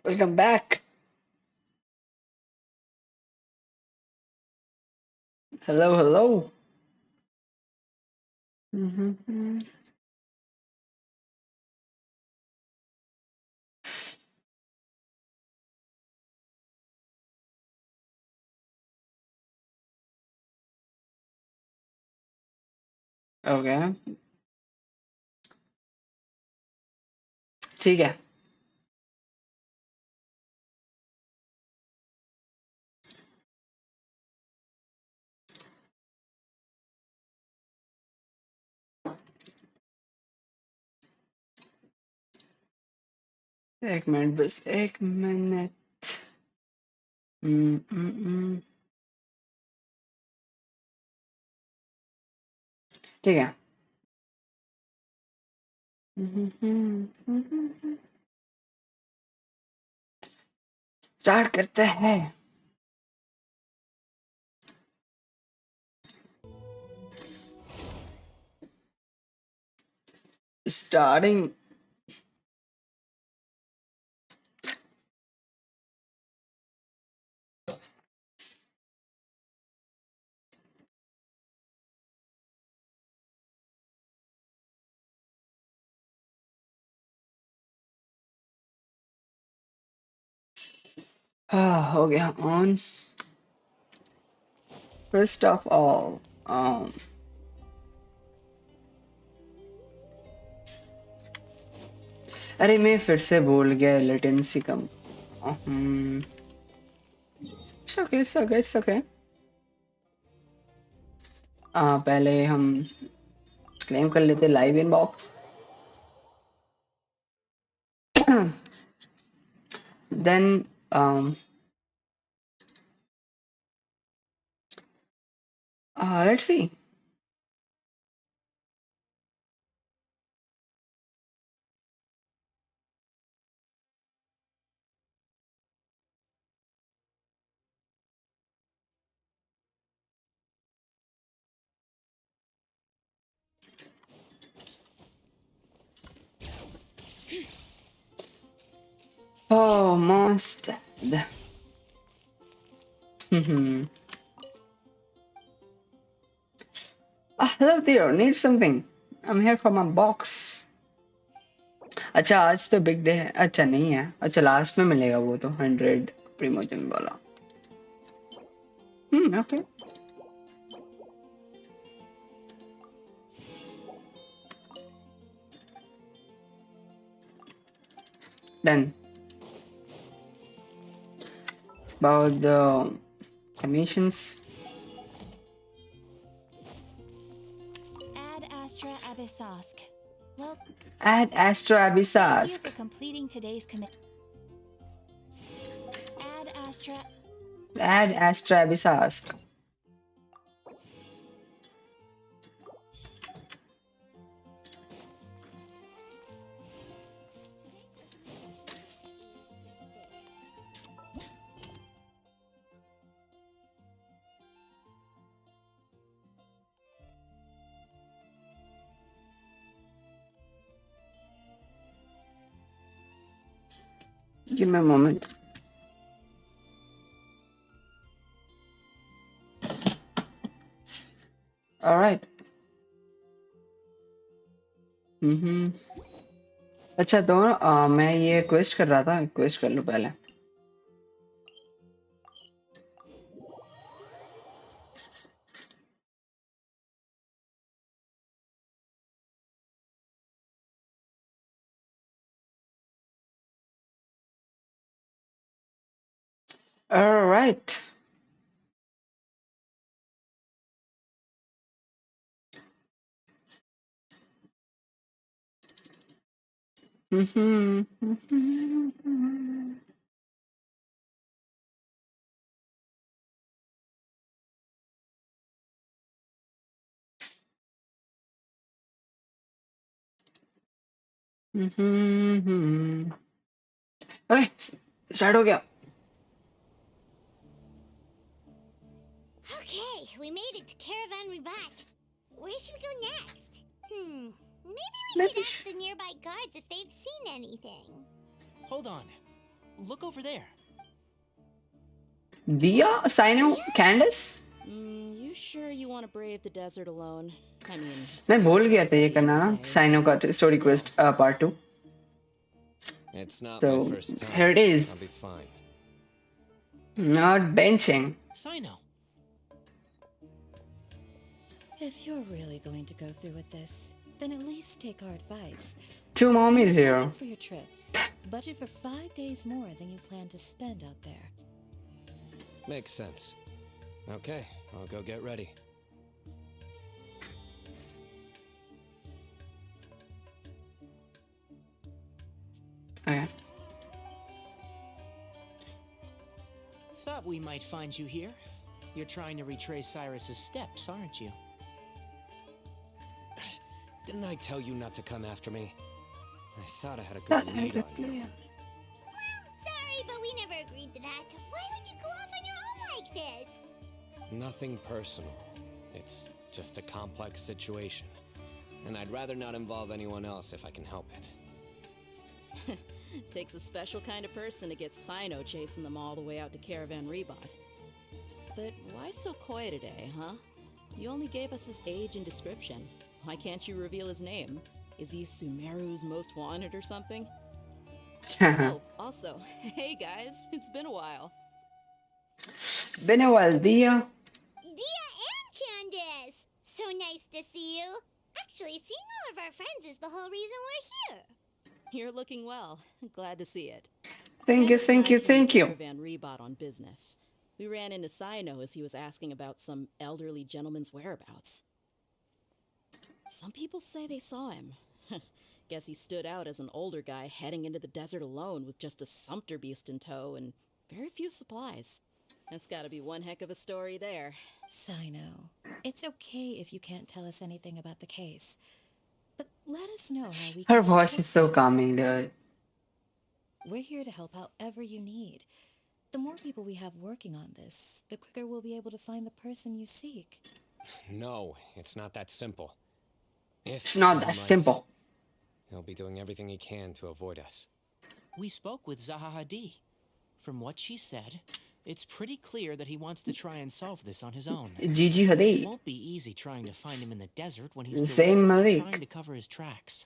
Welcome back. Hello, hello. Mm-hmm. Okay, ठीक है. एक मिनट बस एक मिनट. हम्म. ठीक है. स्टार्ट करते हैं. स्टार्टिंग. हो गया ऑन. फर्स्ट ऑफ ऑल, अरे मैं फिर से भूल गया लेटेंसी कम. हम्म. It's okay. पहले हम क्लेम कर लेते live inbox. Then let's see. Oh, monster. Hello there, need something? I'm here for my box. अच्छा आज तो बिग डे है. अच्छा नहीं है. अच्छा लास्ट में मिलेगा वो तो 100 प्रीमोजन वाला. Okay. Done. It's about the commissions. Ad Astra Abyssosk. Well, Add Astro thank you for Abyssask. completing today's commit. Ad Astra. Add Astro Abyssask. Give me a moment. All right. हम्म. अच्छा तो मैं ये quest कर रहा था. Quest कर लो पहले. All right. Okay start हो गया. Okay, we made it to Caravan Rebat. Where should we go next? Maybe we should ask the nearby guards if they've seen anything. Hold on. Look over there. Dia, Sino, Candace. You sure you want to brave the desert alone? I mean, it's मैं your भूल गया choice था at ये the end करना of ना the day, cyano का but story still. Quest part 2. It's not So my first time. here it is. I'll be fine. Not benching. Sino. If you're really going to go through with this, then at least take our advice. Two mommies You're here. packing for your trip. Budget for 5 days more than you plan to spend out there. Makes sense. Okay, I'll go get ready. Okay. Thought we might find you here. You're trying to retrace Cyrus's steps, aren't you? Didn't I tell you not to come after me? I thought I had a good lead on you. Sorry, but we never agreed to that. Why would you go off on your own like this? Nothing personal. It's just a complex situation. And I'd rather not involve anyone else if I can help it. Takes a special kind of person to get Sino chasing them all the way out to Caravan Rebot. But why so coy today, huh? You only gave us his age and description. Why can't you reveal his name? Is he Sumeru's most wanted or something? Oh, also, hey guys, it's been a while. Been a while, Dia. Dia and Candace! So nice to see you. Actually, seeing all of our friends is the whole reason we're here. You're looking well. Glad to see it. Thank you, Candace and thank I you, came to thank you. Caravan Rebot on business. We ran into Sino as he was asking about some elderly gentleman's whereabouts. Some people say they saw him. Guess he stood out as an older guy heading into the desert alone with just a sumpter beast in tow and very few supplies. That's gotta be one heck of a story there. Sino, it's okay if you can't tell us anything about the case. But let us know how we Her can voice is so support you. calming, dude. We're here to help however you need. The more people we have working on this, the quicker we'll be able to find the person you seek. No, it's not that simple. It's not that simple. He'll be doing everything he can to avoid us. We spoke with Zaha Hadid. From what she said, it's pretty clear that he wants to try and solve this on his own. Gigi It Hadid. won't be easy trying to find him in the desert when he's Zayn deliberately Malik. trying to cover his tracks.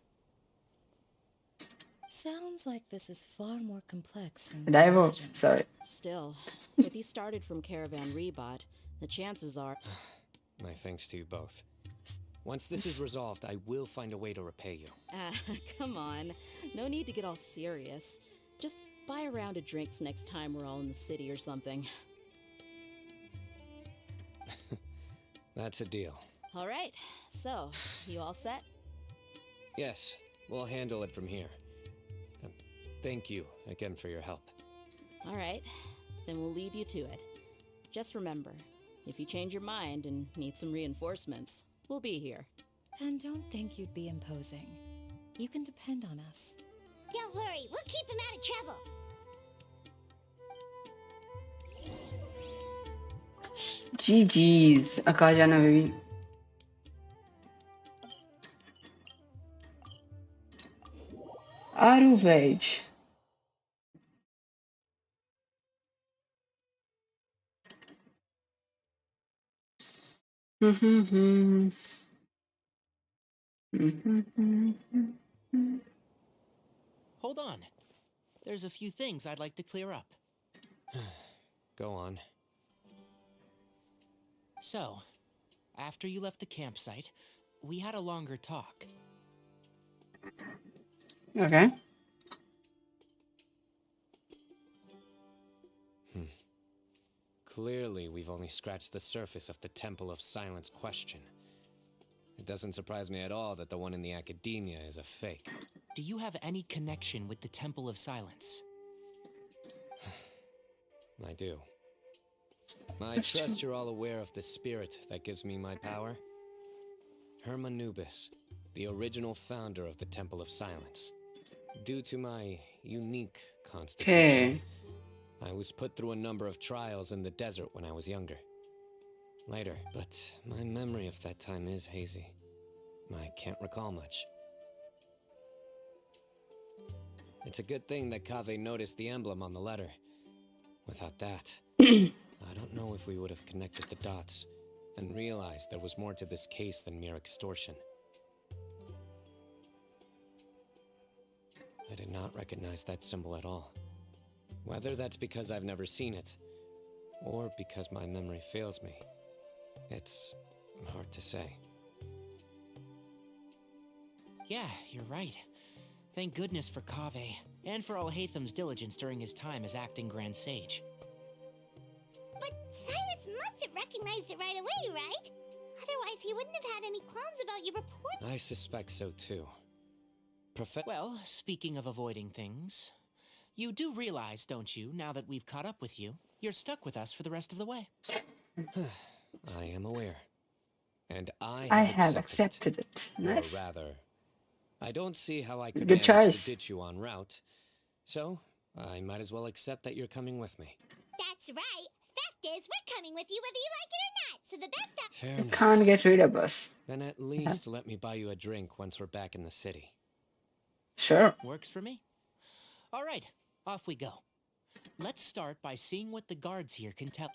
Sounds like this is far more complex than we Divo. imagined. Sorry. Still, if he started from Caravan Rebot, the chances are... My thanks to you both. Once this is resolved, I will find a way to repay you. Ah, come on. No need to get all serious. Just buy a round of drinks next time we're all in the city or something. That's a deal. All right, so, you all set? Yes, we'll handle it from here. Thank you again for your help. All right, then we'll leave you to it. Just remember, if you change your mind and need some reinforcements, we'll be here. And don't think you'd be imposing. You can depend on us. Don't worry, we'll keep him out of trouble. GG's. Akajana, baby. Aru veg. Hold on. There's a few things I'd like to clear up. Go on. So, after you left the campsite, we had a longer talk. Okay. Clearly, we've only scratched the surface of the Temple of Silence question. It doesn't surprise me at all that the one in the academia is a fake. Do you have any connection with the Temple of Silence? I do. I trust you're all aware of the spirit that gives me my power. Hermanubis, the original founder of the Temple of Silence. Due to my unique constitution, Okay. I was put through a number of trials in the desert when I was younger. Later, but my memory of that time is hazy. I can't recall much. It's a good thing that Kaveh noticed the emblem on the letter. Without that, I don't know if we would have connected the dots and realized there was more to this case than mere extortion. I did not recognize that symbol at all. Whether that's because I've never seen it, or because my memory fails me, it's hard to say. Yeah, you're right. Thank goodness for Kaveh, and for Alhaitham's diligence during his time as acting Grand Sage. But Cyrus must have recognized it right away, right? Otherwise, he wouldn't have had any qualms about your report. I suspect so too. Well, speaking of avoiding things, you do realize, don't you, now that we've caught up with you, you're stuck with us for the rest of the way. I am aware. And I have accepted accepted it. Or Nice. rather, I don't see how I could Good manage choice. to ditch you en route. So, I might as well accept that you're coming with me. That's right. Fact is, we're coming with you whether you like it or not. So the best of... Fair You enough. can't get rid of us. Then at least let me buy you a drink once we're back in the city. Sure. Works for me. All right, off we go. Let's start by seeing what the guards here can tell.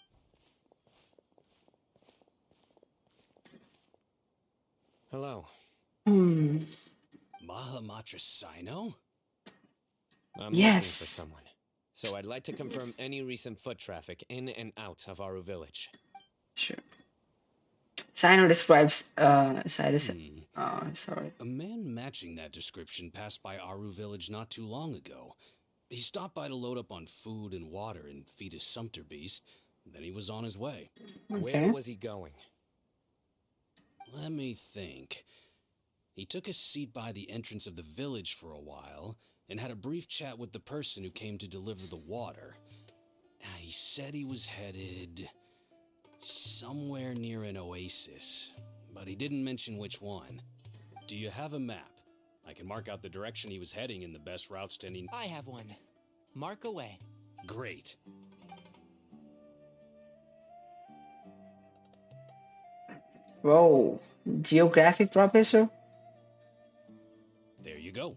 Hello. Mahamatra Sino? I'm looking Yes. for someone. So I'd like to confirm any recent foot traffic in and out of Aru village. Sure. Sino describes Cyrus. Sorry. A man matching that description passed by Aru village not too long ago. He stopped by to load up on food and water and feed his sumpter beast. Then he was on his way. Where was he going? Let me think. He took a seat by the entrance of the village for a while and had a brief chat with the person who came to deliver the water. He said he was headed somewhere near an oasis, but he didn't mention which one. Do you have a map? I can mark out the direction he was heading and the best routes to any... I have one. Mark away. Great. Whoa. Geographic professor? There you go.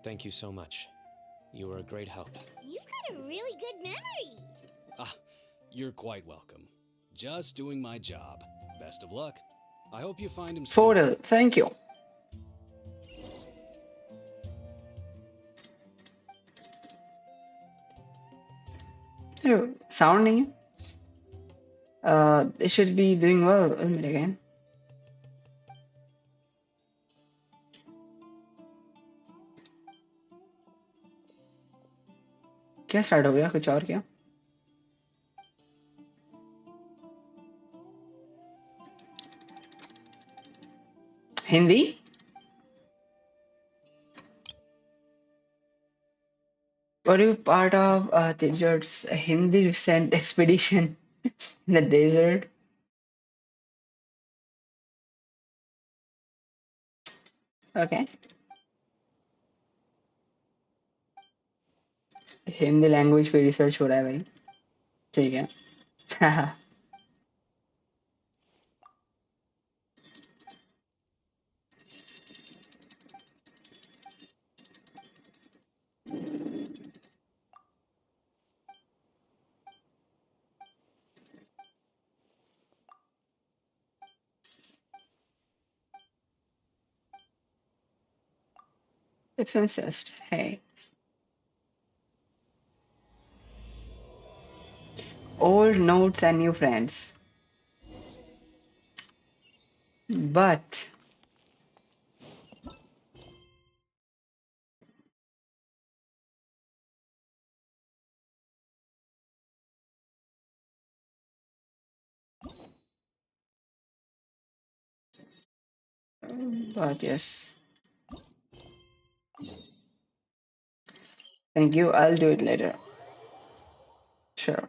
Thank you so much. You were a great help. You've got a really good memory. You're quite welcome. Just doing my job. Best of luck. I hope you find him soon. Photo. Thank you. Oh, sound नहीं है? They should be doing well. One minute again. क्या start हो गया? कुछ और क्या? Hindi? Were you part of Tijot's Hindi recent expedition in the desert? Okay. Hindi language पे research हो रहा है भाई. ठीक है. Defense test. Hey. Old notes and new friends. But yes. Thank you. I'll do it later. Sure.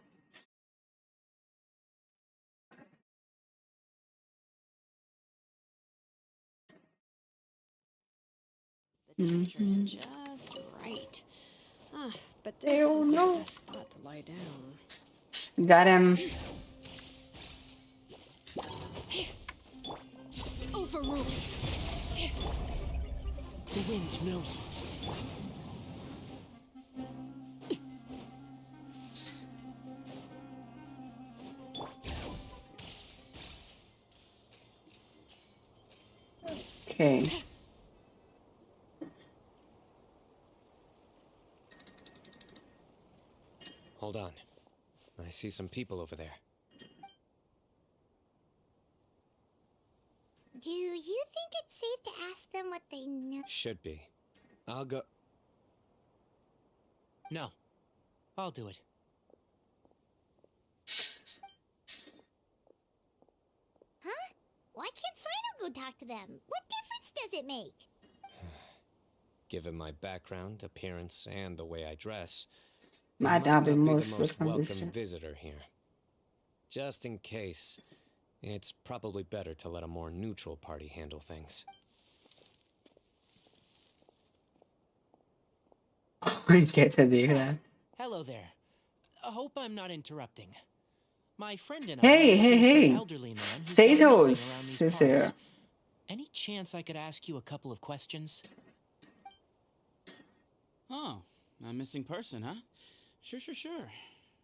The temperature's just right. But this Oh, isn't no. the spot to lie down. Got him. Overruled. The wind knows me. Okay. Hold on. I see some people over there. Do you think it's safe to ask them what they know? Should be. I'll go. No, I'll do it. Huh? Why can't Sino go talk to them? What difference does it make? Given my background, appearance, and the way I dress, I Might might not be not be the most most welcome welcome visitor. visitor here. Just in case, it's probably better to let a more neutral party handle things. कैसे देख रहा है? Hello there. I hope I'm not interrupting. My friend and I Hey, are hey, looking for an hey! elderly man who's Say gone those, missing around these Cicero. parts. Any chance I could ask you a couple of questions? Oh, a missing person, huh? Sure.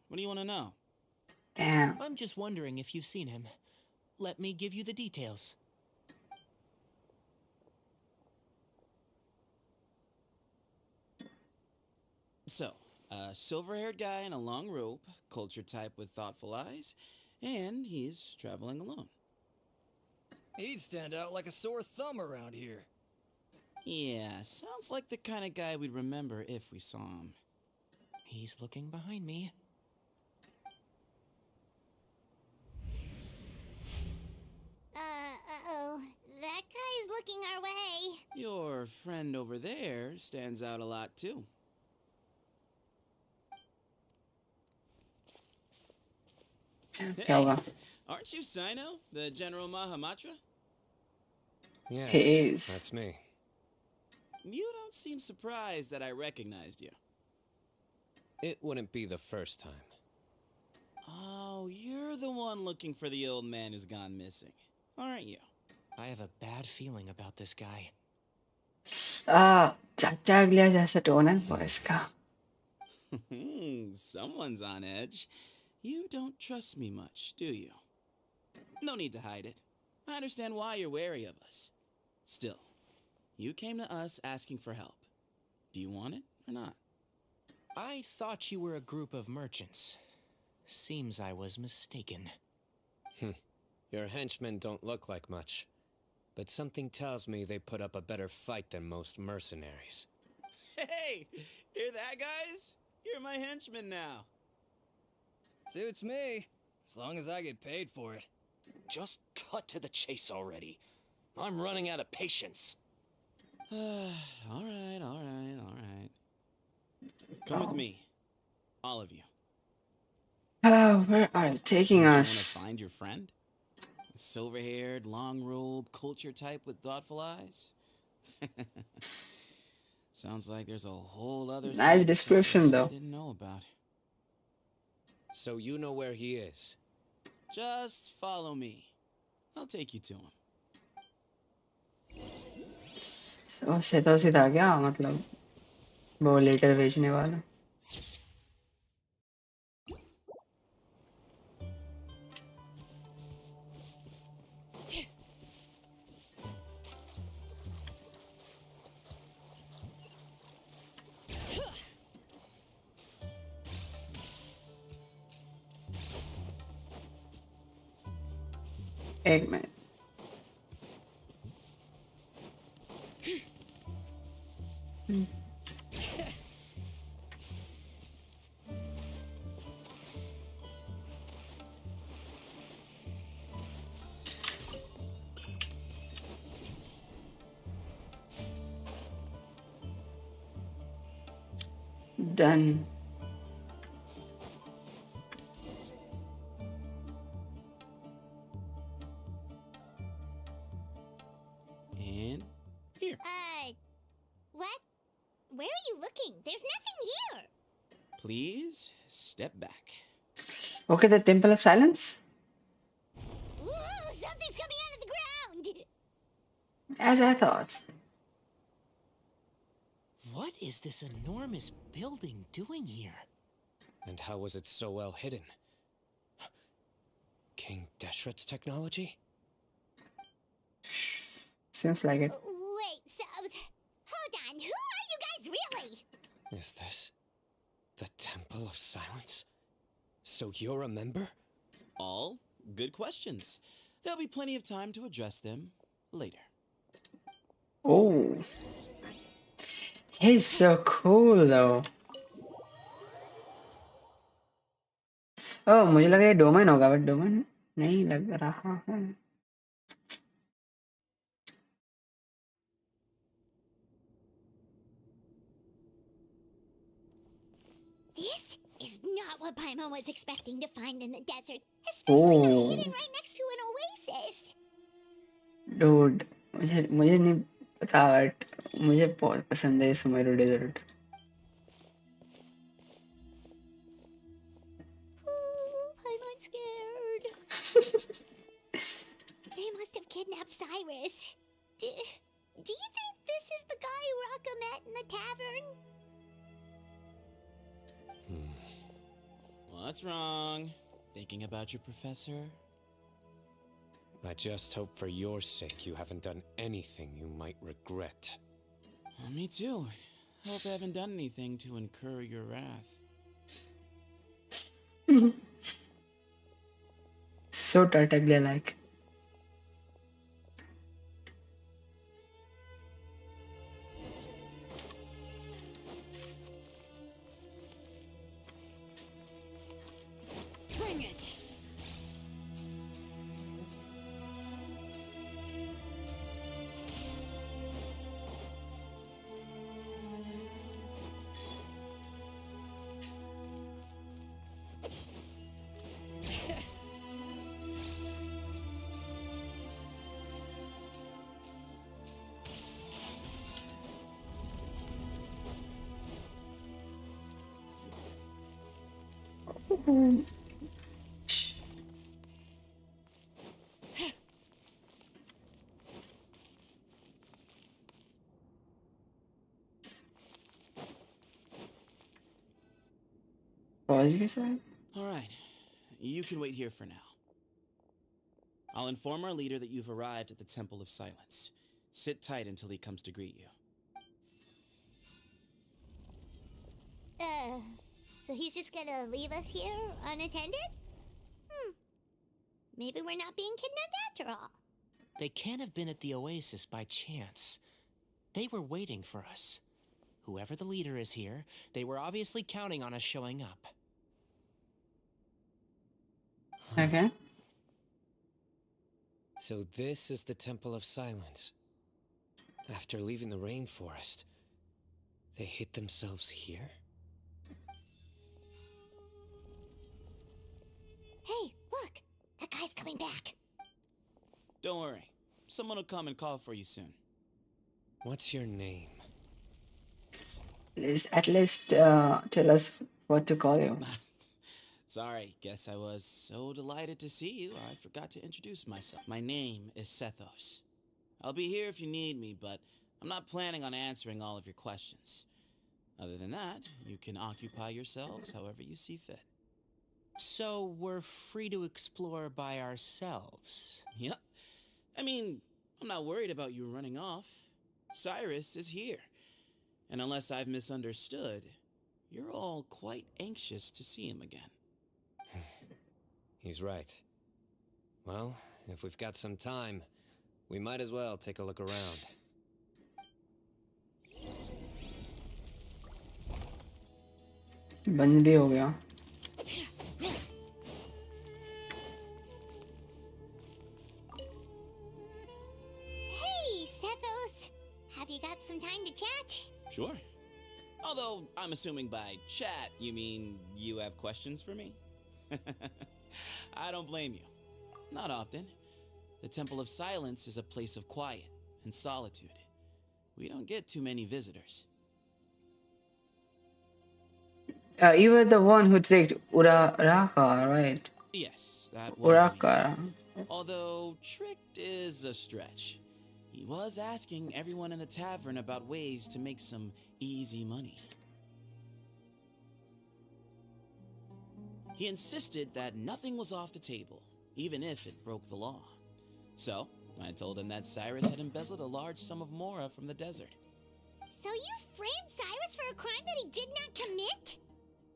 What do you want to know? Damn. I'm just wondering if you've seen him. Let me give you the details. So, a silver-haired guy in a long robe, culture type with thoughtful eyes, and he's traveling alone. He'd stand out like a sore thumb around here. Yeah, sounds like the kind of guy we'd remember if we saw him. He's looking behind me. Uh-oh. That guy's looking our way. Your friend over there stands out a lot, too. क्या होगा? Aren't you Sino, the General Mahamatra? Yes, He is. that's me. You don't seem surprised that I recognized you. It wouldn't be the first time. Oh, you're the one looking for the old man who's gone missing, aren't you? I have a bad feeling about this guy. चाचा अगला जैसा tone है voice का. Someone's on edge. You don't trust me much, do you? No need to hide it. I understand why you're wary of us. Still, you came to us asking for help. Do you want it or not? I thought you were a group of merchants. Seems I was mistaken. Your henchmen don't look like much, but something tells me they put up a better fight than most mercenaries. Hey, hear that, guys? You're my henchman now. Suits me, as long as I get paid for it. Just cut to the chase already. I'm running out of patience. All right. Come with me. All of you. Where are you taking Don't you us? want to find your friend? Silver-haired, long-robe, culture type with thoughtful eyes? Sounds like there's a whole other Nice side to description, Cyprus though. I didn't know about. So you know where he is? Just follow me. I'll take you to him. So सीधा सीधा क्या मतलब वो letter भेजने वाला. एक minute. Done. And here. What? Where are you looking? There's nothing here. Please step back. Okay, the Temple of Silence. Ooh, something's coming out of the ground. As I thought. What is this enormous building doing here? And how was it so well hidden? King Deshret's technology? Seems like it. Wait, so hold on. Who are you guys really? Is this the Temple of Silence? So you're a member? All good questions. There'll be plenty of time to address them later. Oh, he's so cool though. Oh, मुझे लगा ये domain होगा but domain नहीं लग रहा है. This is not what Paimon was expecting to find in the desert, especially not Oh, hidden right next to an oasis. dude, मुझे नहीं पता बट मुझे बहुत पसंद है ये Sumeru desert. Ooh, Paimon's scared. They must have kidnapped Cyrus. Do you think this is the guy Raka met in the tavern? What's wrong? Thinking about your professor? I just hope for your sake you haven't done anything you might regret. Me too. Hope I haven't done anything to incur your wrath. So Tartaglia like. Bring it! पहुंच गए sir. Alright, you can wait here for now. I'll inform our leader that you've arrived at the Temple of Silence. Sit tight until he comes to greet you. So he's just gonna leave us here unattended? Maybe we're not being kidnapped after all. They can't have been at the oasis by chance. They were waiting for us. Whoever the leader is here, they were obviously counting on us showing up. Okay. So this is the Temple of Silence. After leaving the rainforest, they hid themselves here? Hey, look! That guy's coming back. Don't worry. Someone will come and call for you soon. What's your name? At least tell us what to call you. Sorry, guess I was so delighted to see you, I forgot to introduce myself. My name is Sethos. I'll be here if you need me, but I'm not planning on answering all of your questions. Other than that, you can occupy yourselves however you see fit. So we're free to explore by ourselves. Yep. I mean, I'm not worried about you running off. Cyrus is here. And unless I've misunderstood, you're all quite anxious to see him again. He's right. Well, if we've got some time, we might as well take a look around. बंद भी हो गया. Hey, Sethos! Have you got some time to chat? Sure. Although, I'm assuming by chat, you mean you have questions for me? I don't blame you. Not often. The Temple of Silence is a place of quiet and solitude. We don't get too many visitors. You were the one who tricked Uraraka, right? Yes, that was me. Uraraka. Although, tricked is a stretch. He was asking everyone in the tavern about ways to make some easy money. He insisted that nothing was off the table, even if it broke the law. So, I told him that Cyrus had embezzled a large sum of mora from the desert. So you framed Cyrus for a crime that he did not commit?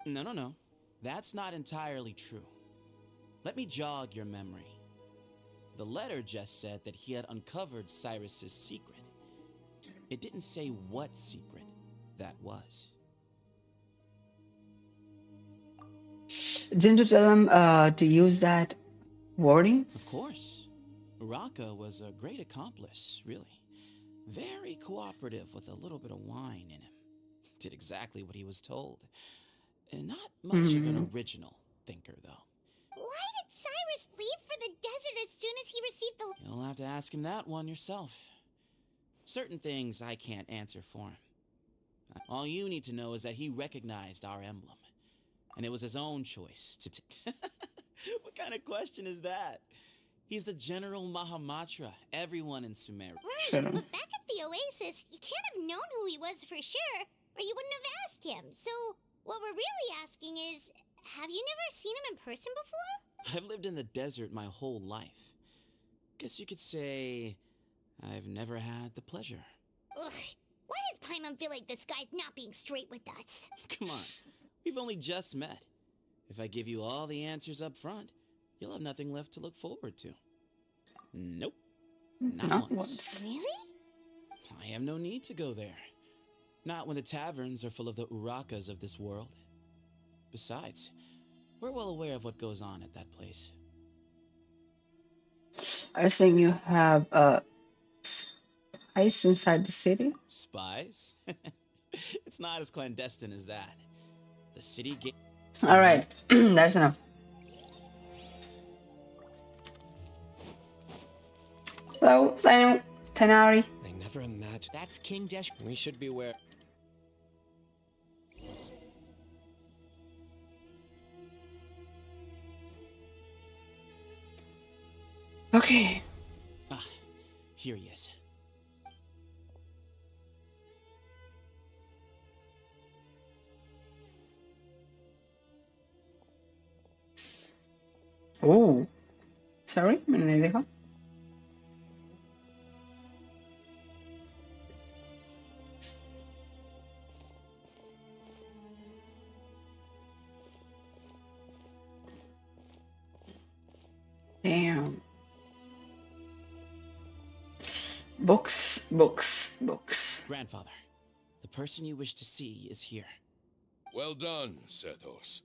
No. That's not entirely true. Let me jog your memory. The letter just said that he had uncovered Cyrus's secret. It didn't say what secret that was. Didn't you tell him to use that wording? Of course. Uraka was a great accomplice, really. Very cooperative with a little bit of wine in him. Did exactly what he was told. And not much of an original thinker, though. Why did Cyrus leave for the desert as soon as he received the... You'll have to ask him that one yourself. Certain things I can't answer for him. All you need to know is that he recognized our emblem. And it was his own choice to What kind of question is that? He's the General Mahamatra, everyone in Sumeru. Right, but back at the Oasis, you can't have known who he was for sure, or you wouldn't have asked him. So, what we're really asking is, have you never seen him in person before? I've lived in the desert my whole life. Guess you could say I've never had the pleasure. Ugh, why does Paimon feel like this guy's not being straight with us? Come on, we've only just met. If I give you all the answers up front, you'll have nothing left to look forward to. Nope. Not once. Really? I have no need to go there. Not when the taverns are full of the Urakas of this world. Besides, we're well aware of what goes on at that place. Are you saying you have spies inside the city? Spies? It's not as clandestine as that. The city gate... Alright, that's enough. Hello, Saino, Tanari. They never imagined. That's King Desh. We should beware. Okay. Ah, here he is. Oh, sorry, मैंने नहीं देखा. Damn. Books. Grandfather, the person you wish to see is here. Well done, Sethos.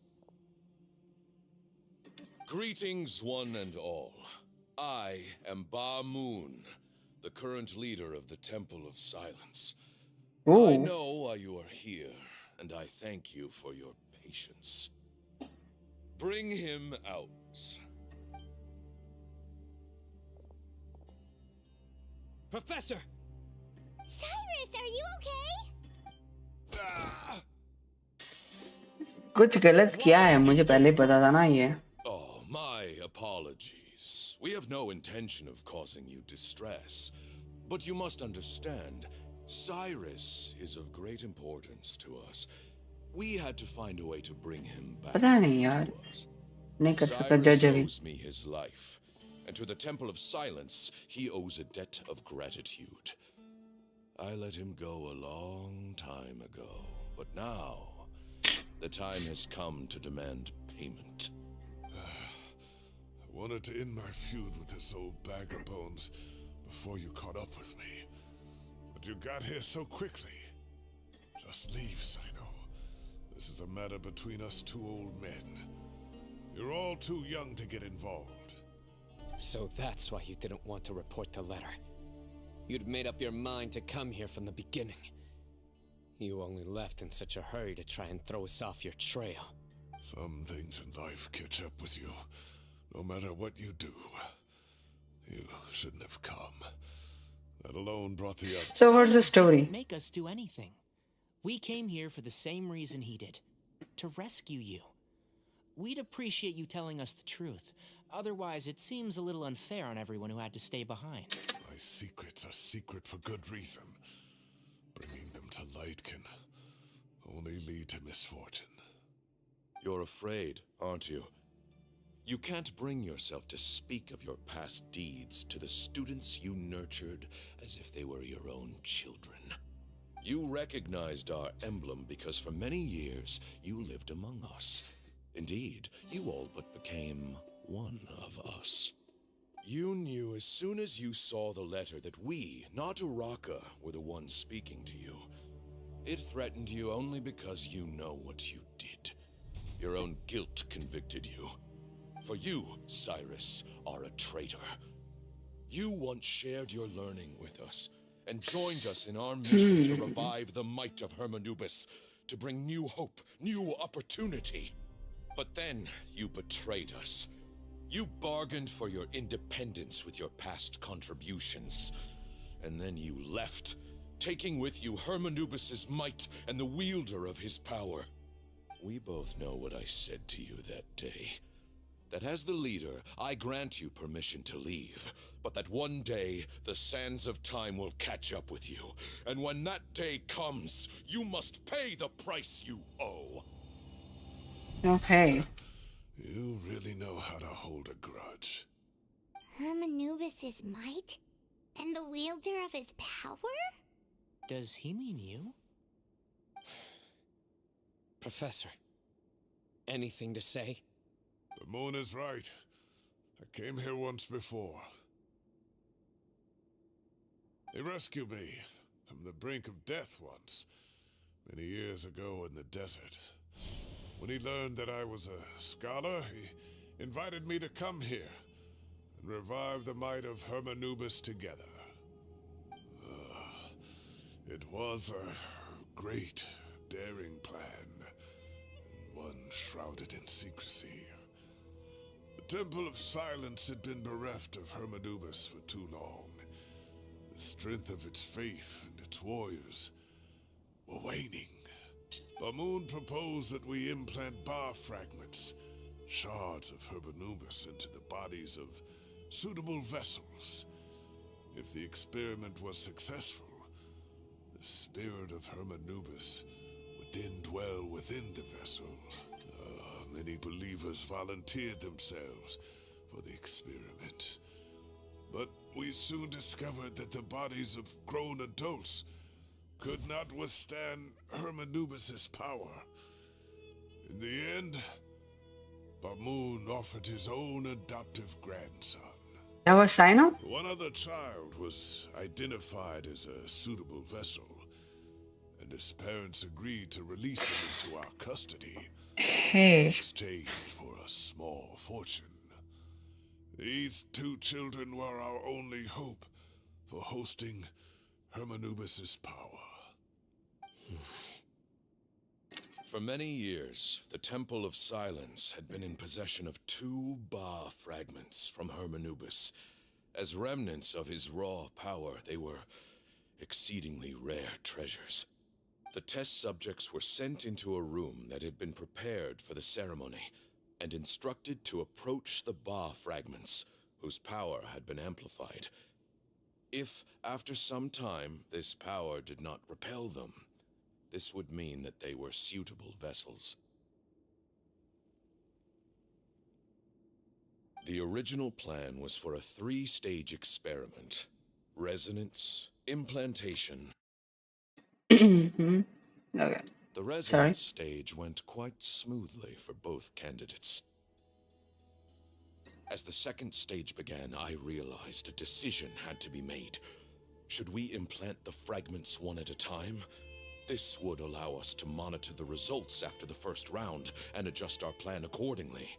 Greetings, one and all. I am Ba Moon, the current leader of the Temple of Silence. Oh. I know why you are here, and I thank you for your patience. Bring him out. Professor! Cyrus, are you okay? Ah! कुछ गलत किया है मुझे पहले पता था ना ये. Oh, my apologies. We have no intention of causing you distress. But you must understand, Cyrus is of great importance to us. We had to find a way to bring him back पता नहीं यार. to us. नहीं कर सकता Cyrus जज अभी. owes me his life, and to the Temple of Silence, he owes a debt of gratitude. I let him go a long time ago, but now the time has come to demand payment. I wanted to end my feud with this old bag of bones before you caught up with me. But you got here so quickly. Just leave, Sino. This is a matter between us two old men. You're all too young to get involved. So that's why you didn't want to report the letter. You'd made up your mind to come here from the beginning. You only left in such a hurry to try and throw us off your trail. Some things in life catch up with you, no matter what you do. You shouldn't have come. That alone brought the others. So what's the story? Make us do anything. We came here for the same reason he did. To rescue you. We'd appreciate you telling us the truth. Otherwise, it seems a little unfair on everyone who had to stay behind. My secrets are secret for good reason. Bringing them to light can only lead to misfortune. You're afraid, aren't you? You can't bring yourself to speak of your past deeds to the students you nurtured as if they were your own children. You recognized our emblem because for many years you lived among us. Indeed, you all but became one of us. You knew as soon as you saw the letter that we, not Uraka, were the ones speaking to you. It threatened you only because you know what you did. Your own guilt convicted you. For you, Cyrus, are a traitor. You once shared your learning with us, and joined us in our mission to revive the might of Hermanubis, to bring new hope, new opportunity. But then you betrayed us. You bargained for your independence with your past contributions. And then you left, taking with you Hermanubis' might and the wielder of his power. We both know what I said to you that day. That as the leader, I grant you permission to leave, but that one day, the sands of time will catch up with you. And when that day comes, you must pay the price you owe. Okay. You really know how to hold a grudge. Hermanubis' might? And the wielder of his power? Does he mean you? Professor, anything to say? The moon is right. I came here once before. He rescued me from the brink of death once, many years ago in the desert. When he learned that I was a scholar, he invited me to come here and revive the might of Hermanubis together. It was a great, daring plan, and one shrouded in secrecy. The Temple of Silence had been bereft of Hermanubis for too long. The strength of its faith and its warriors were waning. Bamoon proposed that we implant bar fragments, shards of Hermanubis, into the bodies of suitable vessels. If the experiment was successful, the spirit of Hermanubis would then dwell within the vessel. Many believers volunteered themselves for the experiment. But we soon discovered that the bodies of grown adults could not withstand Hermanubis' power. In the end, Bamoon offered his own adoptive grandson. That was Sino? One other child was identified as a suitable vessel, and his parents agreed to release him into our custody in Hey. exchange for a small fortune. These two children were our only hope for hosting Hermanubis' power. For many years, the Temple of Silence had been in possession of 2 Ba fragments from Hermanubis. As remnants of his raw power, they were exceedingly rare treasures. The test subjects were sent into a room that had been prepared for the ceremony, and instructed to approach the Ba fragments, whose power had been amplified. If, after some time, this power did not repel them, this would mean that they were suitable vessels. The original plan was for a 3-stage experiment: resonance, implantation. Okay. The Sorry. resonance stage went quite smoothly for both candidates. As the second stage began, I realized a decision had to be made. Should we implant the fragments one at a time? This would allow us to monitor the results after the first round and adjust our plan accordingly.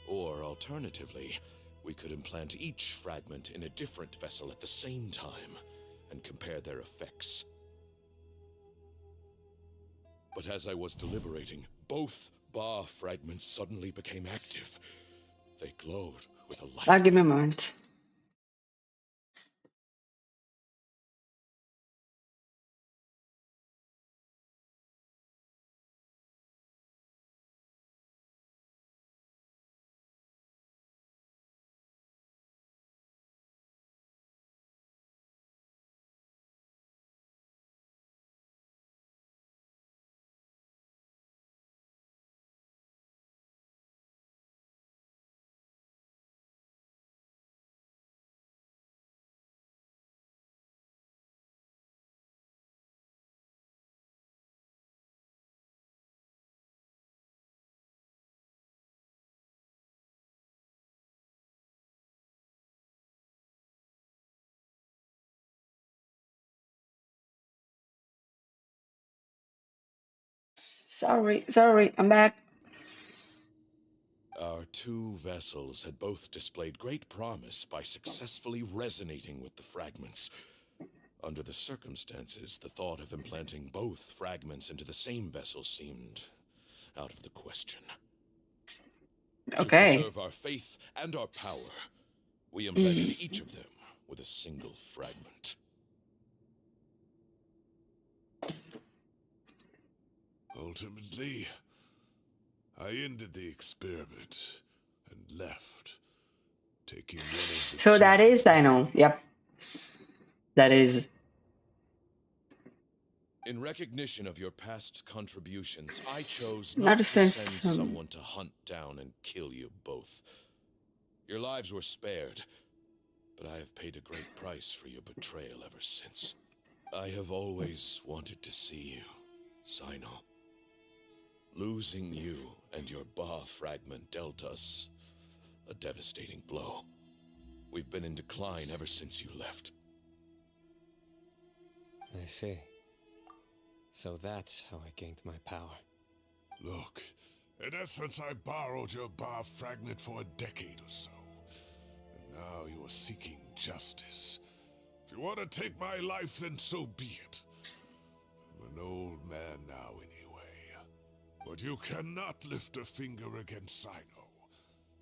Or alternatively, we could implant each fragment in a different vessel at the same time and compare their effects. But as I was deliberating, both Ba fragments suddenly became active. They glowed with a light. Give me a moment. Sorry, I'm back. Our two vessels had both displayed great promise by successfully resonating with the fragments. Under the circumstances, the thought of implanting both fragments into the same vessel seemed out of the question. To Okay. preserve our faith and our power, we implanted each of them with a single fragment. Ultimately, I ended the experiment and left, taking one of the So that children is, I with know. me. Yep. That is. In recognition of your past contributions, I chose Not not to send since. someone to hunt down and kill you both. Your lives were spared, but I have paid a great price for your betrayal ever since. I have always wanted to see you, Sino. Losing you and your Ba fragment dealt us a devastating blow. We've been in decline ever since you left. I see. So that's how I gained my power. Look, in essence, I borrowed your Ba fragment for a decade or so. And now you are seeking justice. If you want to take my life, then so be it. I'm an old man now anyway. But you cannot lift a finger against Sino.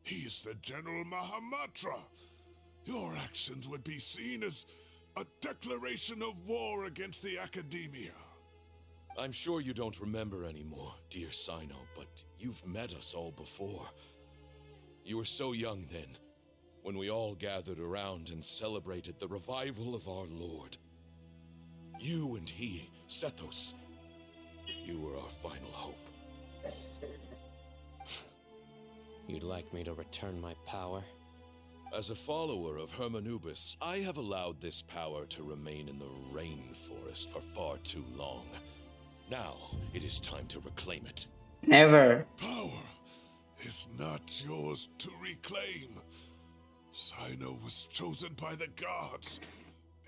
He is the General Mahamatra. Your actions would be seen as a declaration of war against the Academia. I'm sure you don't remember anymore, dear Sino, but you've met us all before. You were so young then, when we all gathered around and celebrated the revival of our Lord. You and he, Sethos, you were our final hope. You'd like me to return my power? As a follower of Hermanubis, I have allowed this power to remain in the rainforest for far too long. Now, it is time to reclaim it. Never. Power is not yours to reclaim. Sino was chosen by the gods.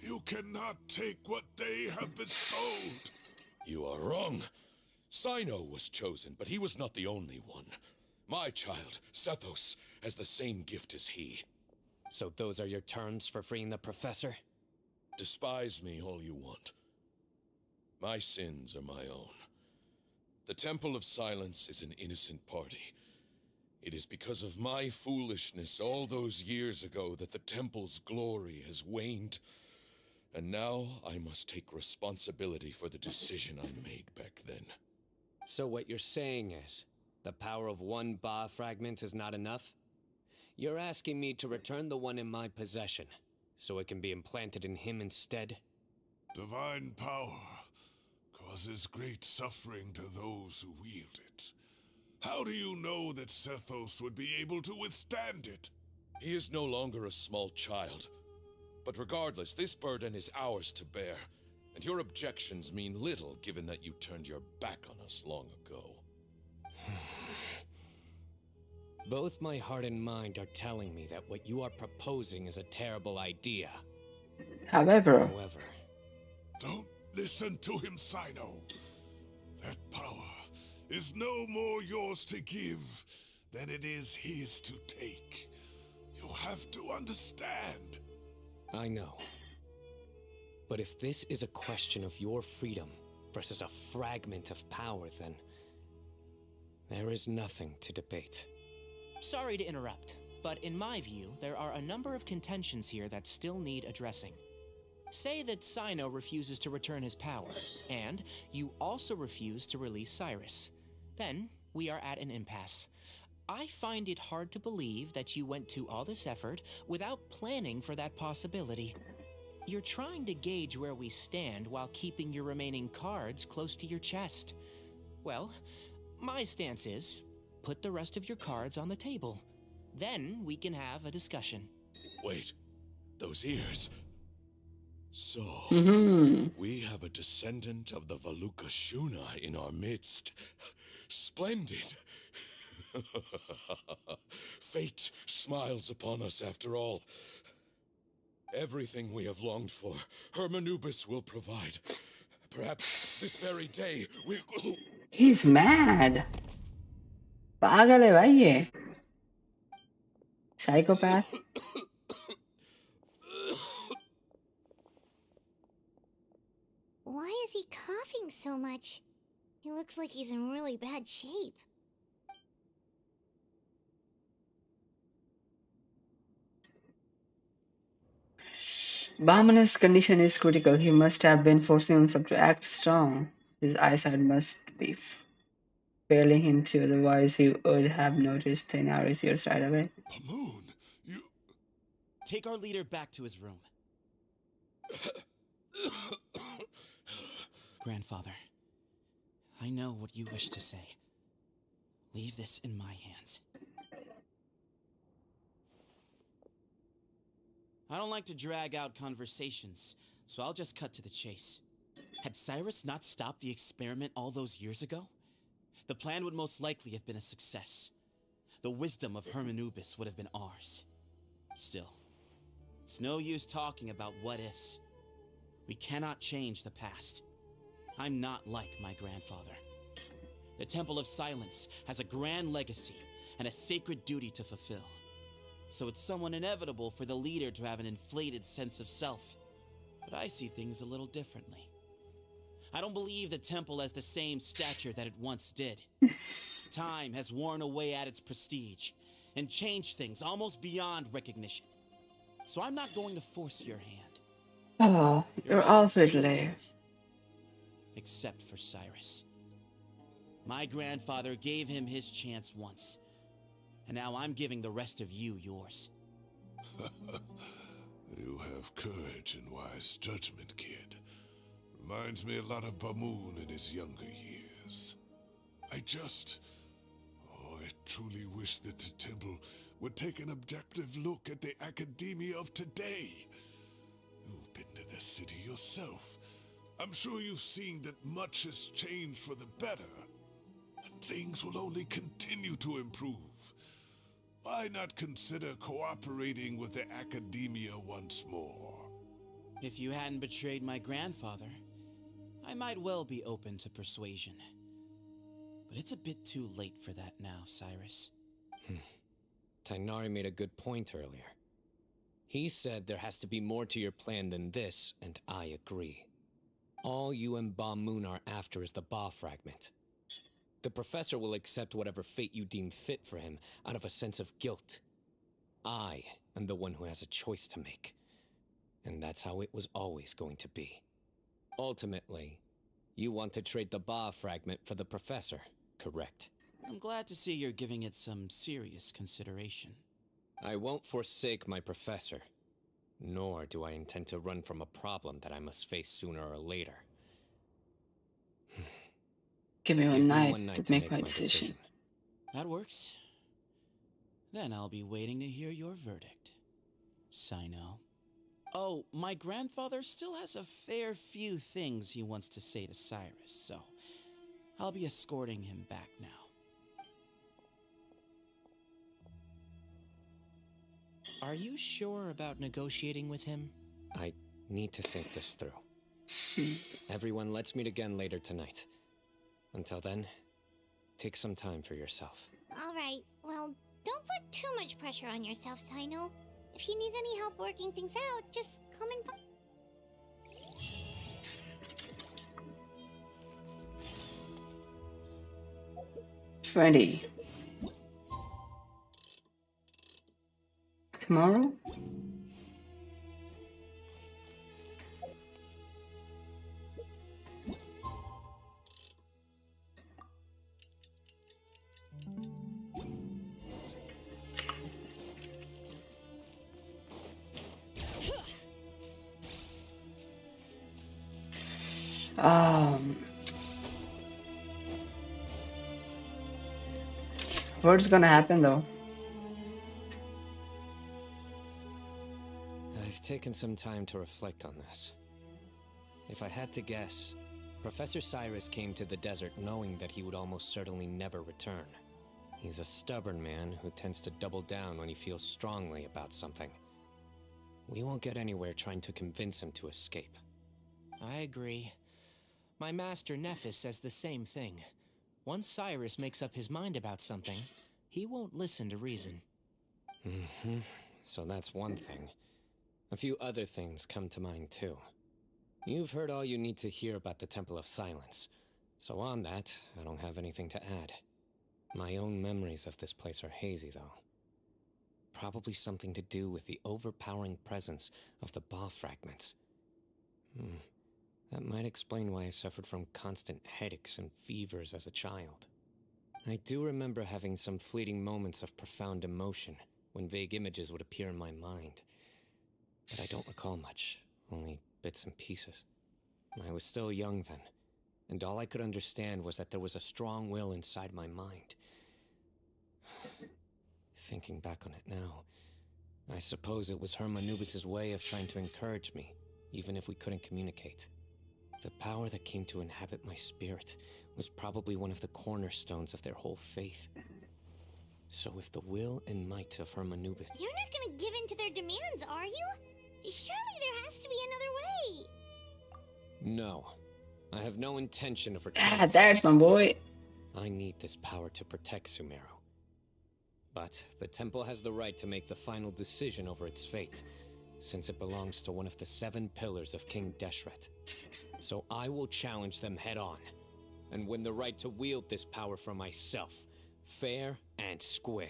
You cannot take what they have bestowed. You are wrong. Sino was chosen, but he was not the only one. My child, Sethos, has the same gift as he. So those are your terms for freeing the professor? Despise me all you want. My sins are my own. The Temple of Silence is an innocent party. It is because of my foolishness all those years ago that the Temple's glory has waned. And now I must take responsibility for the decision I made back then. So what you're saying is, the power of one Ba fragment is not enough? You're asking me to return the one in my possession, so it can be implanted in him instead? Divine power causes great suffering to those who wield it. How do you know that Sethos would be able to withstand it? He is no longer a small child. But regardless, this burden is ours to bear. And your objections mean little given that you turned your back on us long ago. Both my heart and mind are telling me that what you are proposing is a terrible idea. However. Don't listen to him, Sino. That power is no more yours to give than it is his to take. You have to understand. I know. But if this is a question of your freedom versus a fragment of power, then there is nothing to debate. Sorry to interrupt, but in my view, there are a number of contentions here that still need addressing. Say that Sino refuses to return his power, and you also refuse to release Cyrus. Then, we are at an impasse. I find it hard to believe that you went to all this effort without planning for that possibility. You're trying to gauge where we stand while keeping your remaining cards close to your chest. Well, my stance is, put the rest of your cards on the table. Then we can have a discussion. Wait, those ears. So, we have a descendant of the Valukashuna in our midst. Splendid. Fate smiles upon us after all. Everything we have longed for, Hermanubis will provide. Perhaps this very day He's mad. पागल है भाई ये. Psychopath. Why is he coughing so much? He looks like he's in really bad shape. Bahman's condition is critical. He must have been forcing himself to act strong. His eyesight must be failing him too, otherwise he would have noticed thin Iris ears right away. Pamoon, you... Take our leader back to his room. Grandfather, I know what you wish to say. Leave this in my hands. I don't like to drag out conversations, so I'll just cut to the chase. Had Cyrus not stopped the experiment all those years ago, the plan would most likely have been a success. The wisdom of Hermanubis would have been ours. Still, it's no use talking about what-ifs. We cannot change the past. I'm not like my grandfather. The Temple of Silence has a grand legacy and a sacred duty to fulfill. So it's somewhat inevitable for the leader to have an inflated sense of self. But I see things a little differently. I don't believe the temple has the same stature that it once did. Time has worn away at its prestige and changed things almost beyond recognition. So I'm not going to force your hand. Oh, you're all Alfred free to Lay. leave, except for Cyrus. My grandfather gave him his chance once, and now I'm giving the rest of you yours. You have courage and wise judgment, kid. Reminds me a lot of Pamoon in his younger years. I truly wish that the temple would take an objective look at the academia of today. You've been to the city yourself. I'm sure you've seen that much has changed for the better, and things will only continue to improve. Why not consider cooperating with the academia once more? If you hadn't betrayed my grandfather, I might well be open to persuasion. But it's a bit too late for that now, Cyrus. Tainari made a good point earlier. He said there has to be more to your plan than this, and I agree. All you and Ba Moon are after is the Ba fragment. The professor will accept whatever fate you deem fit for him out of a sense of guilt. I am the one who has a choice to make. And that's how it was always going to be. Ultimately, you want to trade the Ba fragment for the professor, correct? I'm glad to see you're giving it some serious consideration. I won't forsake my professor, nor do I intend to run from a problem that I must face sooner or later. Give me Give one me night one night to to make my decision. That works. Then I'll be waiting to hear your verdict, Sino. Oh, my grandfather still has a fair few things he wants to say to Cyrus, so I'll be escorting him back now. Are you sure about negotiating with him? I need to think this through. Everyone, let's meet again later tonight. Until then, take some time for yourself. Alright, well, don't put too much pressure on yourself, Sino. If you need any help working things out, just come and... 20. Tomorrow? What's gonna happen though? I've taken some time to reflect on this. If I had to guess, Professor Cyrus came to the desert knowing that he would almost certainly never return. He's a stubborn man who tends to double down when he feels strongly about something. We won't get anywhere trying to convince him to escape. I agree. My master Nephis says the same thing. Once Cyrus makes up his mind about something, he won't listen to reason. So that's one thing. A few other things come to mind too. You've heard all you need to hear about the Temple of Silence. So on that, I don't have anything to add. My own memories of this place are hazy, though. Probably something to do with the overpowering presence of the Ba fragments. That might explain why I suffered from constant headaches and fevers as a child. I do remember having some fleeting moments of profound emotion when vague images would appear in my mind. But I don't recall much, only bits and pieces. I was still young then, and all I could understand was that there was a strong will inside my mind. Thinking back on it now, I suppose it was Hermanubis' way of trying to encourage me, even if we couldn't communicate. The power that came to inhabit my spirit was probably one of the cornerstones of their whole faith. So if the will and might of Hermanubis... You're not gonna give in to their demands, are you? Surely there has to be another way. No. I have no intention of returning. Ah, that's my boy. I need this power to protect Sumeru. But the temple has the right to make the final decision over its fate, since it belongs to one of the 7 pillars of King Deshret. So I will challenge them head-on, and win the right to wield this power for myself, fair and square.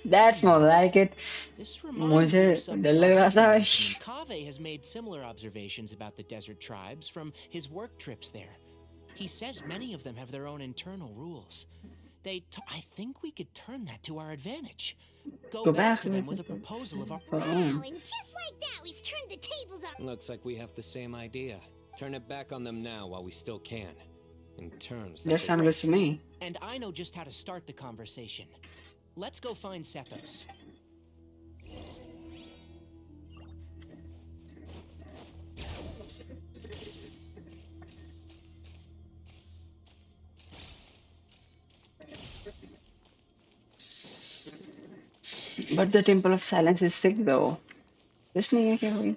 That's more like it. This reminds me मुझे of something डर लग रहा Araki था. mentioned. Kaveh has made similar observations about the desert tribes from his work trips there. He says many of them have their own internal rules. I think we could turn that to our advantage. Go back to them with a proposal of our Wow, and just like that, we've turned the tables on. Looks like we have the same idea. Turn it back on them now while we still can. In terms That sounds good to me. And I know just how to start the conversation. Let's go find Sethos. But the Temple of Silence is sick though. कुछ नहीं है क्या कोई?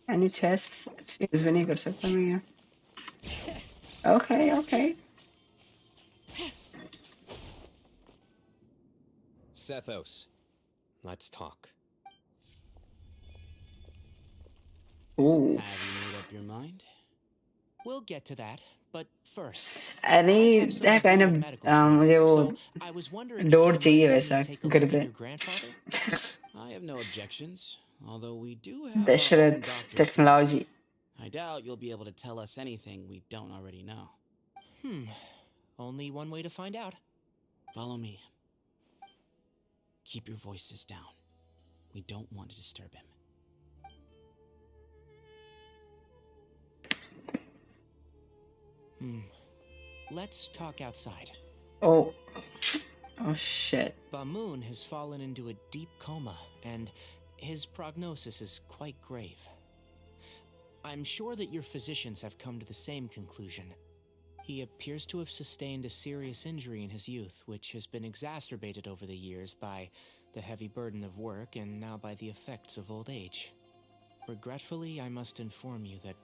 Any chests? Use भी नहीं कर सकता मैं यहाँ. Okay, okay. Sethos, let's talk. Ooh. Have you made up your mind? We'll get to that, but first. अरे that kind of मुझे वो I was wondering door if you चाहिए might वैसा let me take a look कर at they. your grandfather. I have no objections, although we do have our own Deshret doctors. technology. I doubt you'll be able to tell us anything we don't already know. Only one way to find out. Follow me. Keep your voices down. We don't want to disturb him. Let's talk outside. Oh. Oh shit. Bamoon has fallen into a deep coma, and his prognosis is quite grave. I'm sure that your physicians have come to the same conclusion. He appears to have sustained a serious injury in his youth, which has been exacerbated over the years by the heavy burden of work and now by the effects of old age. Regretfully, I must inform you that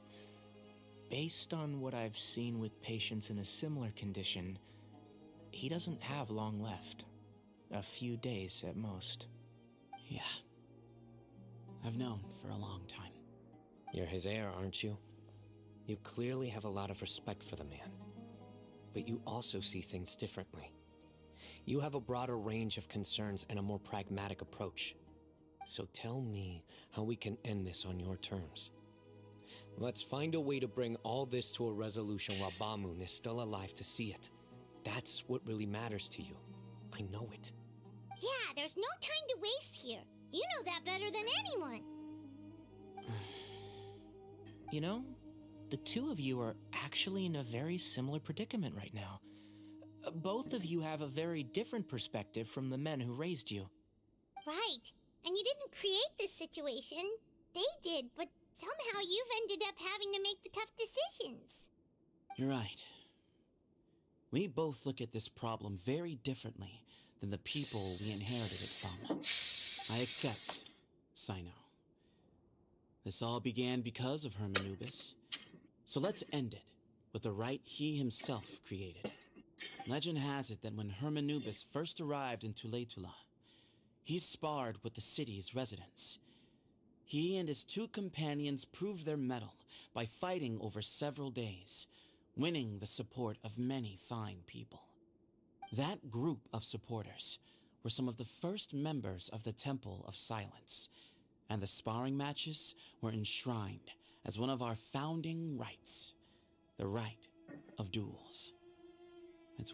based on what I've seen with patients in a similar condition, he doesn't have long left. A few days at most. Yeah. I've known for a long time. You're his heir, aren't you? You clearly have a lot of respect for the man. But you also see things differently. You have a broader range of concerns and a more pragmatic approach. So tell me how we can end this on your terms. Let's find a way to bring all this to a resolution while Bamoon is still alive to see it. That's what really matters to you. I know it. Yeah, there's no time to waste here. You know that better than anyone. You know, the two of you are actually in a very similar predicament right now. Both of you have a very different perspective from the men who raised you. Right. And you didn't create this situation. They did, but somehow you've ended up having to make the tough decisions. You're right. We both look at this problem very differently than the people we inherited it from. I accept, Sino. This all began because of Hermanubis. So let's end it with the rite he himself created. Legend has it that when Hermanubis first arrived in Tuletula, he sparred with the city's residents. He and his 2 companions proved their mettle by fighting over several days, winning the support of many fine people. That group of supporters were some of the first members of the Temple of Silence, and the sparring matches were enshrined as one of our founding rites, the rite of duels.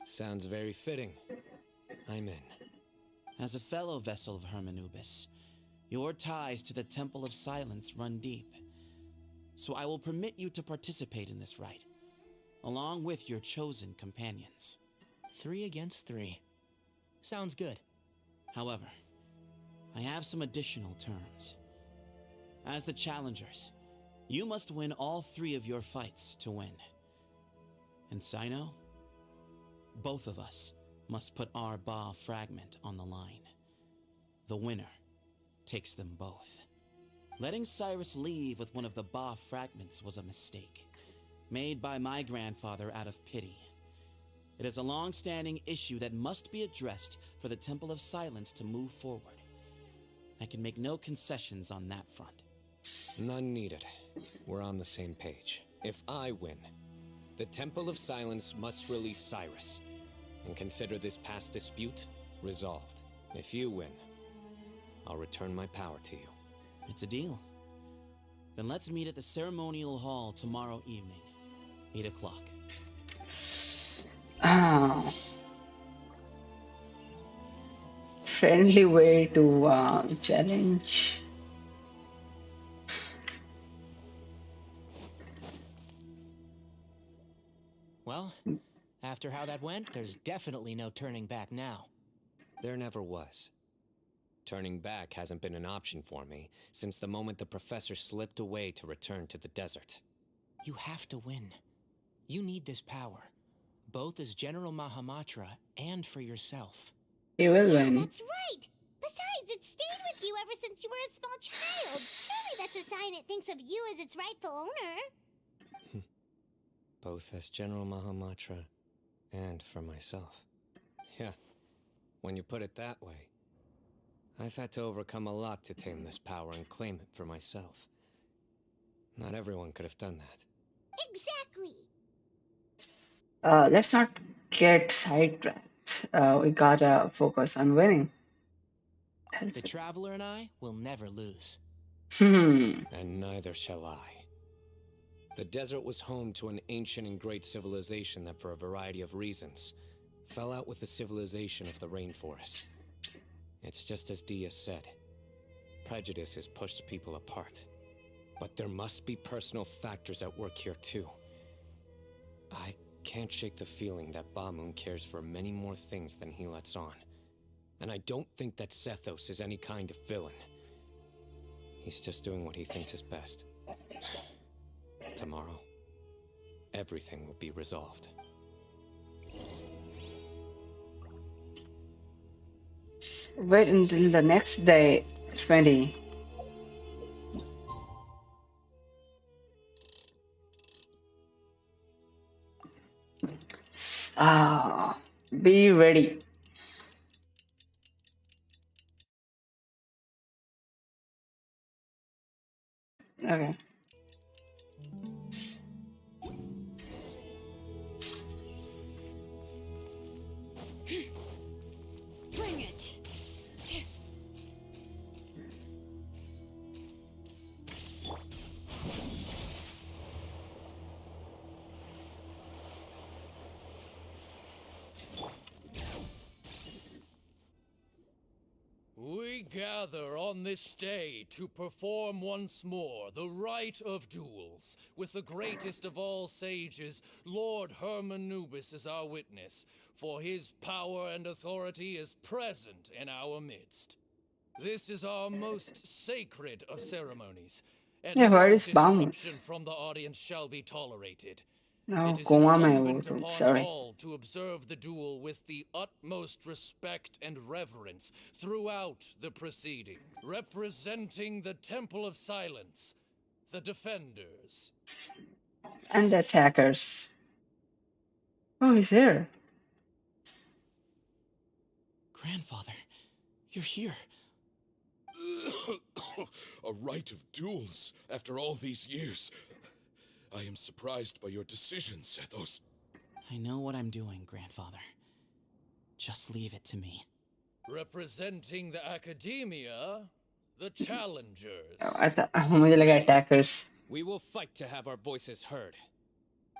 Sounds very fitting. I'm in. As a fellow vessel of Hermanubis, your ties to the Temple of Silence run deep. So I will permit you to participate in this rite, along with your chosen companions. 3 against 3. Sounds good. However, I have some additional terms. As the challengers, you must win all 3 of your fights to win. And Sino, both of us must put our Ba fragment on the line. The winner takes them both. Letting Cyrus leave with one of the Ba fragments was a mistake, made by my grandfather out of pity. It is a long-standing issue that must be addressed for the Temple of Silence to move forward. I can make no concessions on that front. None needed. We're on the same page. If I win, the Temple of Silence must release Cyrus and consider this past dispute resolved. If you win, I'll return my power to you. It's a deal. Then let's meet at the ceremonial hall tomorrow evening, 8 o'clock. Ah, friendly way to challenge. Well, after how that went, there's definitely no turning back now. There never was. Turning back hasn't been an option for me since the moment the professor slipped away to return to the desert. You have to win. You need this power, both as General Mahamatra and for yourself. He will Yeah, win. that's right. Besides, it stayed with you ever since you were a small child. Surely that's a sign it thinks of you as its rightful owner. Both as General Mahamatra and for myself. Yeah, when you put it that way. I've had to overcome a lot to tame this power and claim it for myself. Not everyone could have done that. Exactly. Let's not get sidetracked. We gotta focus on winning. The Traveler and I will never lose. And neither shall I. The desert was home to an ancient and great civilization that, for a variety of reasons, fell out with the civilization of the rainforest. It's just as Dia said. Prejudice has pushed people apart. But there must be personal factors at work here too. I can't shake the feeling that Bamoon cares for many more things than he lets on. And I don't think that Sethos is any kind of villain. He's just doing what he thinks is best. Tomorrow, everything will be resolved. Wait until the next day, 20. Ah, be ready. Okay. Bring it. We gather on this day to perform once more the rite of duels, with the greatest of all sages, Lord Hermanubis, as our witness, for his power and authority is present in our midst. This is our most sacred of ceremonies, and Yeah, no where is Baum? disruption from the audience shall be tolerated. No, It is coma में है वो incumbent तो. upon Sorry. all to observe the duel with the utmost respect and reverence throughout the proceeding. Representing the Temple of Silence, the Defenders. And that's hackers. Oh, he's here. Grandfather, you're here. A rite of duels after all these years. I am surprised by your decision, Sethos. I know what I'm doing, Grandfather. Just leave it to me. Representing the academia, the challengers. I thought मुझे लगा attackers. We will fight to have our voices heard.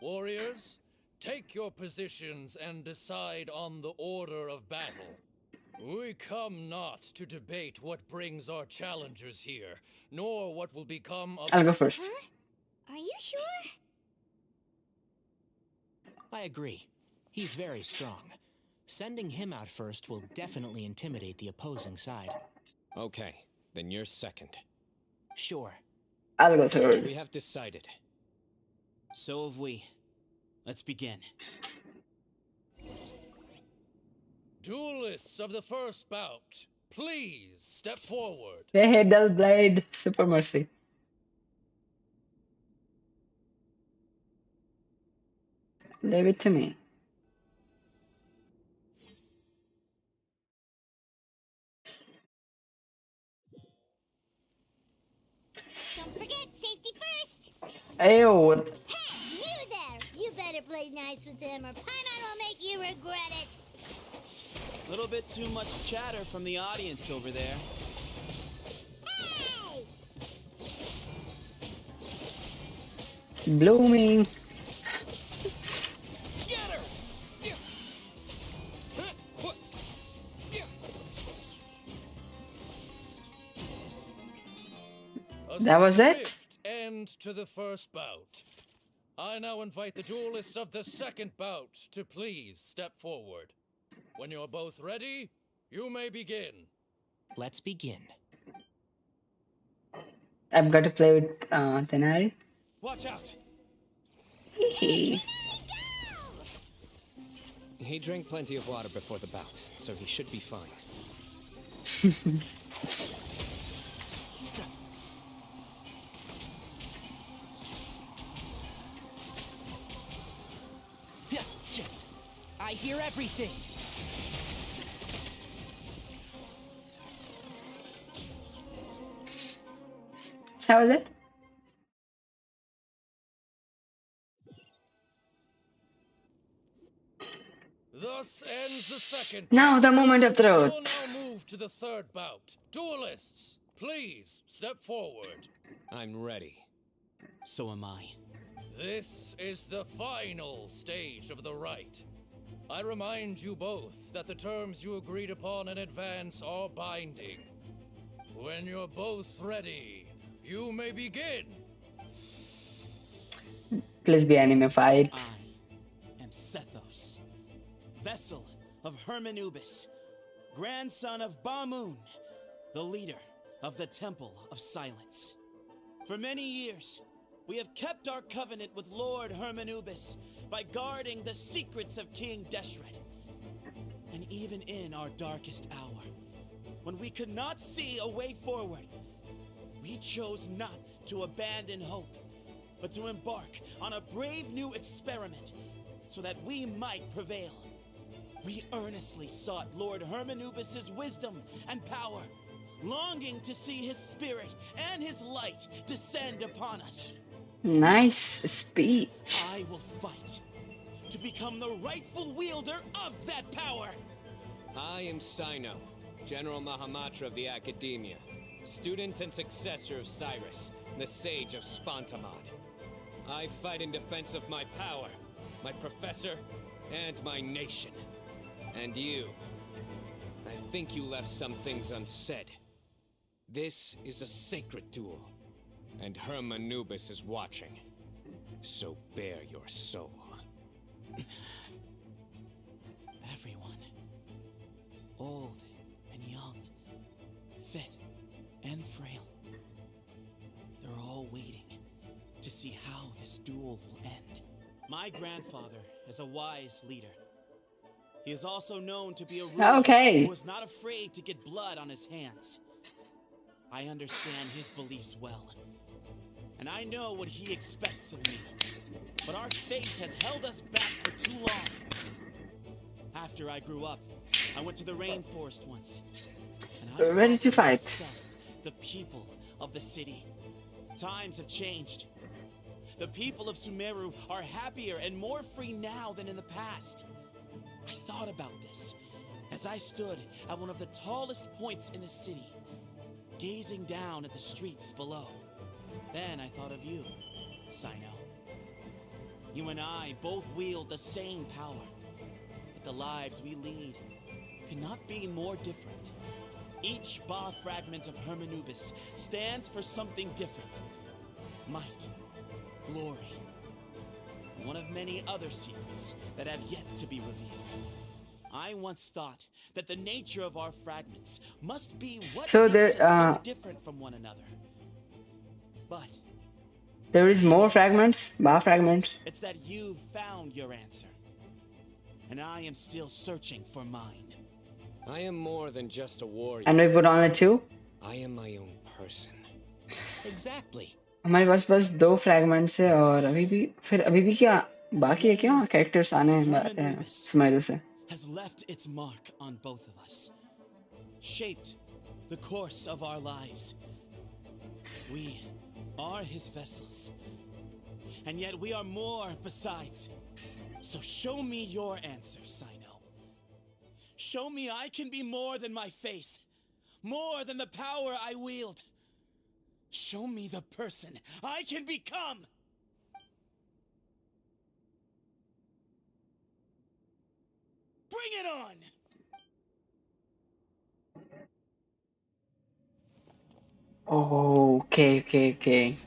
Warriors, take your positions and decide on the order of battle. We come not to debate what brings our challengers here, nor what will become of I'll go first. Huh? Are you sure? I agree. He's very strong. Sending him out first will definitely intimidate the opposing side. Okay, then you're second. Sure. I'll go third. We have decided. So have we. Let's begin. Duelists of the first bout, please step forward. Hey, dull blade. Super mercy. Leave it to me. Don't forget, safety first! Ew. Hey, you there! You better play nice with them or Paimon will make you regret it! A little bit too much chatter from the audience over there. Hey! Blooming. Scatter! A That was it? swift end to the first bout. I now invite the duelists of the second bout to please step forward. When you're both ready, you may begin. Let's begin. I've got to play with Tenari. Watch out! Hee. He drank plenty of water before the bout, so he should be fine. I hear everything. How was it? Thus ends the second Now the moment of We'll truth. now move to the third bout. Duelists, please step forward. I'm ready. So am I. This is the final stage of the rite. I remind you both that the terms you agreed upon in advance are binding. When you're both ready, you may begin. Please be anime fight. I am Sethos, vessel of Hermanubis, grandson of Bamoon, the leader of the Temple of Silence. For many years, we have kept our covenant with Lord Hermanubis by guarding the secrets of King Deshret. And even in our darkest hour, when we could not see a way forward, we chose not to abandon hope, but to embark on a brave new experiment so that we might prevail. We earnestly sought Lord Hermanubis' wisdom and power, longing to see his spirit and his light descend upon us. Nice speech. I will fight to become the rightful wielder of that power. I am Sino, General Mahamatra of the Academia, student and successor of Cyrus, the Sage of Spontamod. I fight in defense of my power, my professor, and my nation. And you, I think you left some things unsaid. This is a sacred duel, and Hermanubis is watching. So bare your soul. Everyone, old and young, fit and frail, they're all waiting to see how this duel will end. My grandfather is a wise leader. He is also known to be a ruler who is not afraid to get blood on his hands. I understand his beliefs well. and I know what he expects of me. But our faith has held us back for too long. After I grew up, I went to the rainforest once, and I Ready saw to for fight. myself the people of the city. Times have changed. The people of Sumeru are happier and more free now than in the past. I thought about this as I stood at one of the tallest points in the city, gazing down at the streets below. Then I thought of you, Sino. You and I both wield the same power. Yet the lives we lead could not be more different. Each Ba fragment of Hermanubis stands for something different. Might, glory, and one of many other secrets that have yet to be revealed. I once thought that the nature of our fragments must be what So makes there, us so different from one another. But there is more fragments, bar fragments. it's that you've found your answer, and I am still searching for mine. I am more than just a warrior. And we put on it too. I am my own person. Exactly. हमारे पास बस 2 fragments है और अभी भी क्या बाकी है क्या कैरेक्टर्स आने हैं स्माइलो से. Has left its mark on both of us, shaped the course of our lives. We are his vessels, and yet we are more besides. So show me your answer, Sino. Show me I can be more than my faith, more than the power I wield. Show me the person I can become! Bring it on! Oh, okay.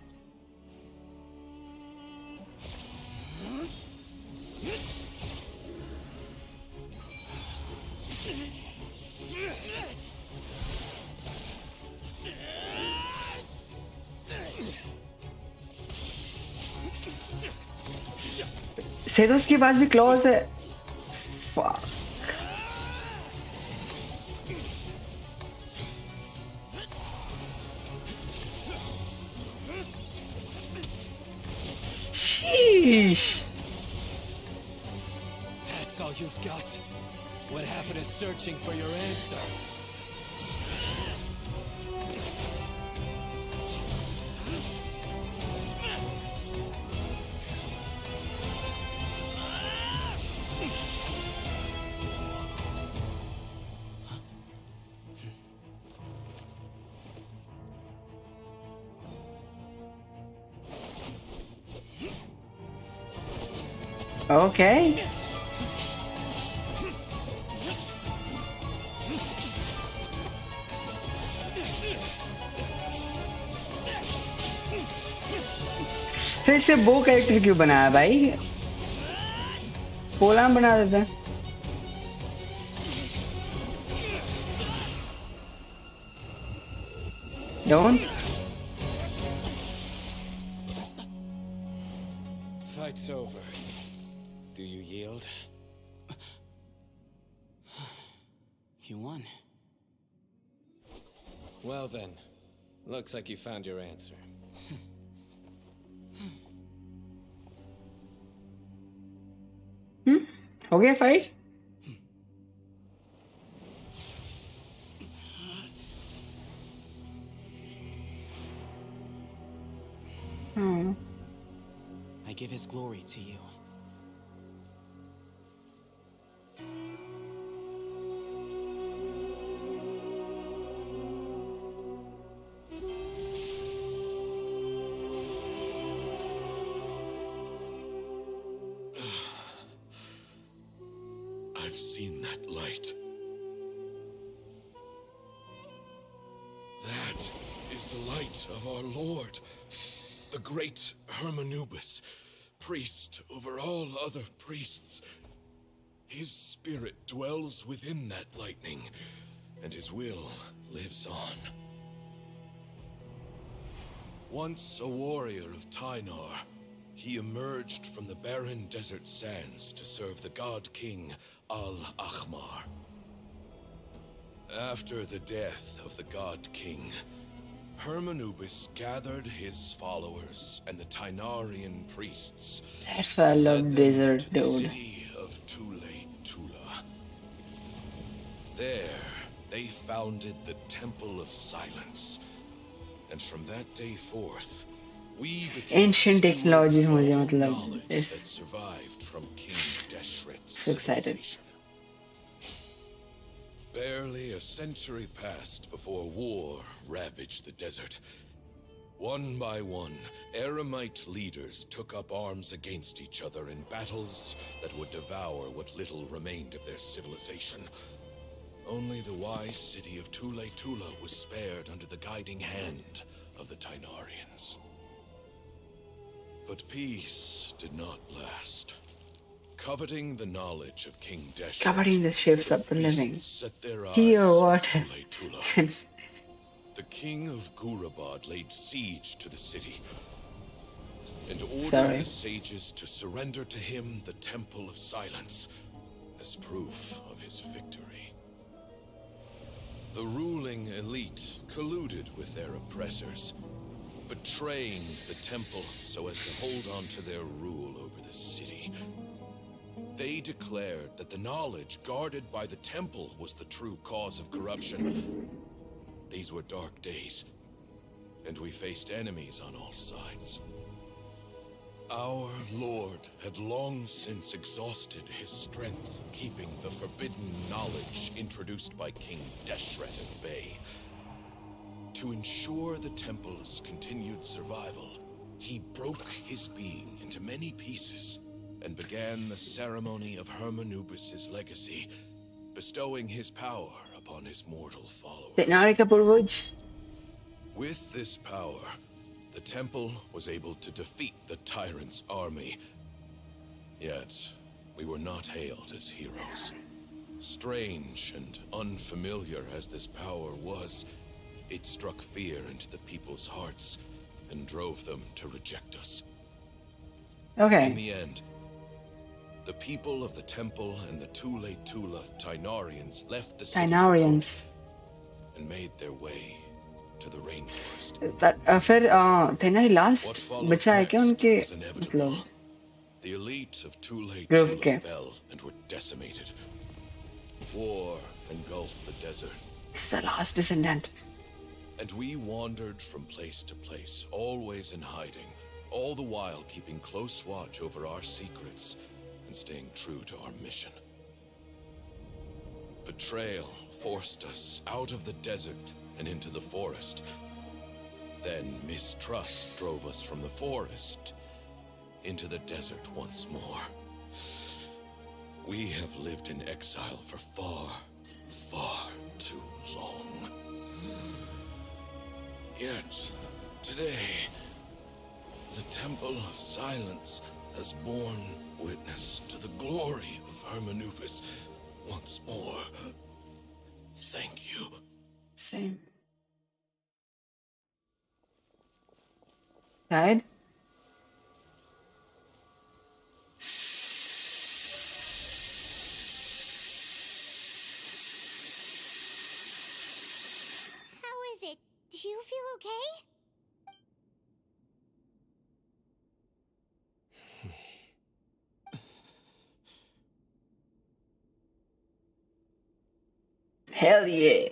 सेदोस के पास भी clause है. Fuck. Sheesh. That's all you've got? What happened to searching for your answer? Okay. फिर से वो character क्यों बनाया भाई? पोलाम बना देता. Don't. Fight's over. Do you yield? You won. Well then, looks like you found your answer. हो गया fight? I give his glory to you. I've seen that light. That is the light of our Lord, the great Hermanubis, priest over all other priests. His spirit dwells within that lightning, and his will lives on. Once a warrior of Tynar, he emerged from the barren desert sands to serve the god king Al-Ahmar. After the death of the god king, Hermanubis gathered his followers and the Tainarian priests. That's why I love led them desert, to the dude. city of Tula. There, they founded the Temple of Silence. And from that day forth, we became Ancient technologies stewards मुझे of all मतलब knowledge that is survived from King Deshret's so excited. civilization. Barely a century passed before war ravaged the desert. One by one, Eremite leaders took up arms against each other in battles that would devour what little remained of their civilization. Only the wise city of Tula was spared under the guiding hand of the Tainarians. But peace did not last. Coveting the knowledge of King Deshret, Covering the ships of the living. set their eyes Tea or on water? Tula. The king of Gurabad laid siege to the city and ordered the sages to surrender to him the Temple of Silence as proof of his victory. The ruling elite colluded with their oppressors, betraying the temple so as to hold on to their rule over the city. They declared that the knowledge guarded by the temple was the true cause of corruption. These were dark days, and we faced enemies on all sides. Our lord had long since exhausted his strength, keeping the forbidden knowledge introduced by King Deshret at bay. To ensure the temple's continued survival, he broke his being into many pieces and began the ceremony of Hermanubis' legacy, bestowing his power upon his mortal followers. With this power, the temple was able to defeat the tyrant's army. Yet, we were not hailed as heroes. Strange and unfamiliar as this power was, it struck fear into the people's hearts and drove them to reject us. In the end, the people of the temple and the Tula Tainarians left the city for good and made their way to the rainforest. फिर Tenali last बचा है क्या उनके मतलब The elite of Tula group के fell and were decimated. War engulfed the desert. It's the last descendant. And we wandered from place to place, always in hiding, all the while keeping close watch over our secrets and staying true to our mission. Betrayal forced us out of the desert and into the forest. Then mistrust drove us from the forest into the desert once more. We have lived in exile for far, far too long. Yet, today, the Temple of Silence has borne witness to the glory of Hermanubis once more. Thank you. Same. Guide? How is it? Do you feel okay? Hell yeah.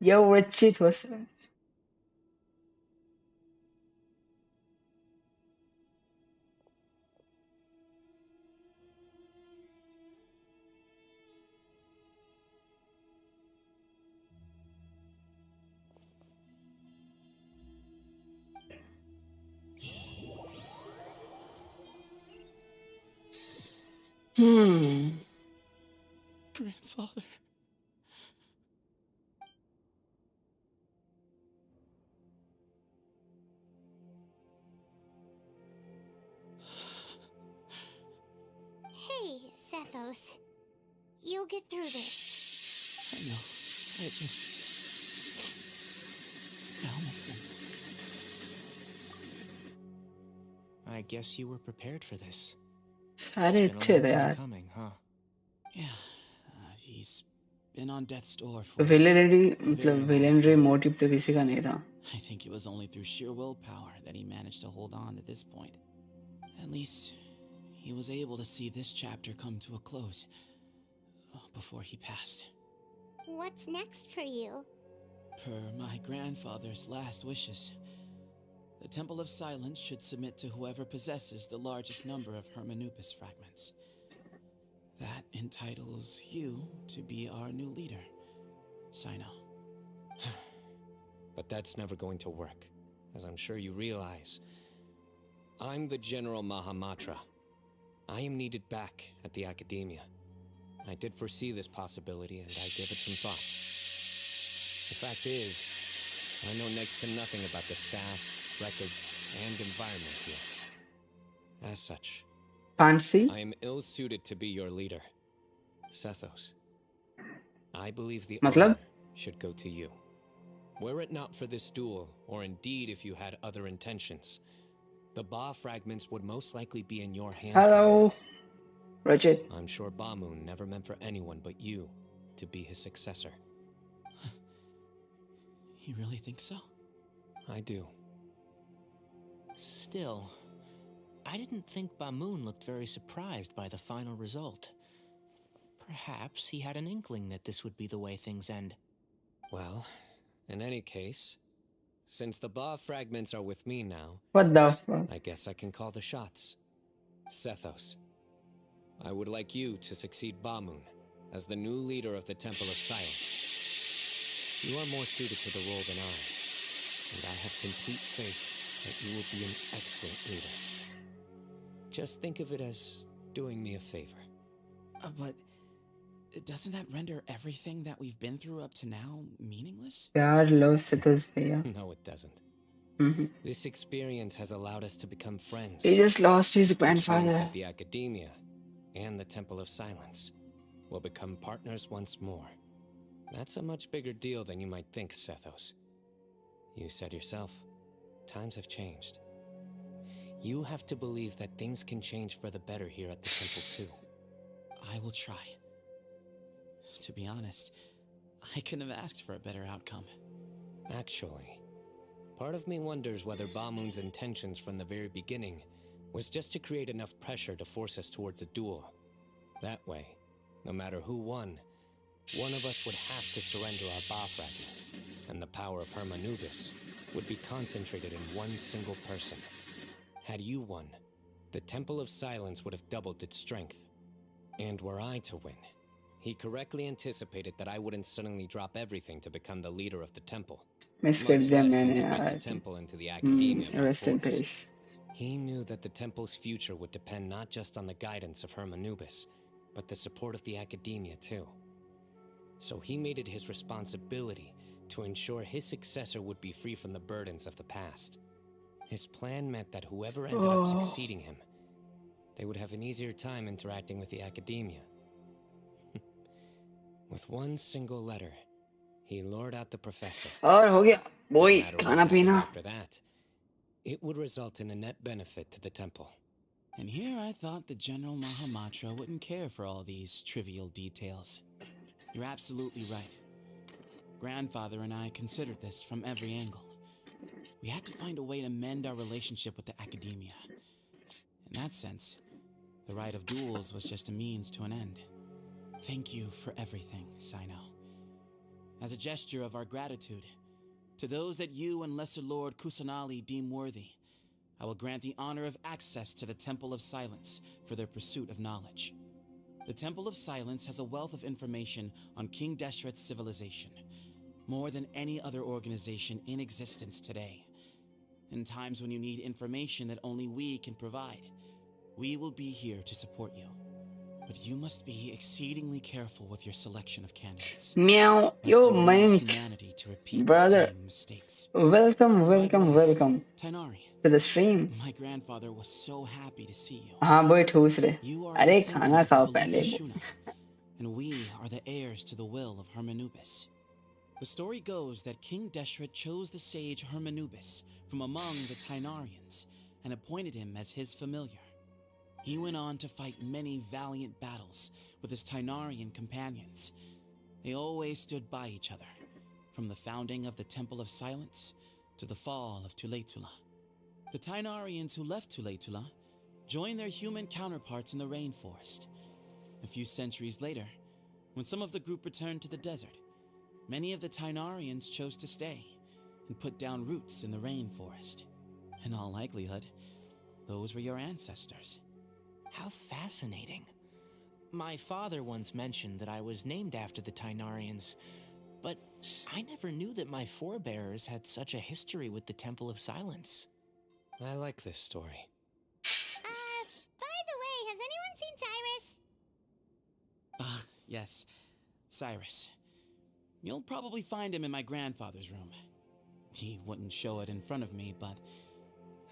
Yo, Richard was. Grandfather. Hey, Sethos. You'll get through this. I know. I just... I'll miss him. I guess you were prepared for this. सारे It's अच्छे been a थे long time यार. coming, huh? Yeah, he's been on death's door for विलेनरी a very मतलब long विलेनरी time. Motive तो किसी का नहीं था. I think it was only through sheer willpower that he managed to hold on to this point. At least, he was able to see this chapter come to a close before he passed. What's next for you? Per my grandfather's last wishes, the Temple of Silence should submit to whoever possesses the largest number of Hermanupis fragments. That entitles you to be our new leader, Sino. But that's never going to work, as I'm sure you realize. I'm the General Mahamatra. I am needed back at the Academia. I did foresee this possibility, and I gave it some thought. The fact is, I know next to nothing about the staff, records, and environment here. As such, Fancy. I am ill-suited to be your leader, Sethos. I believe the मतलब? honor should go to you. Were it not for this duel, or indeed if you had other intentions, the Ba fragments would most likely be in your hands. Hello, Richard. I'm sure Bamoon never meant for anyone but you to be his successor. You really think so? I do. Still, I didn't think Bamoon looked very surprised by the final result. Perhaps he had an inkling that this would be the way things end. Well, in any case, since the Ba fragments are with me now, What the fuck? I guess I can call the shots. Sethos, I would like you to succeed Bamoon as the new leader of the Temple of Silence. You are more suited to the role than I, and I have complete faith that you will be an excellent leader. Just think of it as doing me a favor. But doesn't that render everything that we've been through up to now meaningless? प्यार लो सतोष भैया. No, it doesn't. Mhm. This experience has allowed us to become friends. He just lost his Which means grandfather. that the Academia and the Temple of Silence will become partners once more. That's a much bigger deal than you might think, Sethos. You said yourself, times have changed. You have to believe that things can change for the better here at the temple too. I will try. To be honest, I couldn't have asked for a better outcome. Actually, part of me wonders whether Bamoon's intentions from the very beginning was just to create enough pressure to force us towards a duel. That way, no matter who won, one of us would have to surrender our Ba fragment, and the power of Hermanubis would be concentrated in one single person. Had you won, the Temple of Silence would have doubled its strength. And were I to win, he correctly anticipated that I wouldn't suddenly drop everything to become the leader of the temple. Miss Much कर दिया less मैंने integrate the यार. temple into the Academia by Rest in force. peace. He knew that the temple's future would depend not just on the guidance of Hermanubis, but the support of the Academia too. So he made it his responsibility to ensure his successor would be free from the burdens of the past. His plan meant that whoever ended up succeeding him, they would have an easier time interacting with the Academia. With one single letter, he lured out the professor. और हो गया. Boy, No matter what खाना happened पीना. after that, it would result in a net benefit to the temple. And here I thought the General Mahamatra wouldn't care for all these trivial details. You're absolutely right. Grandfather and I considered this from every angle. We had to find a way to mend our relationship with the Academia. In that sense, the right of duels was just a means to an end. Thank you for everything, Sino. As a gesture of our gratitude, to those that you and Lesser Lord Kusanali deem worthy, I will grant the honor of access to the Temple of Silence for their pursuit of knowledge. The Temple of Silence has a wealth of information on King Deshret's civilization, more than any other organization in existence today. In times when you need information that only we can provide, we will be here to support you. But you must be exceedingly careful with your selection of candidates. Meow. Lest Yo, you lead man. humanity to repeat the Brother. same mistakes. Welcome, By the welcome, way, welcome Tainari, to the stream. my grandfather was so happy to see you. हाँ बोई ठूस रहे. You are a अरे descendant खाना of खाओ the पहले. Velupashuna, and we are the heirs to the will of Hermanubis. The story goes that King Deshret chose the sage Hermanubis from among the Tainarians and appointed him as his familiar. He went on to fight many valiant battles with his Tainarian companions. They always stood by each other, from the founding of the Temple of Silence to the fall of Tuletula. The Tainarians who left Tuletula joined their human counterparts in the rainforest. A few centuries later, when some of the group returned to the desert, many of the Tainarians chose to stay and put down roots in the rainforest. In all likelihood, those were your ancestors. How fascinating. My father once mentioned that I was named after the Tainarians, but I never knew that my forebears had such a history with the Temple of Silence. I like this story. By the way, has anyone seen Cyrus? Yes, Cyrus. You'll probably find him in my grandfather's room. He wouldn't show it in front of me, but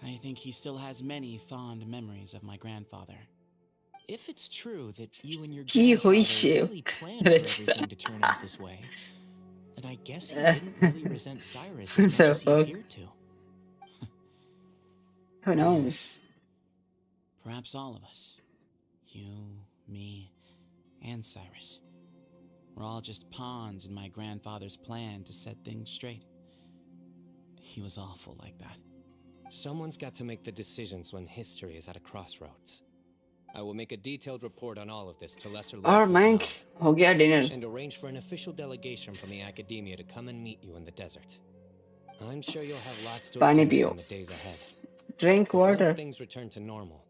I think he still has many fond memories of my grandfather. If it's true that you and your Ki hui grandfather shi. really planned for everything to turn out this way, then I guess he didn't really resent Cyrus as much The as he fuck? appeared to. Who knows? Yes. Perhaps all of us. You, me, and Cyrus. We're all just pawns in my grandfather's plan to set things straight. He was awful like that. Someone's got to make the decisions when history is at a crossroads. I will make a detailed report on all of this to Lesser Lord और मैंक Kusanagi, हो गया dinner. and arrange for an official delegation from the academia to come and meet you in the desert. I'm sure you'll have lots to पानी attend to पियो. in the days ahead. Drink But once water. things return to normal,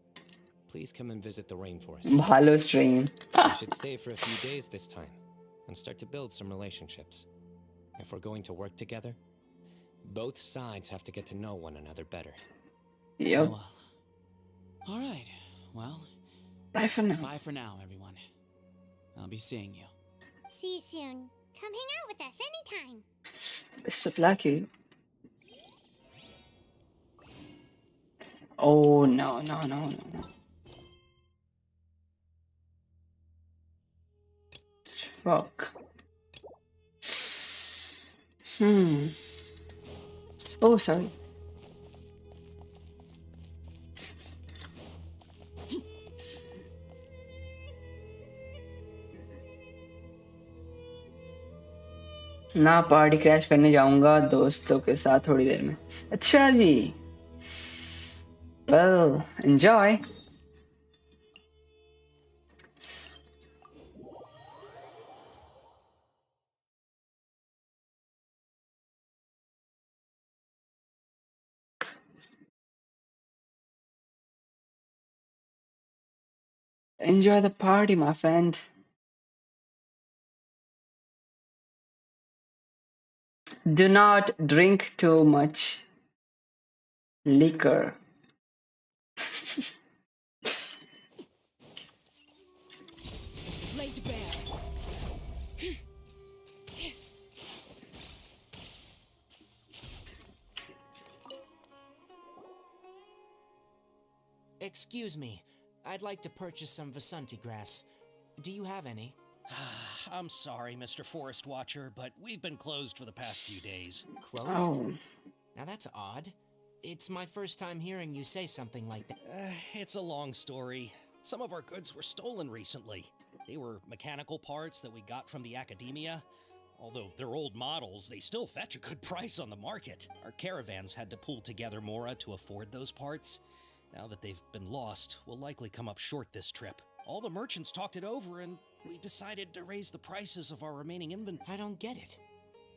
please come and visit the rainforest. भालो stream. We should stay for a few days this time and start to build some relationships. If we're going to work together, both sides have to get to know one another better. Yep. Oh, well. All right. Well, Bye for now. bye for now, everyone. I'll be seeing you. See you soon. Come hang out with us anytime. Best of luck, you. Oh no. Fuck. Oh, sorry. ना party crash करने जाऊंगा दोस्तों के साथ थोड़ी देर में. अच्छा जी. Well, enjoy. Enjoy the party, my friend. Do not drink too much liquor. Lay to bed. Excuse me, I'd like to purchase some Vasanti grass. Do you have any? I'm sorry, Mr. Forest Watcher, but we've been closed for the past few days. Closed? Oh. Now that's odd. It's my first time hearing you say something like that. It's a long story. Some of our goods were stolen recently. They were mechanical parts that we got from the academia. Although they're old models, they still fetch a good price on the market. Our caravans had to pull together more to afford those parts. Now that they've been lost, we'll likely come up short this trip. All the merchants talked it over, and we decided to raise the prices of our remaining inventory. I don't get it.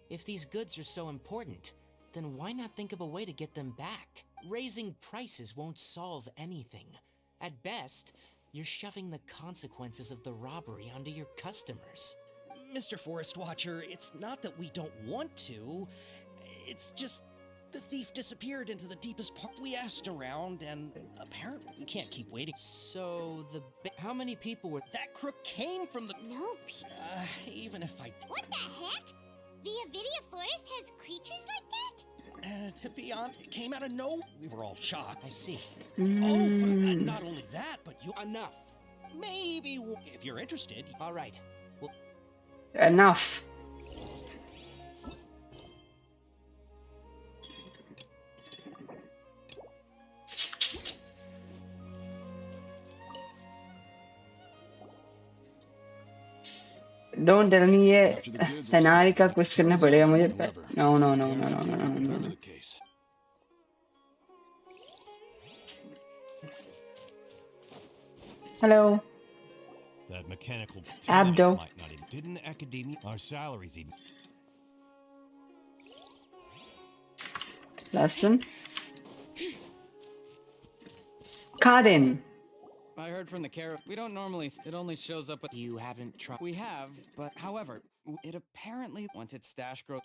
If these goods are so important, then why not think of a way to get them back? Raising prices won't solve anything. At best, you're shoving the consequences of the robbery onto your customers. Mr. Forest Watcher, it's not that we don't want to. It's just the thief disappeared into the deepest part. We asked around, and apparently we can't keep waiting. So, how many people were... That crook came from the... Nope. Even if I... What the heck? The Avidia Forest has creatures like that? To be honest, it came out of nowhere. We were all shocked. I see. Oh, but not only that, but you... Enough. Maybe, if you're interested... All right. Well... Enough. Don't tell me ये After the goods are Tenali का sold, quiz it करना turns out पड़ेगा that मुझे. whoever no no no no no no guaranteed, no whatever no. the case. Hello That mechanical Abdo. Titus might not even. Didn't the academia? Our salaries even. Last one. Karin. I heard from the care. We don't normally. It only shows up. You haven't tried. We have, but however, it apparently once its stash grows.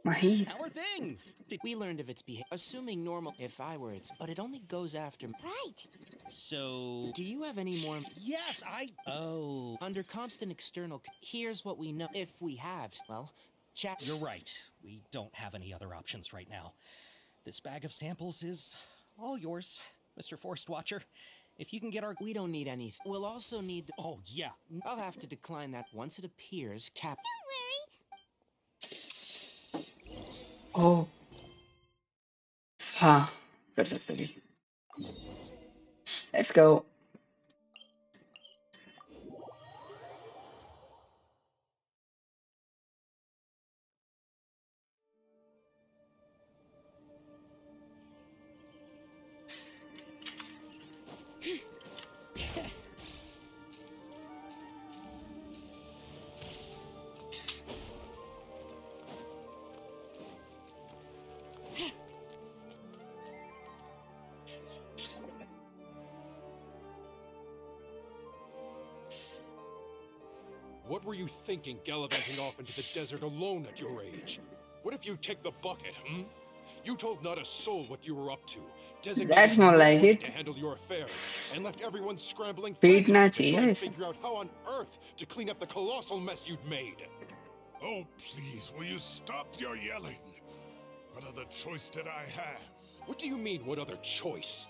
Mahi. How are things? We learned of its behavior, assuming normal if I were its, but it only goes after. Right. So, Do you have any more? yes, Oh. Under constant external. Here's what we know. If we have, well, chat. You're right. We don't have any other options right now. This bag of samples is all yours, Mr. Forest Watcher. If you can get our... We don't need anything. We'll also need. Oh, yeah. I'll have to decline that once it appears. Cap. Don't worry. Oh. हाँ कर सकते भी. Let's go. What were you thinking gallivanting off into the desert alone at your age? What if you take the bucket, You told not a soul what you were up to, designated That's more like nobody it. to handle your affairs, and left everyone scrambling पीटना frantically to try चाहिए and इसे. figure out how on earth to clean up the colossal mess you'd made. Oh, please, will you stop your yelling? What other choice did I have? What do you mean, what other choice?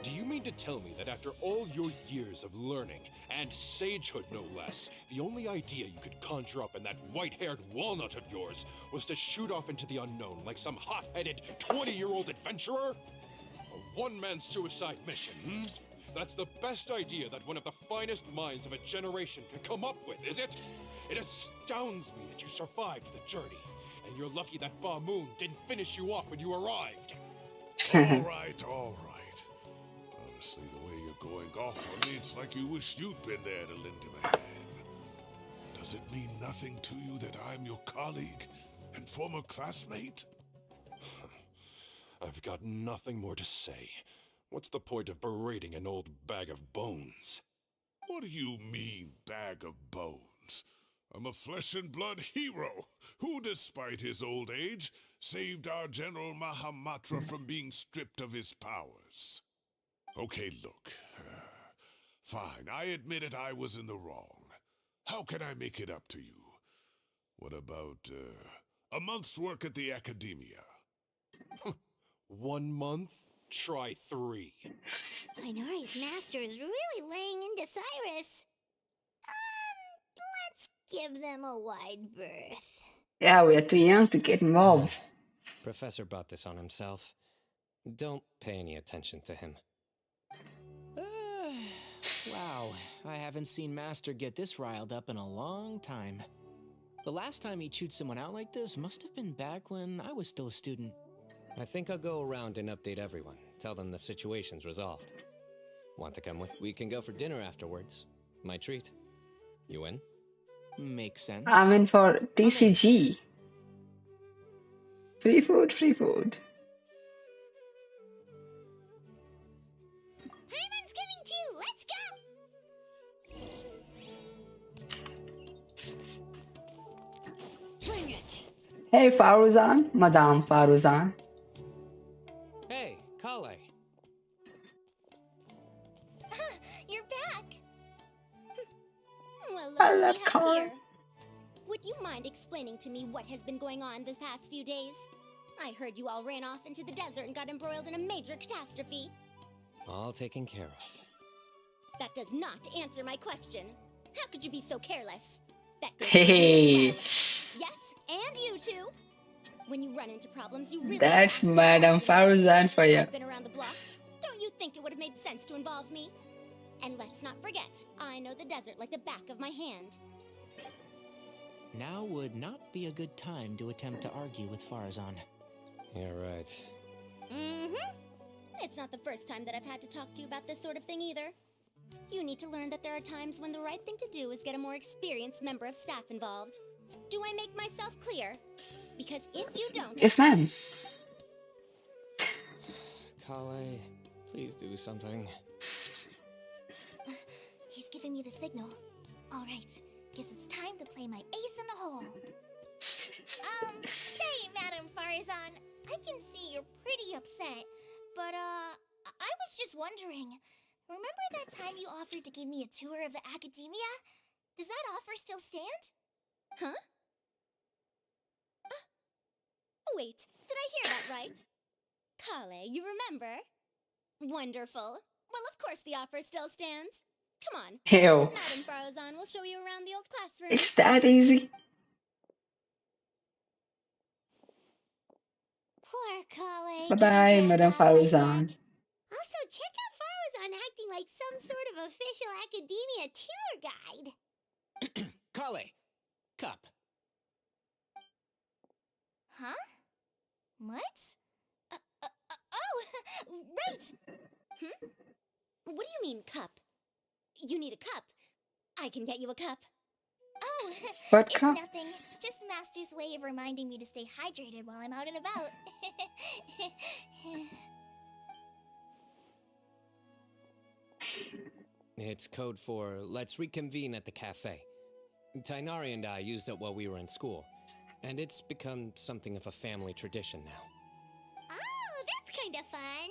Do you mean to tell me that after all your years of learning, and sagehood no less, the only idea you could conjure up in that white-haired walnut of yours was to shoot off into the unknown like some hot-headed 20-year-old adventurer? A one-man suicide mission, That's the best idea that one of the finest minds of a generation could come up with, is it? It astounds me that you survived the journey, and you're lucky that Ba Moon didn't finish you off when you arrived. All right, all right. Honestly, the way you're going off on me, it's like you wish you'd been there to lend him a hand. Does it mean nothing to you that I'm your colleague and former classmate? I've got nothing more to say. What's the point of berating an old bag of bones? What do you mean, bag of bones? I'm a flesh and blood hero who, despite his old age, saved our General Mahamatra from being stripped of his powers. Okay, look. Fine, I admit it, I was in the wrong. How can I make it up to you? What about, a month's work at the Academia? 1 month? Try 3. Minori's master is really laying into Cyrus. Let's give them a wide berth. Yeah, we are too young to get involved. Professor brought this on himself. Don't pay any attention to him. Wow, I haven't seen Master get this riled up in a long time. The last time he chewed someone out like this must have been back when I was still a student. I think I'll go around and update everyone. Tell them the situation's resolved. Want to come with? We can go for dinner afterwards. My treat. You in? Makes sense. I'm in for TCG. Free food, free food. Hyman's coming too. Let's go. Bring it. Hey, Faruzan, Madame Faruzan. Hey, Kale. You're back. Well, look I what we love have Kale. here. Would you mind explaining to me what has been going on this past few days? I heard you all ran off into the desert and got embroiled in a major catastrophe. All taken care of. That does not answer my question. How could you be so careless? That goes for you as Hey. well. Yes, and you too. When you run into problems, you really That's ask for help, Madam you know? Farzan for you. I've been around the block. Don't you think it would have made sense to involve me? And let's not forget, I know the desert like the back of my hand. Now would not be a good time to attempt to argue with Farzan. Yeah, right. Mm-hmm. It's not the first time that I've had to talk to you about this sort of thing either. You need to learn that there are times when the right thing to do is get a more experienced member of staff involved. Do I make myself clear? Because if you don't... Yes, ma'am. Kale, please do something. He's giving me the signal. All right, guess it's time to play my ace in the hole. Say, Madam Farzan, I can see you're pretty upset, but, I was just wondering, remember that time you offered to give me a tour of the academia? Does that offer still stand? Huh? Wait, did I hear that right? Kale, you remember? Wonderful. Well, of course the offer still stands. Come on. Ew. Madam Farzan will show you around the old classroom. It's that easy. Poor Kale. Bye-bye, Madam Farzan. Also, check out Farzan acting like some sort of official academia tour guide. Kale, cup. Huh? What? Oh, right! What do you mean, cup? You need a cup. I can get you a cup. Oh, What it's cup? nothing. Just Master's way of reminding me to stay hydrated while I'm out and about. It's code for let's reconvene at the cafe. Tainari and I used it while we were in school, and it's become something of a family tradition now. Oh, that's kind of fun.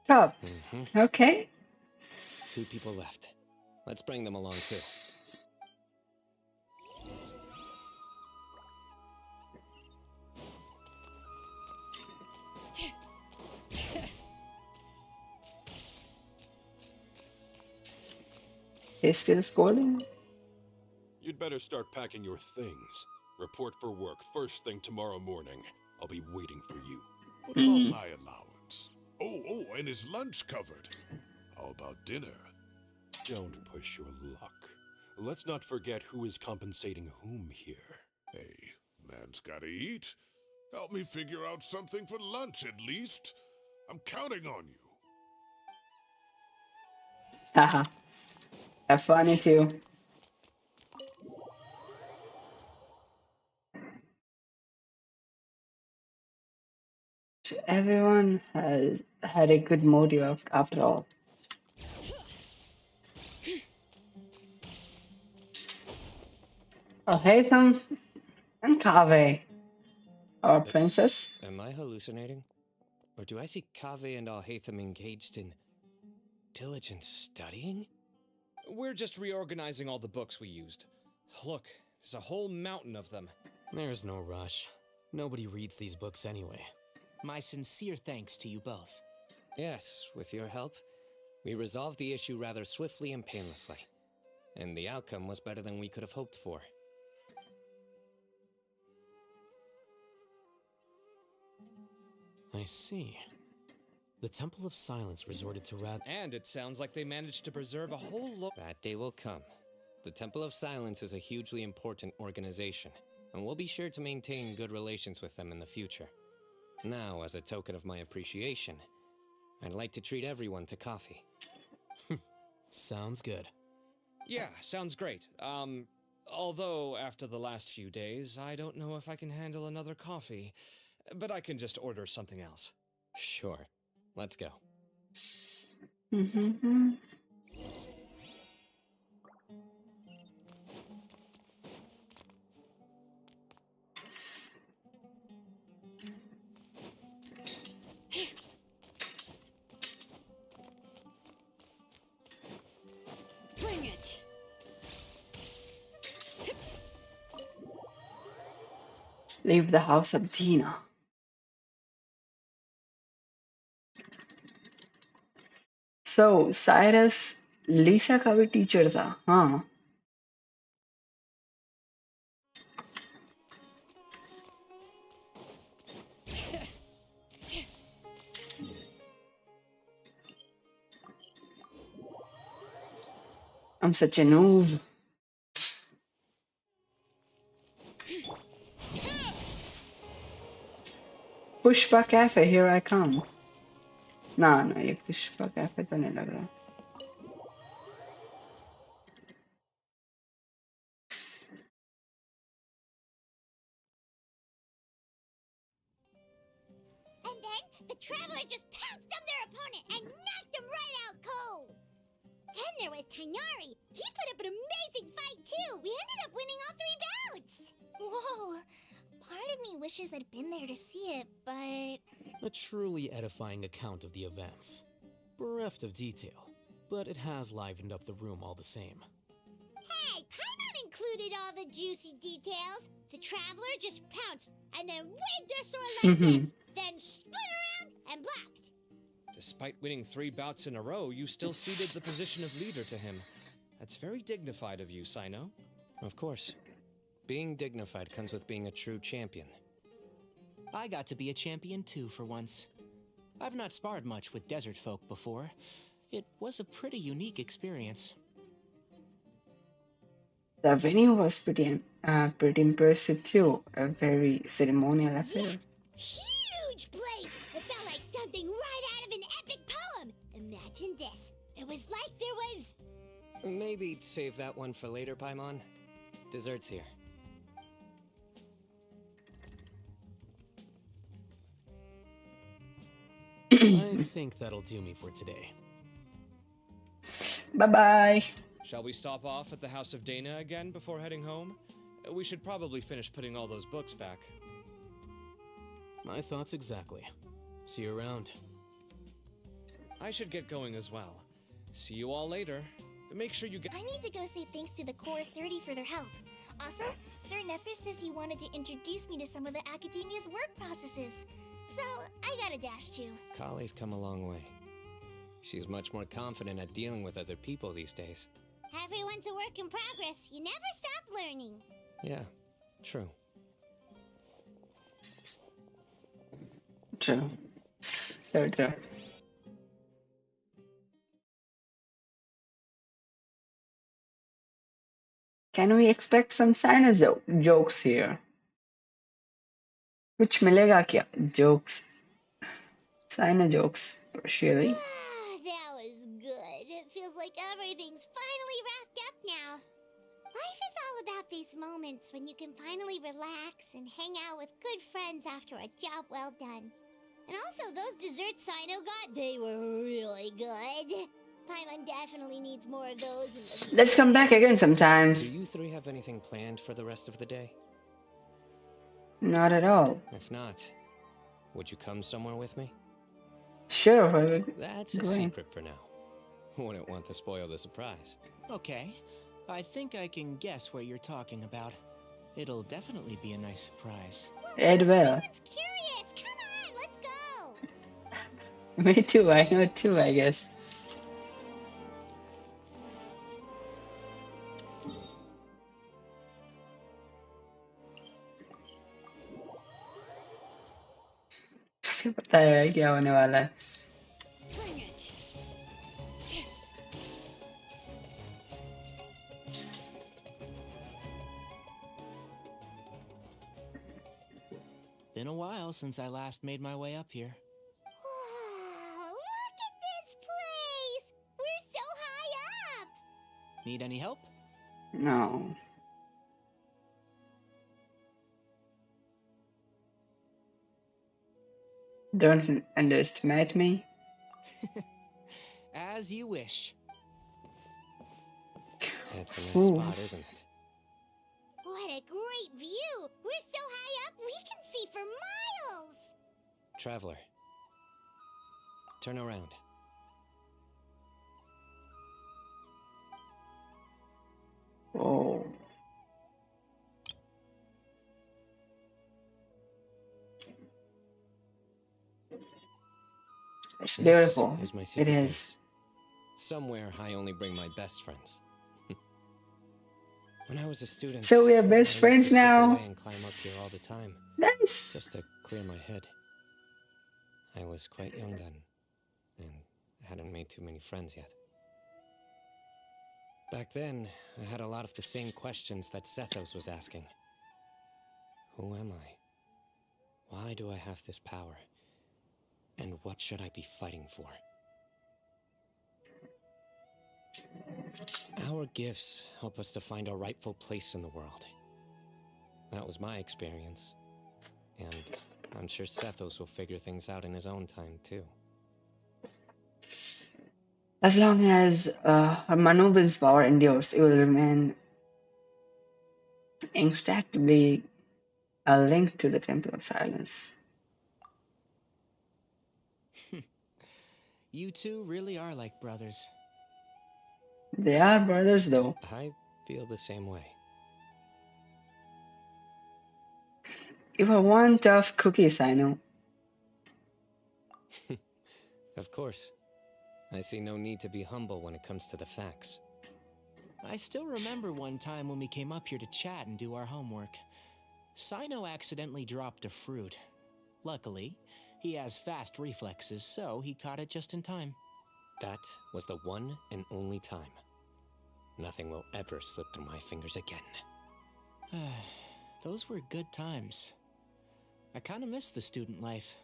Cup. Mm-hmm. Okay. 2 people left. Let's bring them along too. He's still scolding. You'd better start packing your things. Report for work first thing tomorrow morning. I'll be waiting for you. What about my allowance? Oh, and is lunch covered? How about dinner? Don't push your luck. Let's not forget who is compensating whom here. Hey, man's gotta eat. Help me figure out something for lunch at least. I'm counting on you. Haha. Have funny too. Everyone has had a good motive after all. Oh, hey, Thumb and Kaveh, our princess. Am I hallucinating? Or do I see Kaveh and Alhaitham engaged in diligent studying? We're just reorganizing all the books we used. Look, there's a whole mountain of them. There's no rush. Nobody reads these books anyway. My sincere thanks to you both. Yes, with your help, we resolved the issue rather swiftly and painlessly. And the outcome was better than we could have hoped for. I see. The Temple of Silence resorted to rather... And it sounds like they managed to preserve a whole lot. That day will come. The Temple of Silence is a hugely important organization, and we'll be sure to maintain good relations with them in the future. Now, as a token of my appreciation, I'd like to treat everyone to coffee. Sounds good. Yeah, sounds great. Although after the last few days, I don't know if I can handle another coffee. But I can just order something else. Sure. Let's go. Mm-hmm. Bring it! Leave the house of Dina. So, Cyrus, Lisa का भी teacher था, हाँ. I'm such a noob. Pushpa Cafe, here I come. ना ना ये Pushpa cafe तो नहीं लग रहा. And then the traveler just pounced on their opponent and knocked him right out cold. Then there was Tainari. He put up an amazing fight too. We ended up winning all 3 bouts. Whoa. Part of me wishes I'd been there to see it, but... A truly edifying account of the events. Bereft of detail, but it has livened up the room all the same. Hey, Paimon included all the juicy details. The traveler just pounced and then waved their sword like this, then spun around and blocked. Despite winning 3 bouts in a row, you still ceded the position of leader to him. That's very dignified of you, Sino. Of course. Being dignified comes with being a true champion. I got to be a champion too for once. I've not sparred much with desert folk before. It was a pretty unique experience. The venue was pretty impressive too. A very ceremonial affair. Huge place! It felt like something right out of an epic poem. Imagine this. It was like there was... Maybe save that one for later, Paimon. Dessert's here. I think that'll do me for today. Bye-bye. Shall we stop off at the House of Dana again before heading home? We should probably finish putting all those books back. My thoughts exactly. See you around. I should get going as well. See you all later. Make sure you get... I need to go say thanks to the Core 30 for their help. Also, Sir Nephis says he wanted to introduce me to some of the Academia's work processes. So, I gotta dash too. Kali's come a long way. She's much more confident at dealing with other people these days. Everyone's a work in progress. You never stop learning. Yeah, true. True. So true. Can we expect some Sino jokes here? कुछ मिलेगा क्या? Jokes. Sino jokes. Surely. That was good. It feels like everything's finally wrapped up now. Life is all about these moments when you can finally relax and hang out with good friends after a job well done. And also, those desserts Sino got, they were really good. Paimon definitely needs more of those in the future. Let's come back again sometimes. Do you 3 have anything planned for the rest of the day? Not at all. If not, would you come somewhere with me? Sure. Where we That's a going? secret for now. Wouldn't want to spoil the surprise. Okay, I think I can guess what you're talking about. It'll definitely be a nice surprise. Edwell. It's curious. Come on, let's go. Me too. I know too, I guess. पता है क्या होने वाला है. Bring it. Been a while since I last made my way up here. Wow, look at this place. We're so high up. Need any help? No. Don't underestimate me. As you wish. That's a nice Ooh. spot, isn't it? What a great view. We're so high up, we can see for miles. Traveler. Turn around. Oh. It's beautiful. This is my It secret is. base. Somewhere I only bring my best friends. When I was a student, So we are I best used friends to slip now. away and climb up here all the time, Nice. just to clear my head. I was quite young then, and hadn't made too many friends yet. Back then, I had a lot of the same questions that Sethos was asking. Who am I? Why do I have this power? And what should I be fighting for? Our gifts help us to find our rightful place in the world. That was my experience. And I'm sure Sethos will figure things out in his own time, too. As long as Manubin's power endures, it will remain inextricably linked to the Temple of Silence. You two really are like brothers. They are brothers, though. I feel the same way. You are one tough cookie, Sino. Of course. I see no need to be humble when it comes to the facts. I still remember one time when we came up here to chat and do our homework. Sino accidentally dropped a fruit. Luckily, he has fast reflexes, so he caught it just in time. That was the one and only time. Nothing will ever slip through my fingers again. Those were good times. I kind of miss the student life.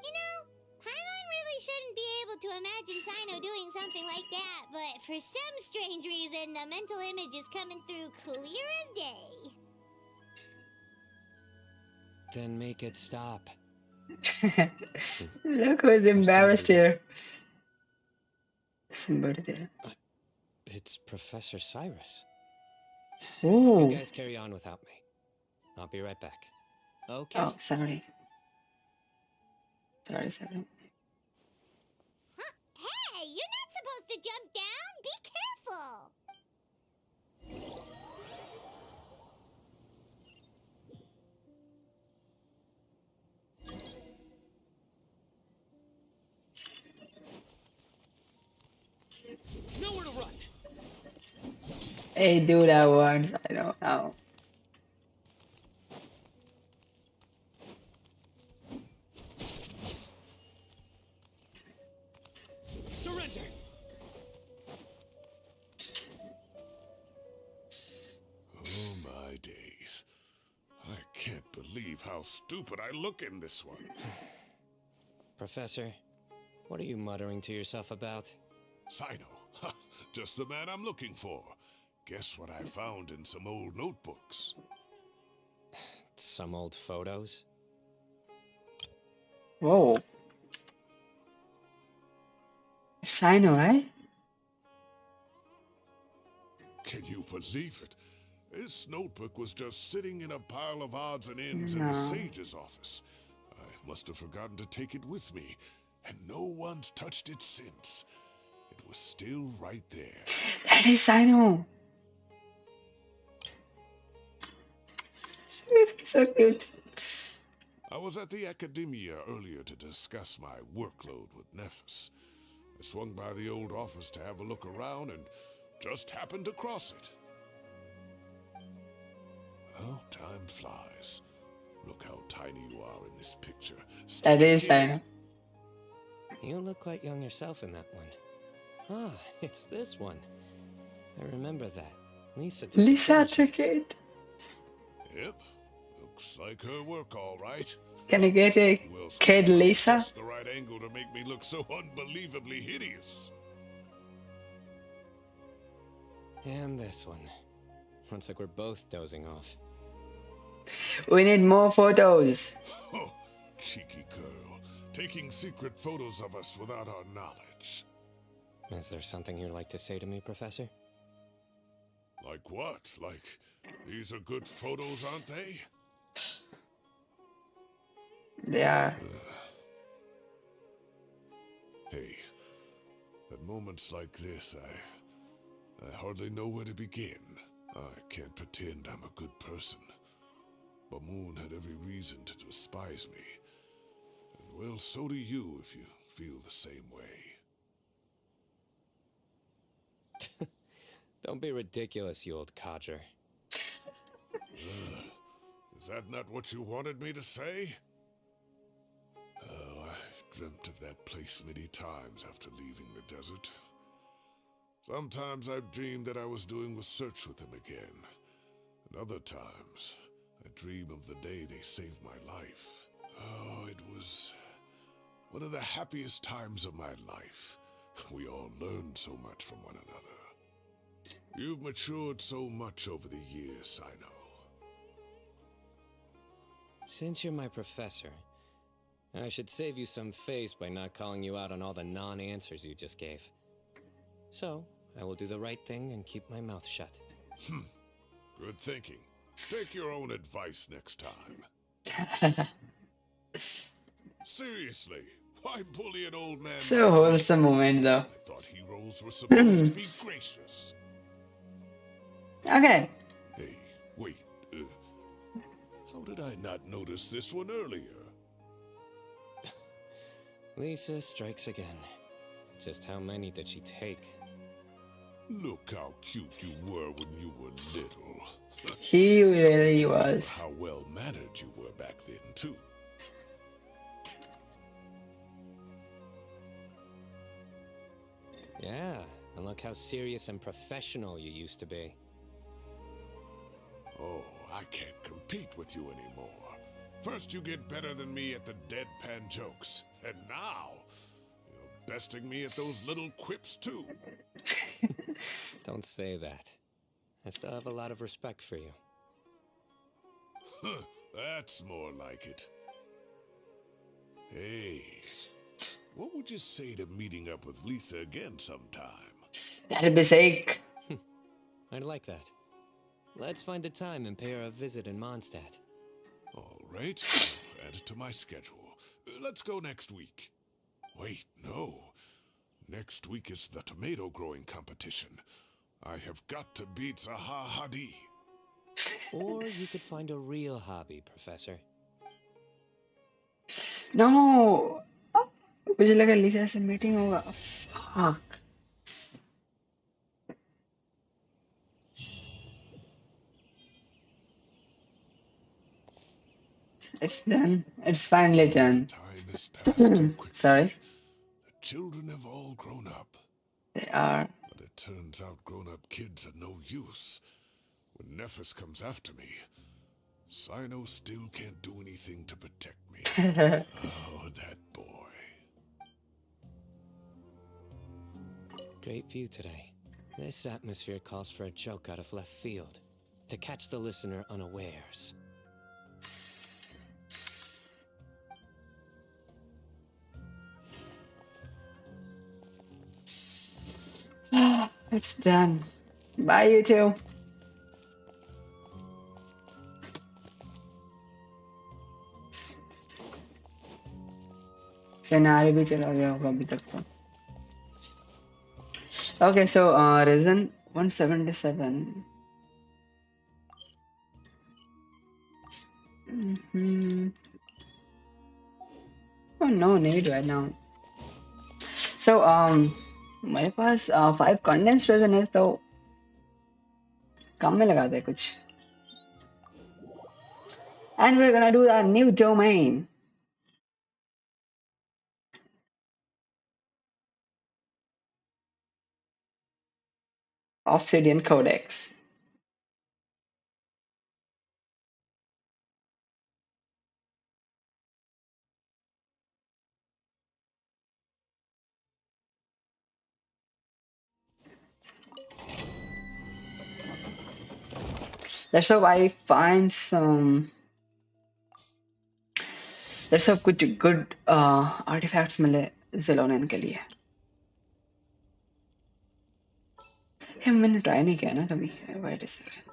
You know, Paimon really shouldn't be able to imagine Sino doing something like that, but for some strange reason, the mental image is coming through clear as day. Then make it stop. Look who's embarrassed here. Somebody there. It's Professor Cyrus. Ooh. You guys carry on without me. I'll be right back. Okay. Oh, sorry. Sorry. Huh? Hey, you're not supposed to jump down. Be careful. Nowhere to run. Hey, do that once. I don't know. Surrender. Oh my days. I can't believe how stupid I look in this one. Professor, what are you muttering to yourself about? Sino. Ha, just the man I'm looking for. Guess what I found in some old notebooks? Some old photos? Whoa. Sino, right? Can you believe it? This notebook was just sitting in a pile of odds and ends in No. the sage's office. I must have forgotten to take it with me, and no one's touched it since. It was still right there. That is Sino. So cute. I was at the Academia earlier to discuss my workload with Nephis. I swung by the old office to have a look around and just happened to cross it. Well, time flies. Look how tiny you are in this picture. Still That a is kid. Sino. You look quite young yourself in that one. Ah, it's this one. I remember that. Lisa took it, Lisa didn't she? took it. Yep. Looks like her work, all right. Can you get a Who else kid could've found Lisa? just the right angle to make me look so unbelievably hideous. And this one. Looks like we're both dozing off. We need more photos. Oh, cheeky girl. Taking secret photos of us without our knowledge. Is there something you'd like to say to me, Professor? Like what? Like, these are good photos, aren't they? They are. Hey, at moments like this, I hardly know where to begin. I can't pretend I'm a good person. Bamoon had every reason to despise me. And well, so do you if you feel the same way. Don't be ridiculous, you old codger. Is that not what you wanted me to say? Oh, I've dreamt of that place many times after leaving the desert. Sometimes I've dreamed that I was doing research with them again. And other times, I dream of the day they saved my life. Oh, it was one of the happiest times of my life. We all learned so much from one another. You've matured so much over the years, I know. Since you're my professor, I should save you some face by not calling you out on all the non-answers you just gave. So, I will do the right thing and keep my mouth shut. Good thinking. Take your own advice next time. Seriously, why bully an old man So like me? wholesome moment though. I thought heroes were supposed to be gracious. Okay. Hey, wait. How did I not notice this one earlier? Lisa strikes again. Just how many did she take? Look how cute you were when you were little. He really was. How well-mannered you were back then, too. Yeah, and look how serious and professional you used to be. Oh, I can't compete with you anymore. First you get better than me at the deadpan jokes, and now you're besting me at those little quips too. Don't say that. I still have a lot of respect for you. That's more like it. Hey, what would you say to meeting up with Lisa again sometime? That'd be sick. I'd like that. Let's find a time and pay her a visit in Mondstadt. All right, add it to my schedule. Let's go next week. Wait, no. Next week is the tomato growing competition. I have got to beat Zaha Hadi. Or you could find a real hobby, Professor. No. मुझे लगा लिसा से meeting होगा. Fuck. It's done. It's finally done. Time has passed too quickly. Sorry. The children have all grown up. They are. But it turns out grown-up kids are no use. When Nephis comes after me, Sino still can't do anything to protect me. Oh, that boy. Great view today. This atmosphere calls for a joke out of left field, to catch the listener unawares. It's done. Bye, you two. Tenari भी चला गया होगा अभी तक तो. Okay, so Risen 177. Oh, no need right now. So मेरे पास 5 condensed resin है तो काम में लगाते हैं कुछ. And we're gonna do a new domain. Obsidian Codex. Let's hope I find some. Let's hope कुछ good artifacts मिले Zelonan के लिए. Hey, मैंने try नहीं किया ना कभी. Wait a second.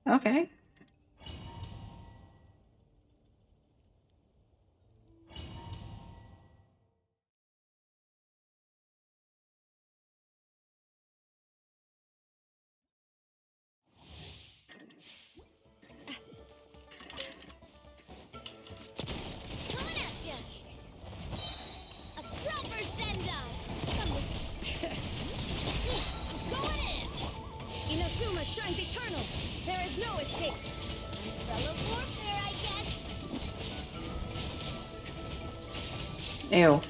Okay. Coming at ya! A proper send-off! I'm going in! Inazuma shines eternal! There is no escape! Ew.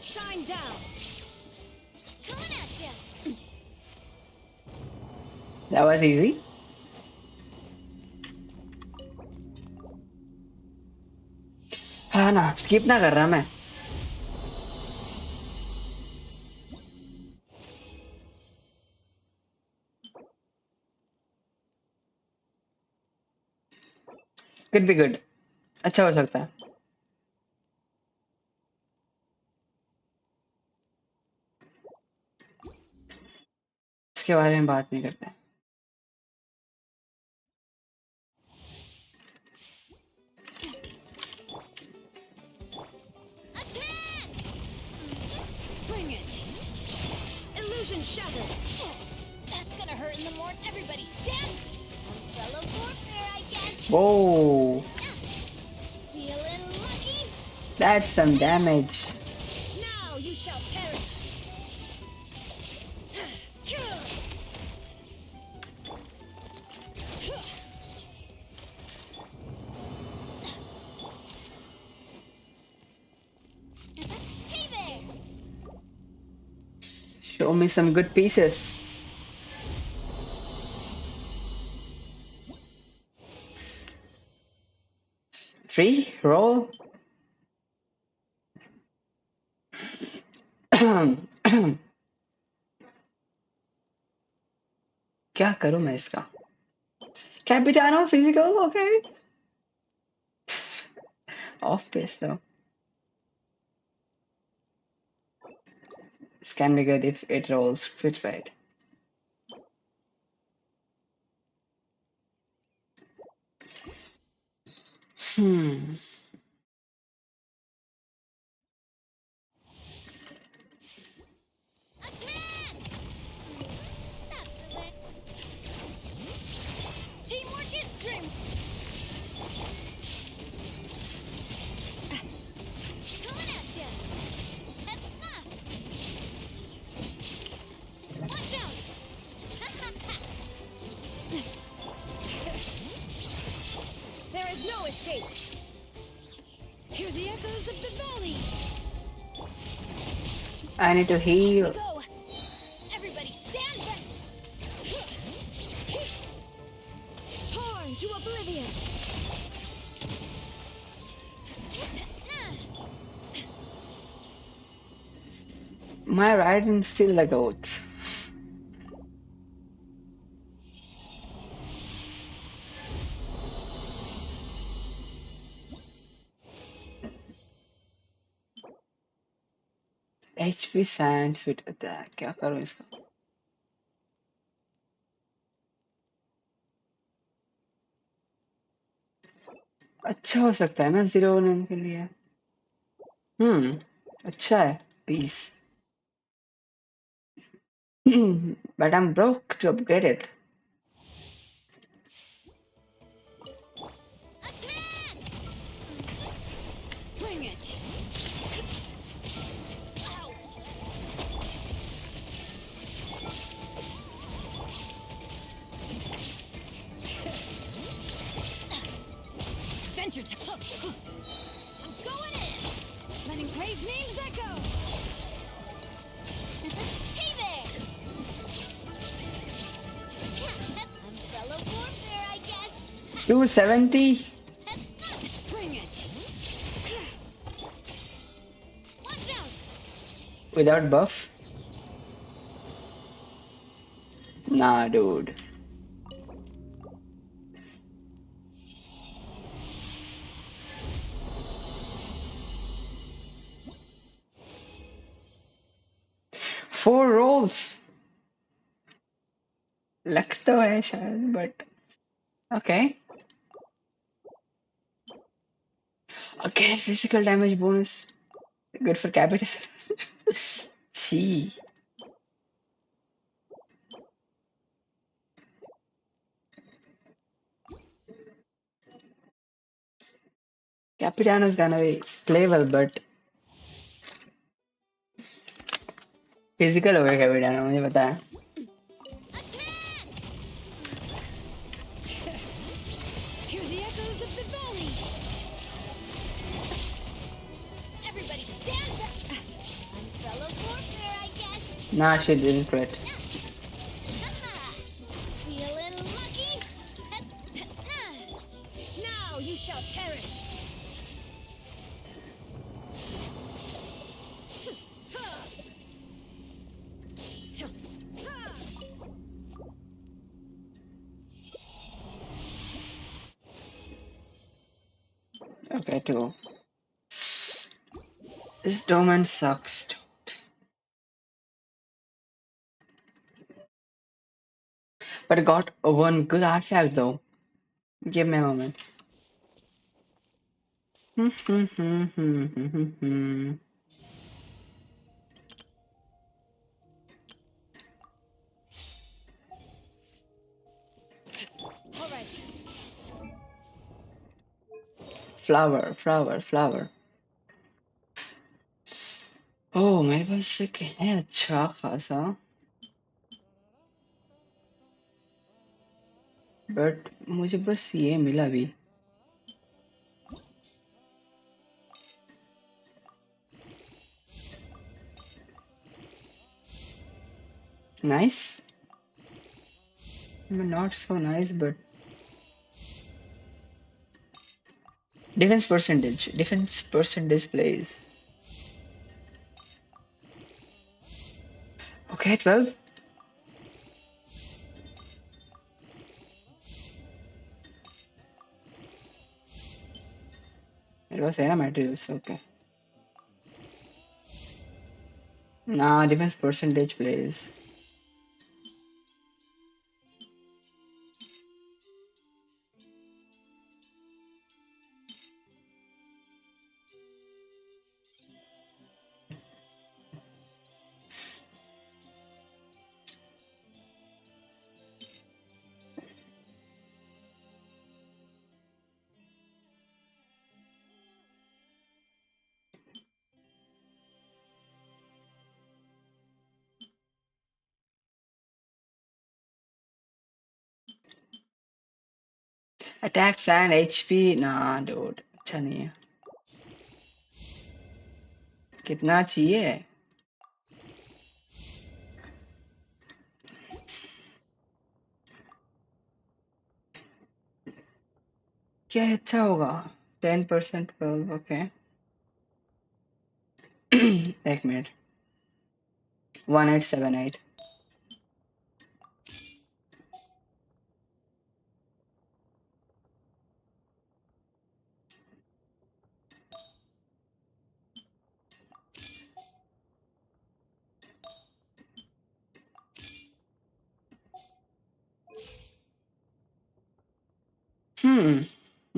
Shine down. Coming at ya. That was easy. हाँ ना, skip ना कर रहा मैं. Could be good. अच्छा हो सकता है. इसके बारे में बात नहीं करते. Bring it. Illusion shattered. That's gonna hurt in the morning. Everybody stand. Umbrella warfare, I guess. Whoa. Feeling lucky? That's some damage. Now you shall perish. Hey there. Show me some good pieces. Three, roll. क्या करूं मैं इसका? Capitano physical, okay. Off pace though. This can be good if it rolls fit fate. Hmm. Teamwork is strength. Coming at ya. Watch out. There is no escape. Hear the echoes of the valley. I need to heal. Go. Everybody stand back. Torn to oblivion. My riding still the goat. HP sands with attack. क्या करूं इसका? अच्छा हो सकता है ना 0 के लिए. अच्छा है. Peace. But I'm broke to upgrade it. Bring it. Venture to. I'm going in. Letting brave names echo. Hey there. Umbrella warfare, I guess. 270 Bring it. Watch out. without buff. Nah, dude. Four rolls. Luck तो है शायद, but okay. Again, physical damage bonus. Good for capital. Gee. Capitano's gonna be playable, but physical हो गया Capitano, मुझे पता है. echoes of the valley. Everybody stand back. I'm fellow warfare, I guess. Nah, she didn't crit. Feeling lucky? Now you shall perish. Okay, 2. This domain sucks. But I got one good artifact though. Give me a moment. All right. Flower, flower, flower. Oh, मेरे पास एक है अच्छा खासा. But मुझे बस ये मिला भी. Nice. I mean, not so nice, but defense percentage plays. Okay, 12. It was era materials, okay. Nah, defense percentage plays. Attacks and HP, nah, dude. अच्छा नहीं है. कितना चाहिए? क्या अच्छा होगा? 10%, 12, okay. एक minute. 1878.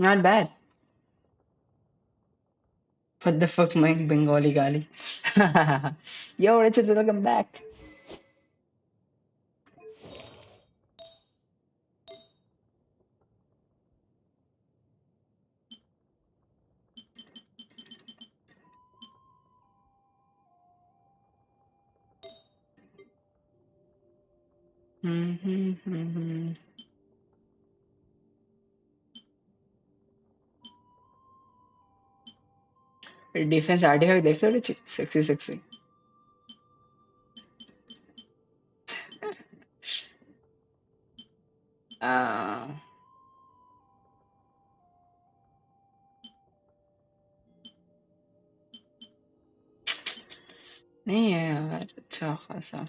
Not bad. What the fuck, my Bengali gali. Yo, Richard, welcome back. Defence artifact देख लो रिची. Sexy sexy. नहीं है यार अच्छा खासा.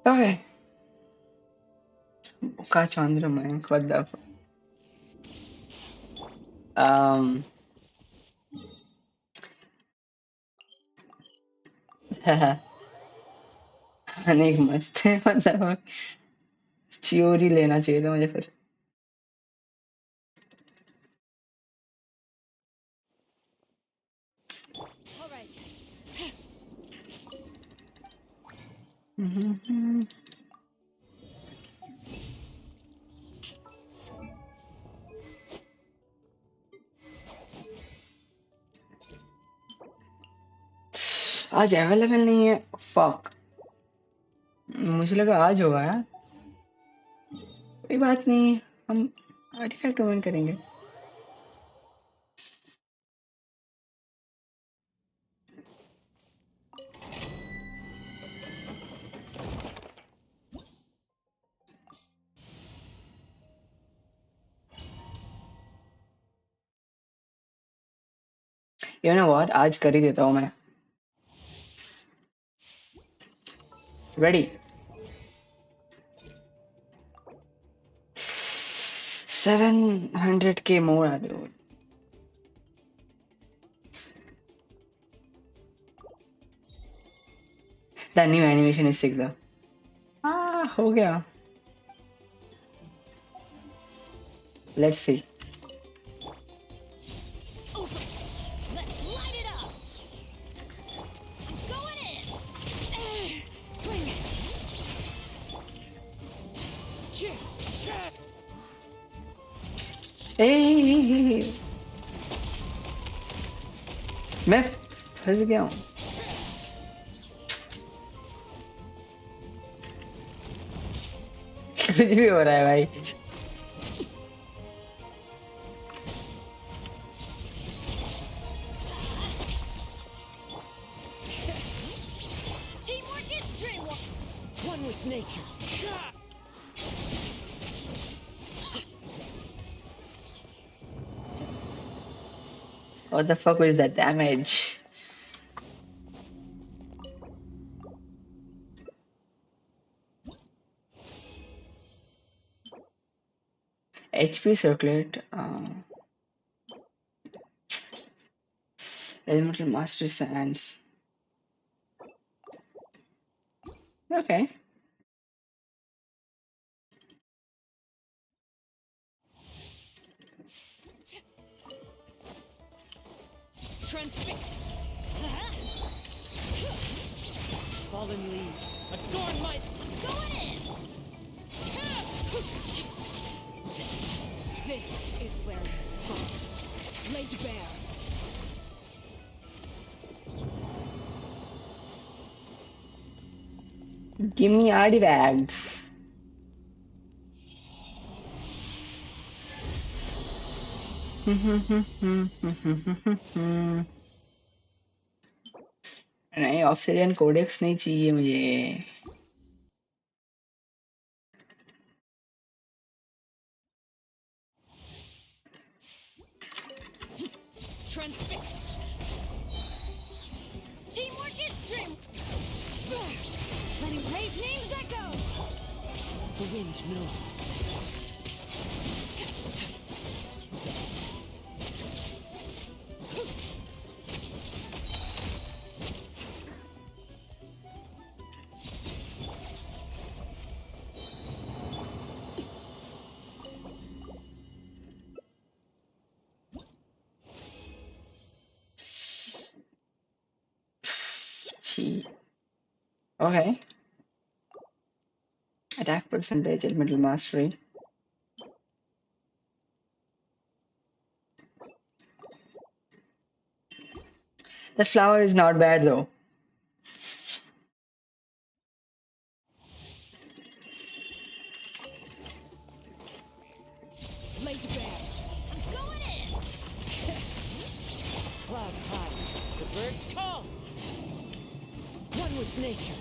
Okay. Buka Chandra Mayank, what the fuck? अनेक मस्त है. मतलब चियोरी लेना चाहिए था मुझे फिर. All right. आज अवेलेबल नहीं है। फक, मुझे लगा आज होगा यार। कोई बात नहीं, हम आर्टिफैक्ट ओपन करेंगे। यू नो व्हाट, आज कर ही देता हूँ मैं। Ready. 700k more are there. The new animation is sick though. हो गया। Let's see. Let's light it up. I'm going in. Bring it. Hey, मैं फंस गया हूँ। कुछ भी हो रहा है भाई। Teamwork is dreamwork. One with nature. What the fuck was that damage? HP circlet. Elemental mastery sands. Okay. Fallen leaves. Adorn my. Going in. This is where you fall. Laid bare. Give me artifacts. नहीं, obsidian codex नहीं चाहिए मुझे। Teamwork is dream. Letting brave names echo. The wind knows me. Okay. Attack percentage, elemental mastery. The flower is not bad though. Laid bare. I'm going in. Clouds high. The birds call. One with nature.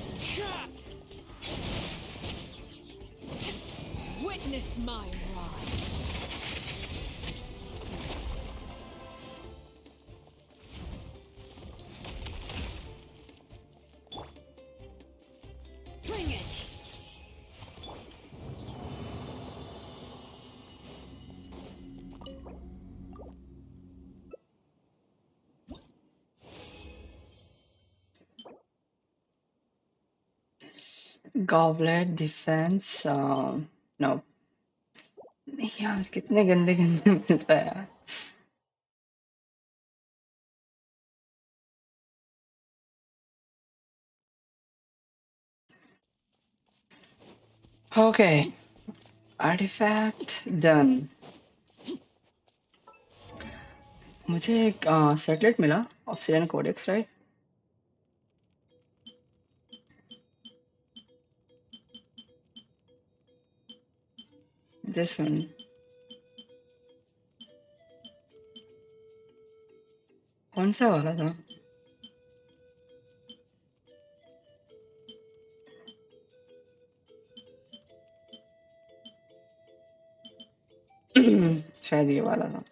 Witness my rise. Bring it. Goblet defense. No. यार कितने गंदे गंदे मिलता है यार। Okay. Artifact done. मुझे एक सेटलेट मिला, obsidian codex, right? This one. कौन सा वाला था? शायद ये वाला था.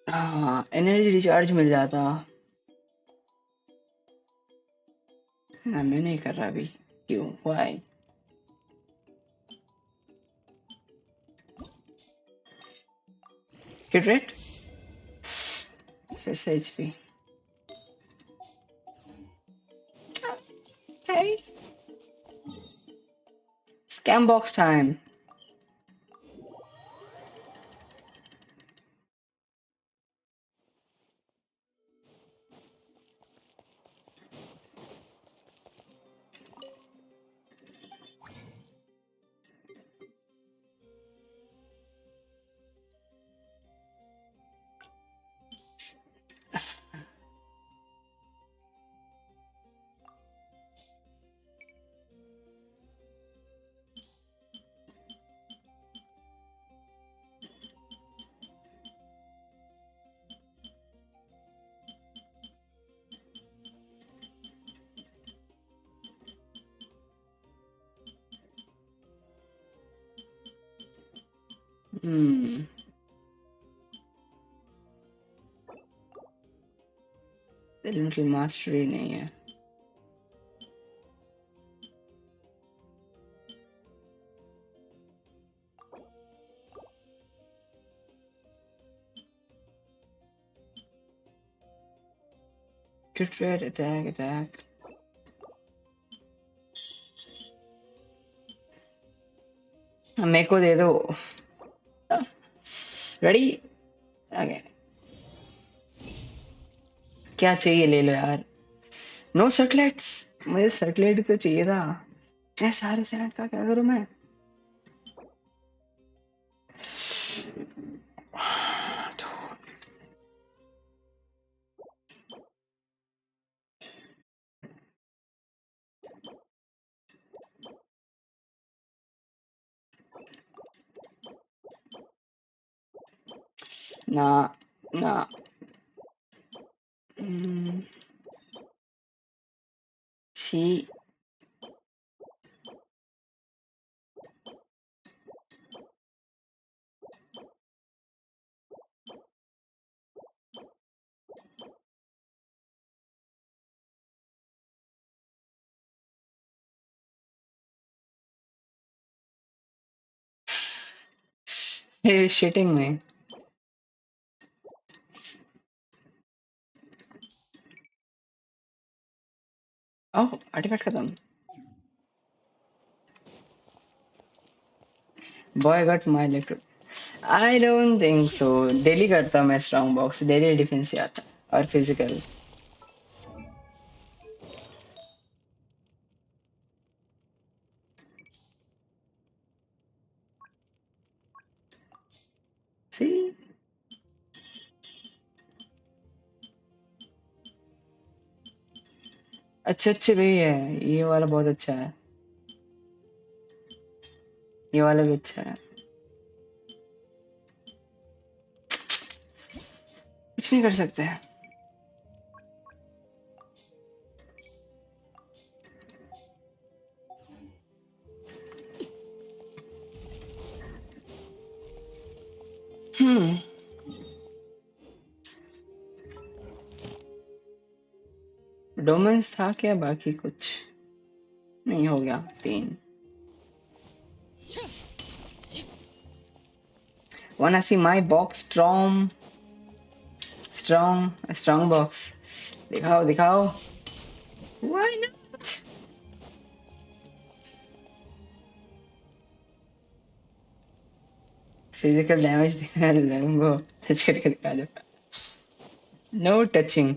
हाँ, एनर्जी रिचार्ज मिल जाता. हाँ, मैं नहीं कर रहा अभी. क्यों? Why? Hit rate? फिर से HP. Hey, scam box time. Hmm. इनकी मास्टरी नहीं है. Crit rate, attack. मेरे को दे दो. रेडी? ओके. क्या चाहिए ले लो यार. नो सर्कलेट्स. मुझे सर्कलेट तो चाहिए था. मैं सारे सेनेट का क्या करूं मैं? ना ना. छी. He is shitting me. Oh, artifact खत्म. Boy got my electro. I don't think so. Daily करता मैं स्ट्रॉन्ग बॉक्स. डेली डिफेंस से आता और फिजिकल. See? अच्छे भी है. ये वाला बहुत अच्छा है. ये वाला भी अच्छा है. कुछ नहीं कर सकते. डोमेन्स था क्या? बाकी कुछ नहीं. हो गया 3. Wanna see my box? Strong box. दिखाओ. Why not? फिजिकल डैमेज दिखा लूंगा. टच करके दिखा दो. No touching.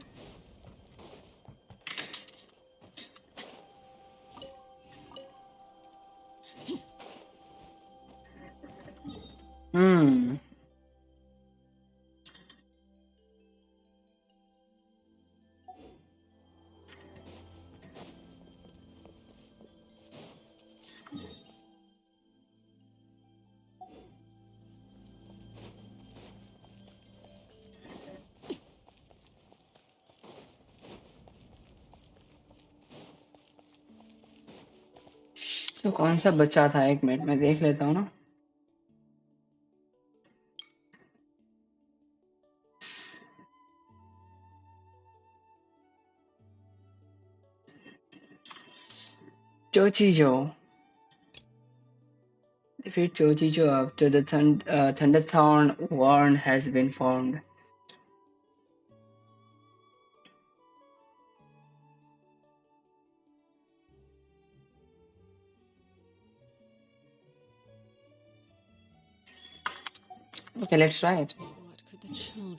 तो कौन सा बचा था? एक मिनट मैं देख लेता हूँ ना। Chochijo. Defeat Chochijo after the Thunderthorn Warn has been formed. Okay, let's try it. What could the children...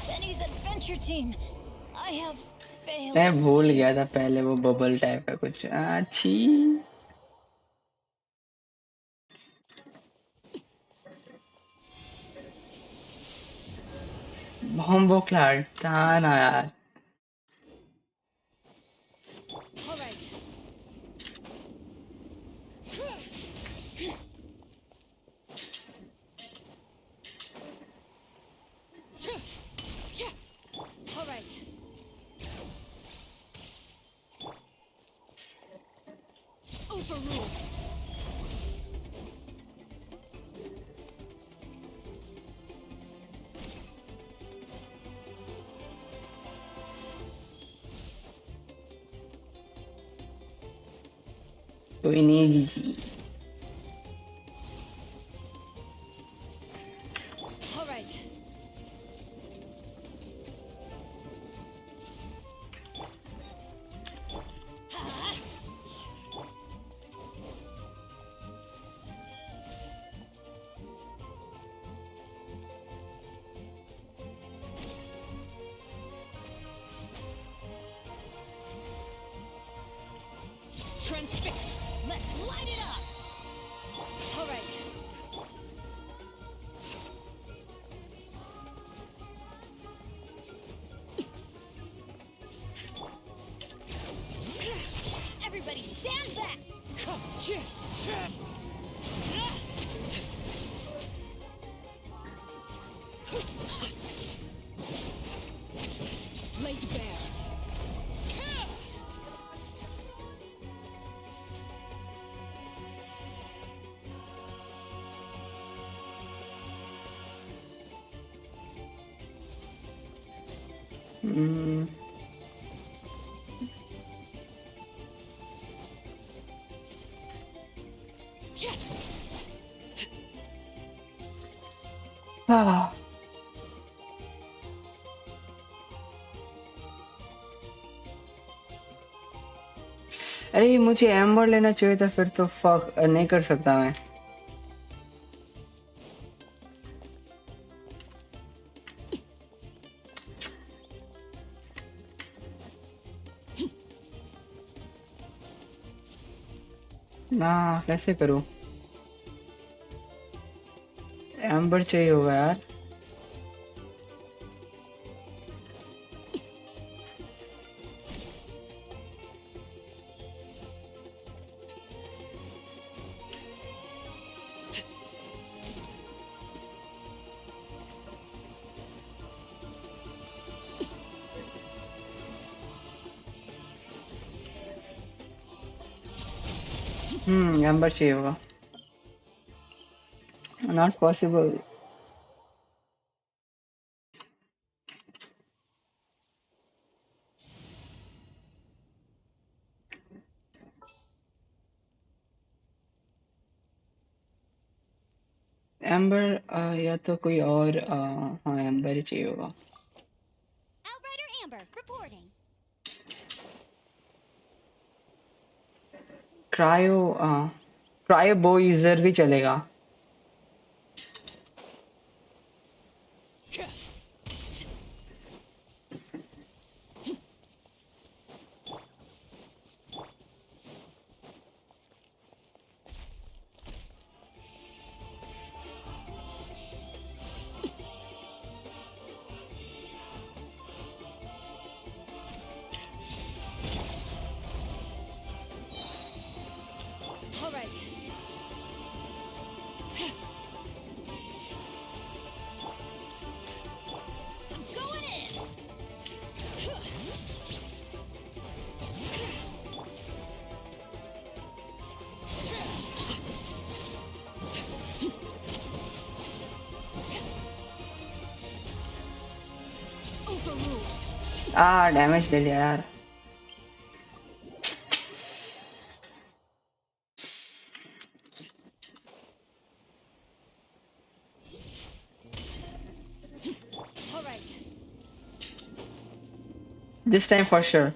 Benny's adventure team. I have failed. मैं भूल गया था पहले वो बबल टाइप का कुछ। अच्छी बॉम्बो क्लार्ट ना यार। All right. All right. Overrule. कोई नहीं जी। All right. Transfix. Let's light it up. All right. Everybody stand back. Laid bare. हाँ। अरे मुझे एम्बर लेना चाहिए था, फिर तो फक नहीं कर सकता मैं। ना कैसे करूं? एम्बर चाहिए होगा यार। एम्बर चाहिए होगा। Not possible. एम्बर या तो कोई और हाँ एम्बर ही चाहिए होगा। Outrider Amber reporting. क्रायो बो यूजर भी चलेगा। डैमेज ले लिया यार. All right. This time for sure.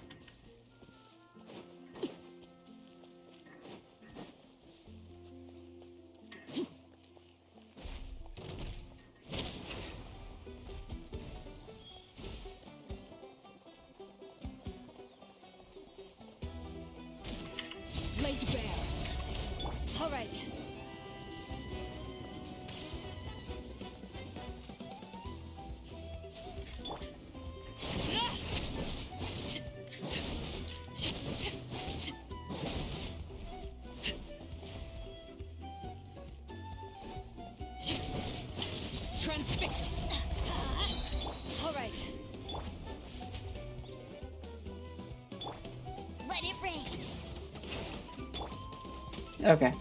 Laid bare. All right. Transfix. All right. Let it rain. Okay.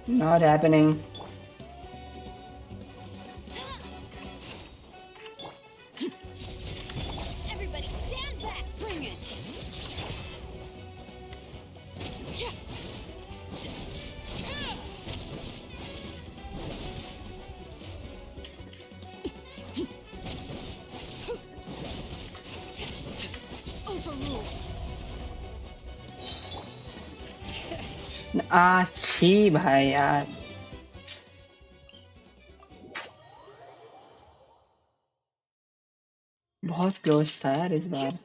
Not happening. Everybody stand back! Bring it! Overruled. छी भाई यार. बहुत क्लोज था यार इस बार.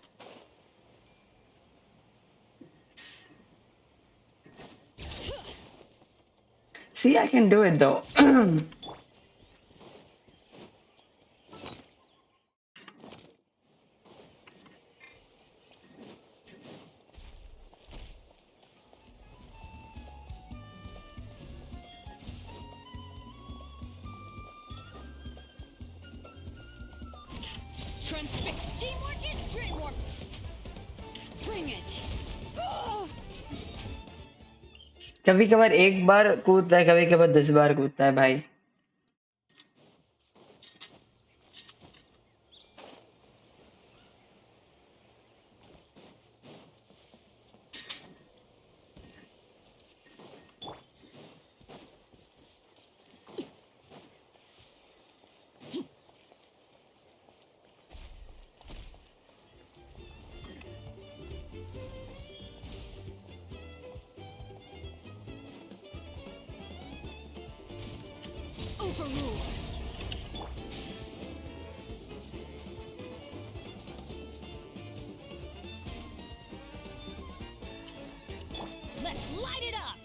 See, I can do it though. Transfix. Teamwork is dreamwork. Bring it. कभी कभार एक बार कूदता है, कभी कभार 10 बार कूदता है भाई. Overruled. Let's light it up.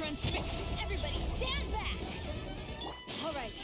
Transfix. Everybody stand back. All right.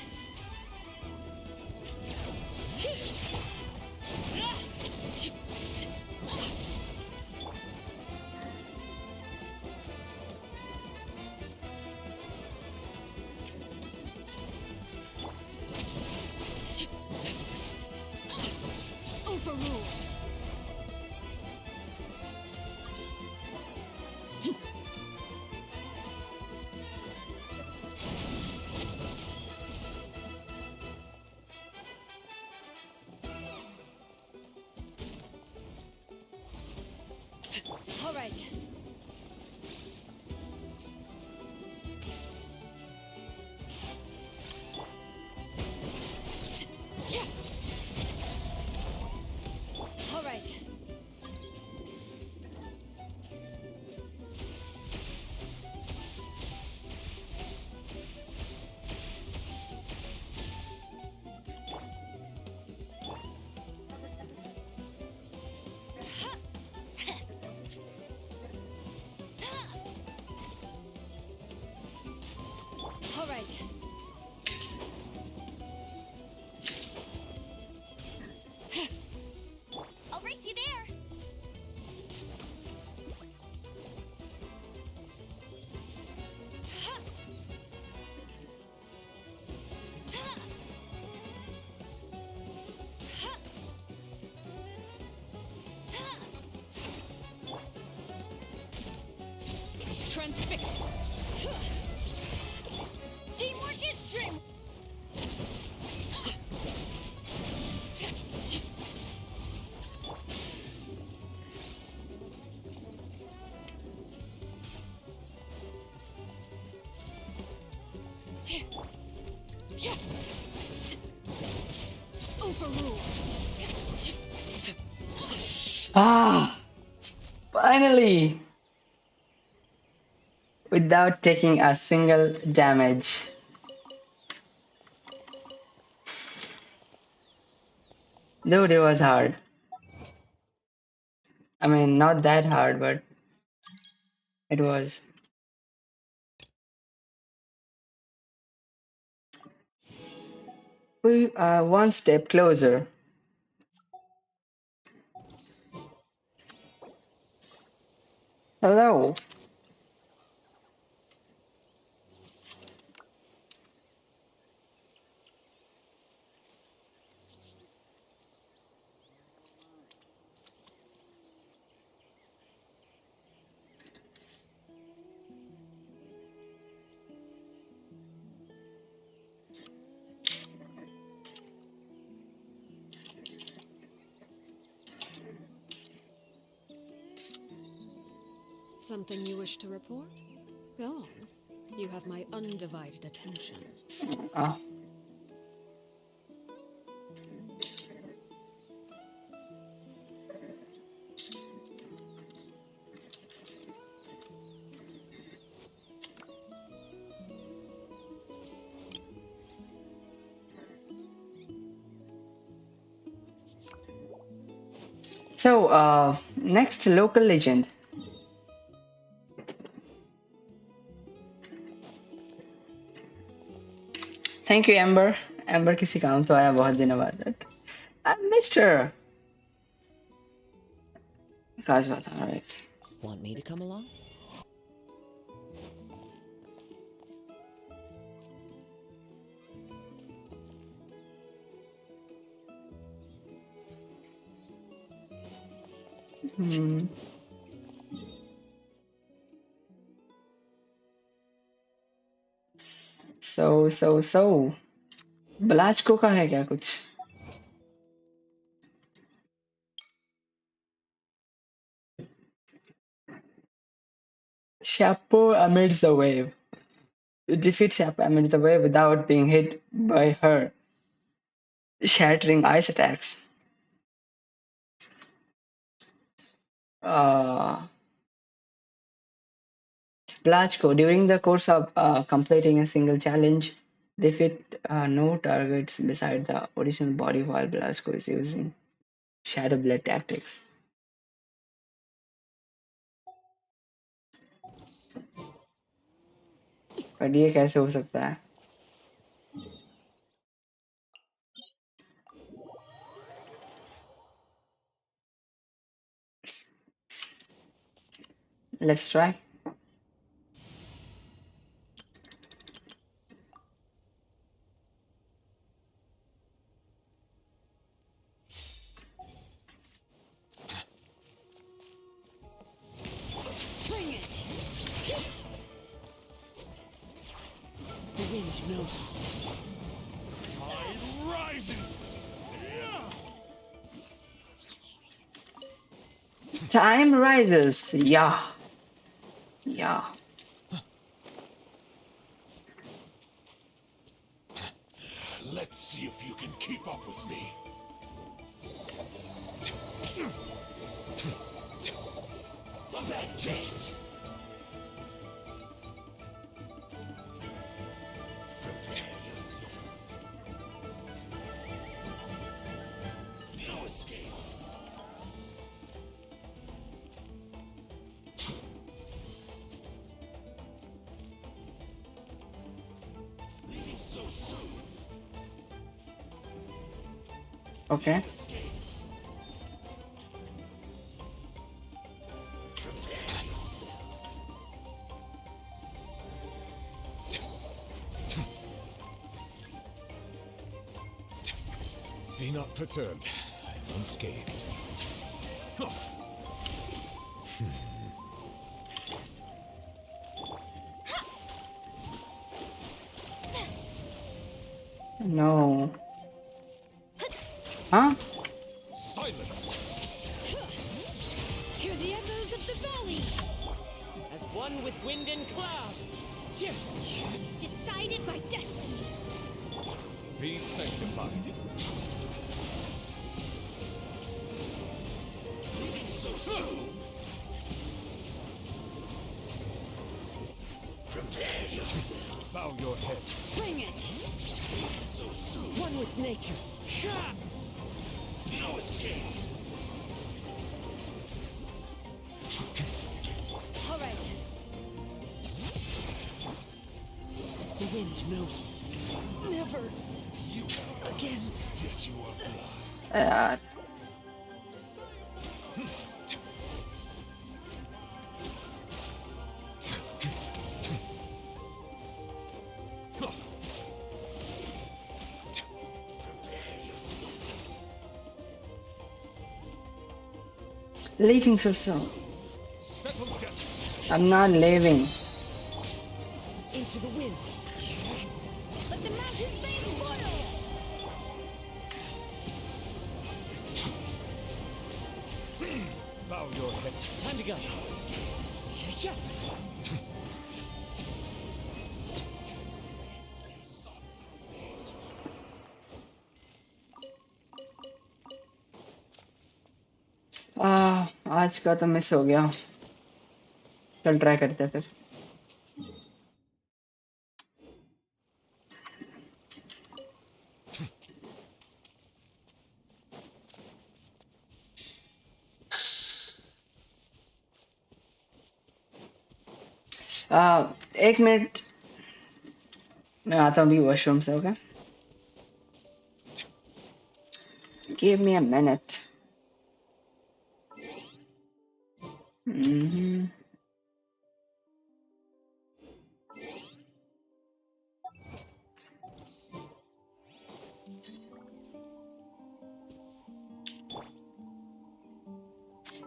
its face. Teamwork is dream. Overruled. Ah, finally! Without taking a single damage. Dude, it was hard. I mean, not that hard, but it was. We are one step closer. Hello. Something you wish to report? Go on. You have my undivided attention. Ah. So, next local legend. Thank you, Amber. Amber किसी काम तो आया बहुत दिनों बाद. I missed her. खास बात, all right. Want me to come along? Hmm. So. ब्लाचको का है क्या कुछ? Chapeau amidst the wave. You defeat Chapeau amidst the wave without being hit by her shattering ice attacks. Blachko, during the course of completing a single challenge, defeat no targets beside the original body while Blachko is using Shadow Blade tactics. पर ये कैसे हो सकता है? Let's try. Bring it. The wind knows. Tide rises. Time rises. Yeah. Let's see if you can keep up with me. Avenge! Prepare yourself. No escape. Leaving so soon. Okay. Be not perturbed. I am unscathed. No. Huh? Silence! Hear the echoes of the valley! As one with wind and cloud. Decided by destiny! Be sanctified. So soon. Prepare yourself. Bow your head. Bring it! So soon. One with nature! No escape. All right. The wind knows me. Never again. Yet you are blind. Yeah. Leaving so soon. Settle down. I'm not leaving. Into the wind. Let the mountains veins boil! Bow your head. Time to go. आज का तो miss हो गया. चल try करते हैं फिर. एक मिनट मैं आता हूँ अभी वॉशरूम से. Okay, give me a minute.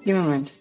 Give me a minute.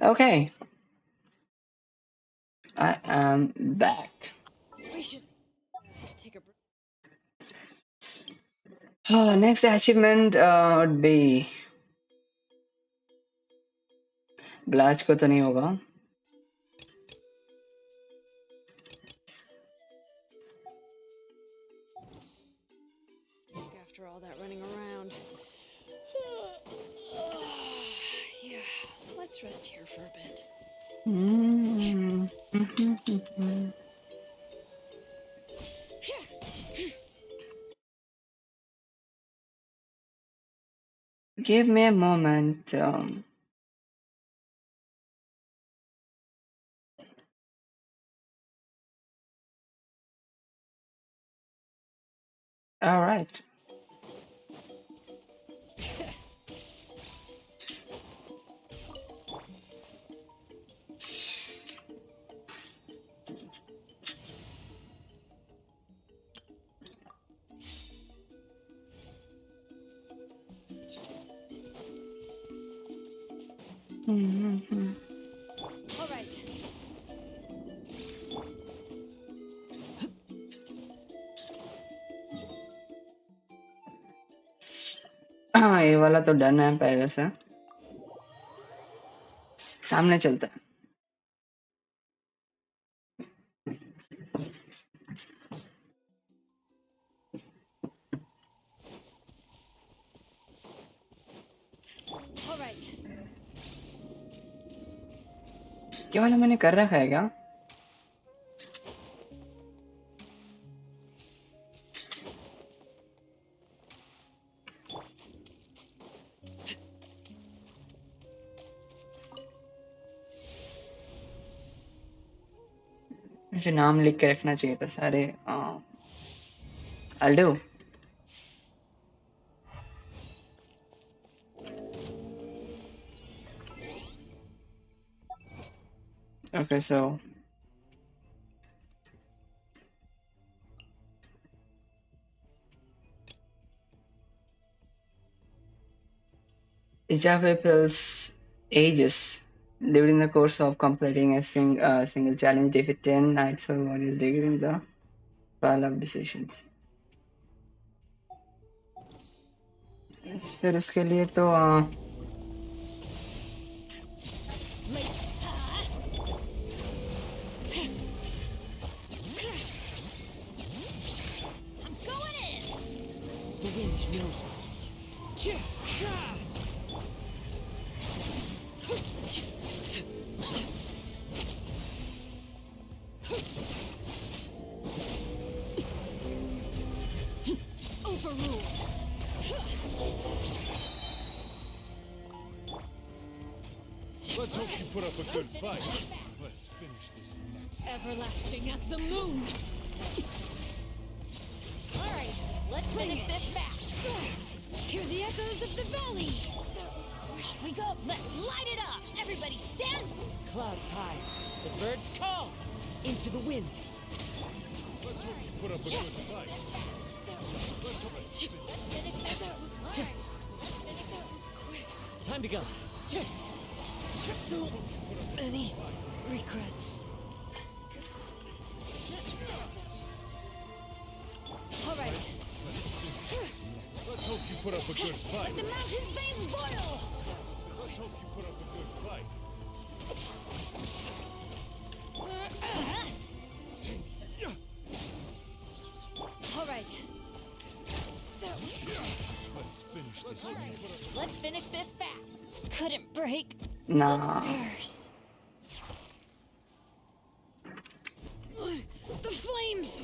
Okay, I am back. We should take a break. Next achievement would be ब्लाच को तो नहीं होगा। After all that running around. Yeah, let's rest here for a bit. Give me a moment. All right. All right. हाँ, ये वाला तो done है पहले से। सामने चलता है। All right. ये वाला मैंने कर रखा है क्या? मुझे नाम लिख के रखना चाहिए था सारे। I'll do. Okay, so each of fills ages during the course of completing a single challenge. Defeat 10 knights or warriors during the pile of decisions. फिर उसके लिए तो The wind knows me. Overruled. Let's hope you put up a good fight. Let's finish this next. Everlasting as the moon. All right, let's finish this fast. Hear the echoes of the valley. Off we go. Let's light it up. Everybody stand. Clouds high, the birds call into the wind. Let's hope you put up a good fight. Let's hope Let's finish this. All right. Time to go. So many regrets. All right. Let's hope you put up a good fight. Let the mountain's veins boil. Let's hope you put up a good fight. All right. Let's finish this fast. Couldn't break nah. curse. The flames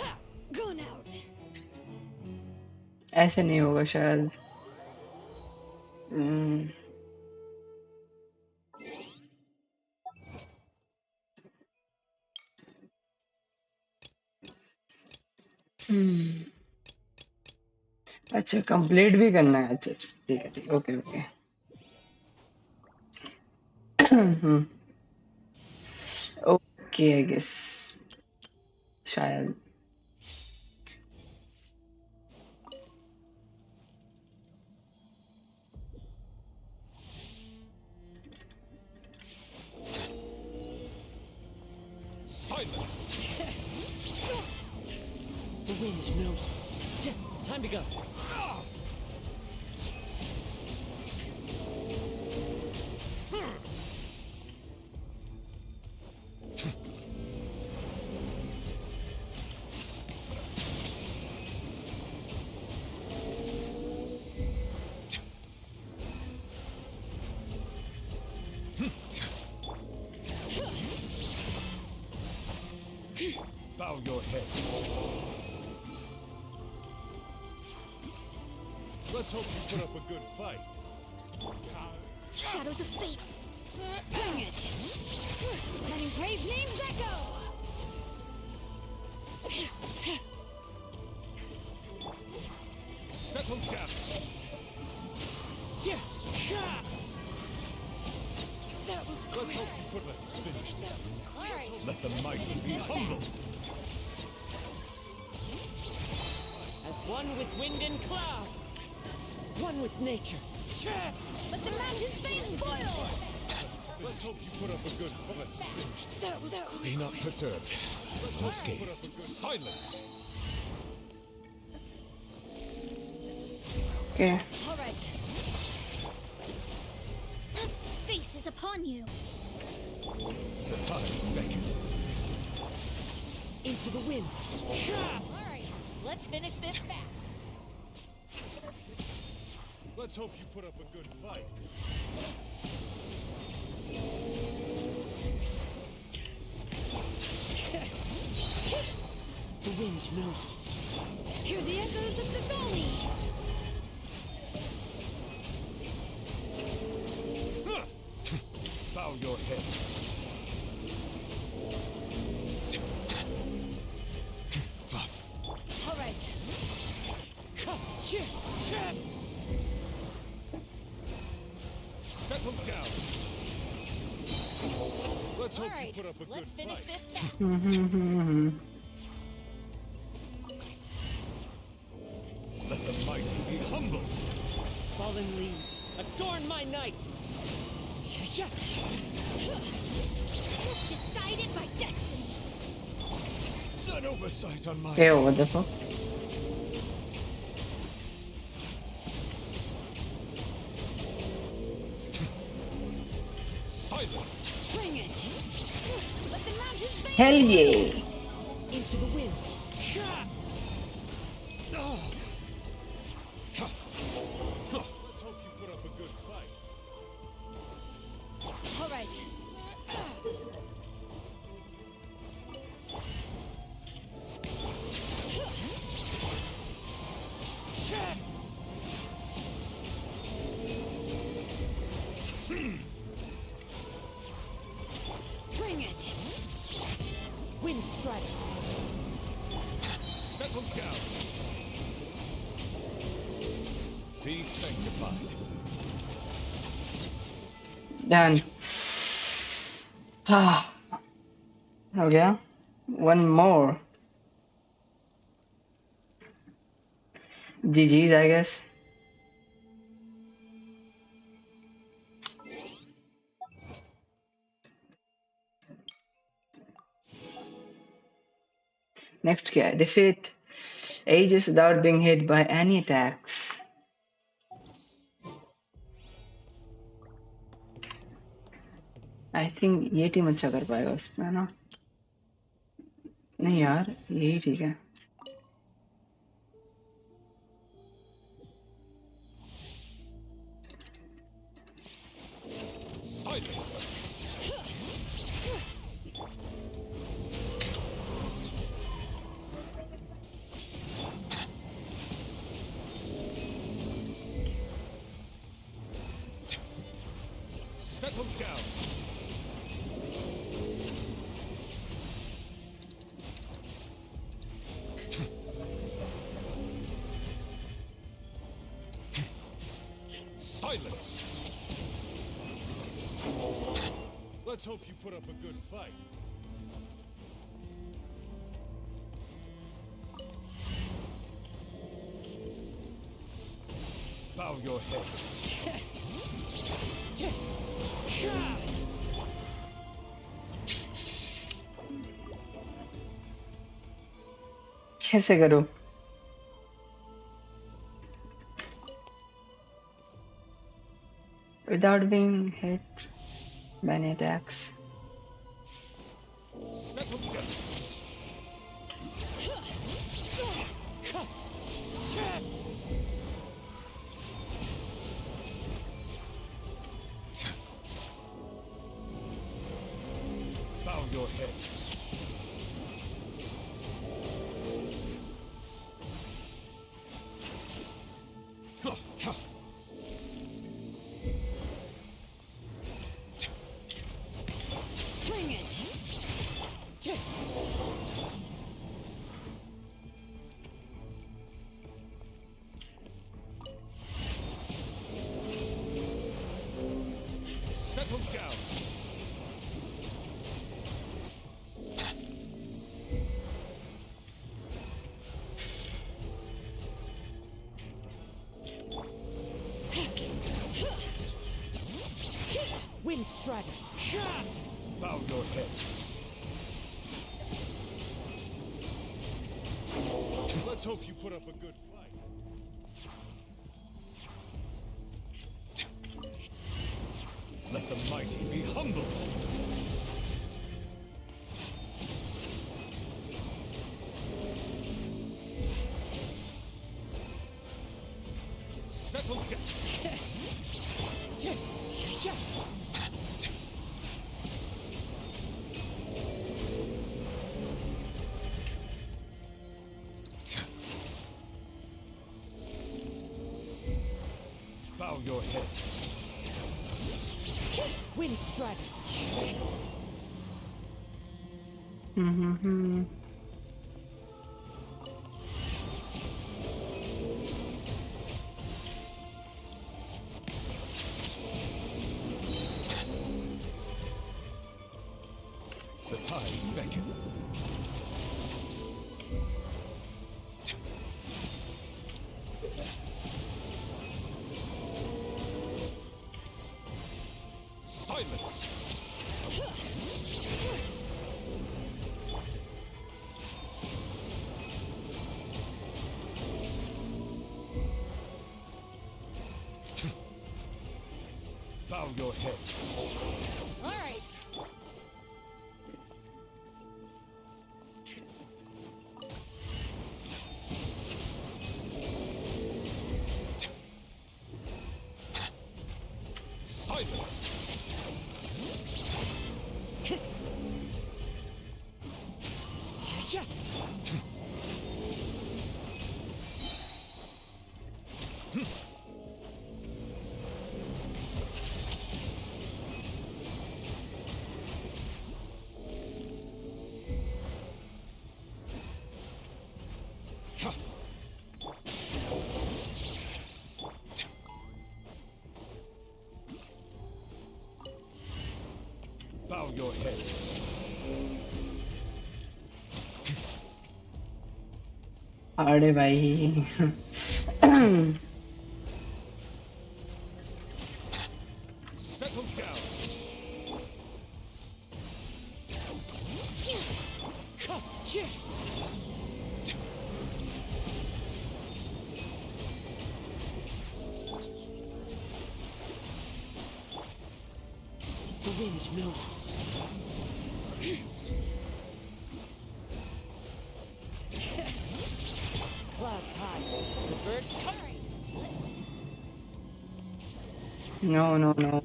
have gone out. ऐसे नहीं होगा शायद। अच्छा complete भी करना है। अच्छा अच्छा ठीक है ठीक okay okay. Okay I guess शायद। Silence! The wind knows me. Time to go. Bow your head. Let's hope you put up a good fight. Shadows of fate. Bring it. Letting brave names echo. Settle down. Let's hope you put. Let's finish this. Let the mighty be humbled. As one with wind and cloud, one with nature. Let the mountains fade spoil. Let's hope you put up a good fight. Let's finish this. Be not perturbed. Unscathed. Silence. Okay. All right. Fate is upon you. The times beckon. Into the wind. All right, let's finish this fast. Let's hope you put up a good fight. The wind knows me. Hear the echoes of the valley. Bow your head. All right. Settle down. Let's hope you put up a Let's good finish fight. this fast. Let the mighty be humbled. Fallen leaves, adorn my night. Decided by destiny. An oversight on my Okay, what the fuck? Silent. Bring it. Let the mountains fade. Hell yeah! Into the wind. Let's hope you put up a good fight. All right. Bring it. Wind strike. Settle down. Be sanctified. Done. Ah. Okay. One more. GG's, I guess. Next guy. Defeat Aegis without being hit by any attacks. I think ये team अच्छा कर पाएगा उसमें ना नहीं यार यही ठीक है Silence. Settle down. Silence. Let's hope you put up a good fight. Bow your head. कैसे करूं without being hit by any attacks. Settle down. Settle down. Wind Strider. Bow your head. Let's hope you put up a good fight. Let the mighty be humble. Settle down. Bow your head. Wind Strider. Mm-hmm. The tides beckon. Silence! Bow your head. All right. Silence! Bow your head. अरे भाई Settle down. The wind knows clouds high. The birds fly. no no no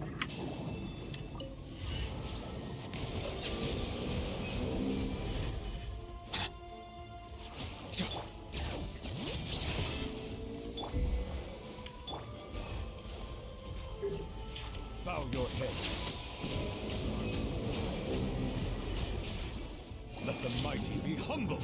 Bow your head. Let the mighty be humble.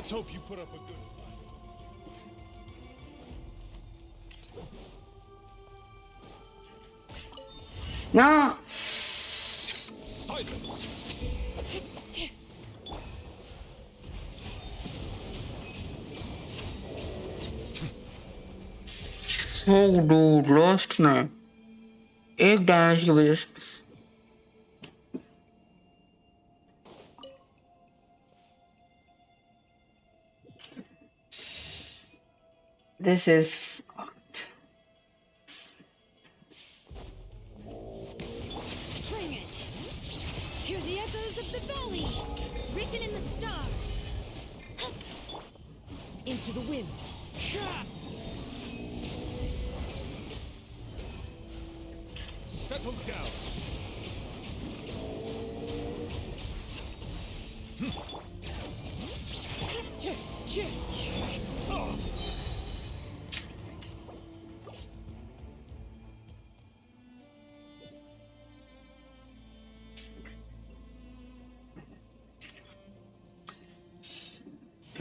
Let's hope you put up a good fight. no Silence! oh dude lost मैं एक damage की वजह से this is fucked. Bring it! Hear the echoes of the valley! Written in the stars! Into the wind. Settle down.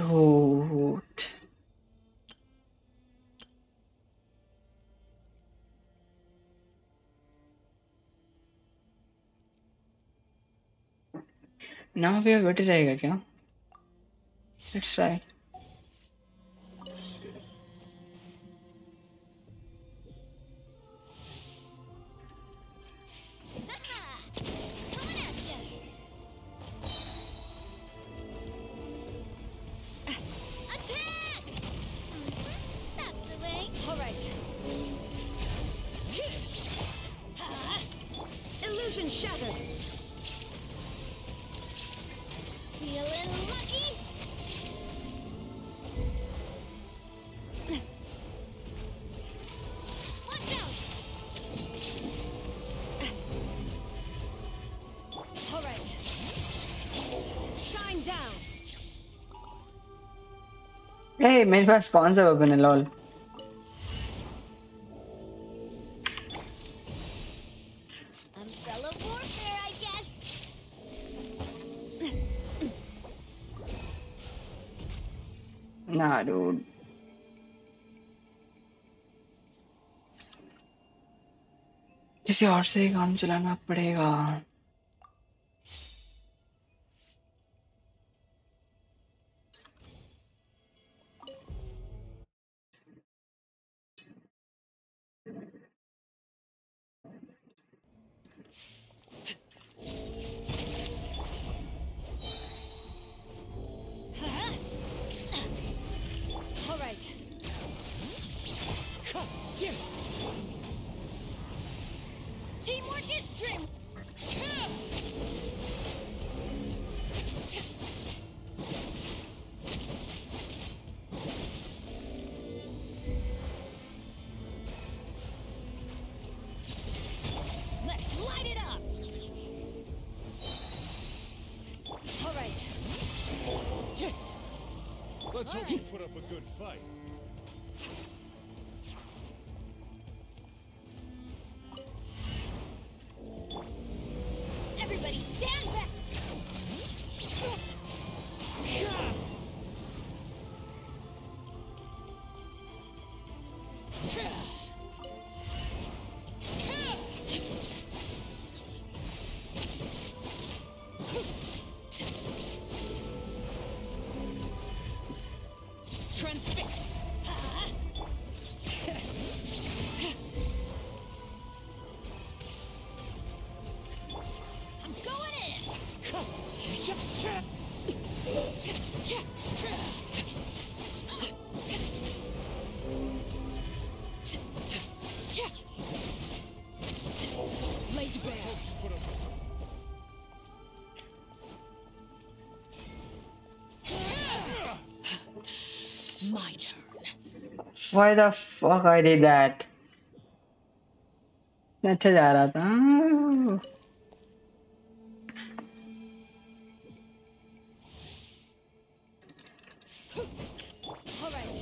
Oh, now we have बैठे रहेगा क्या? Let's try. Coming at ya. Attack! That's the way. All right. Illusion shattered. Feeling lucky? Watch out! All right. Shine down. Hey, मेरे पास कौन सा weapon है lol? Umbrella warfare, I guess. Nah, dude. किसी और से ही काम चलाना पड़ेगा. All right. Teamwork is dream. Let's light it up. All right. Let's hope you put up a good fight. Everybody stand back. Transfix. I'm going in. Laid bare. My turn. Why the fuck I did that? अच्छा जा रहा था. All right.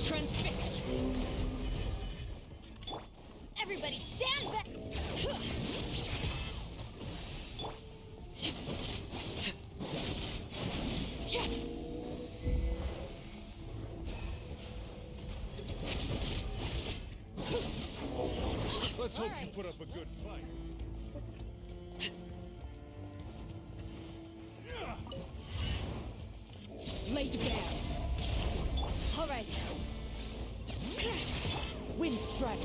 Transfixed. Everybody stand back. Let's hope you put up a good fight. Laid bare. All right. Wind strike.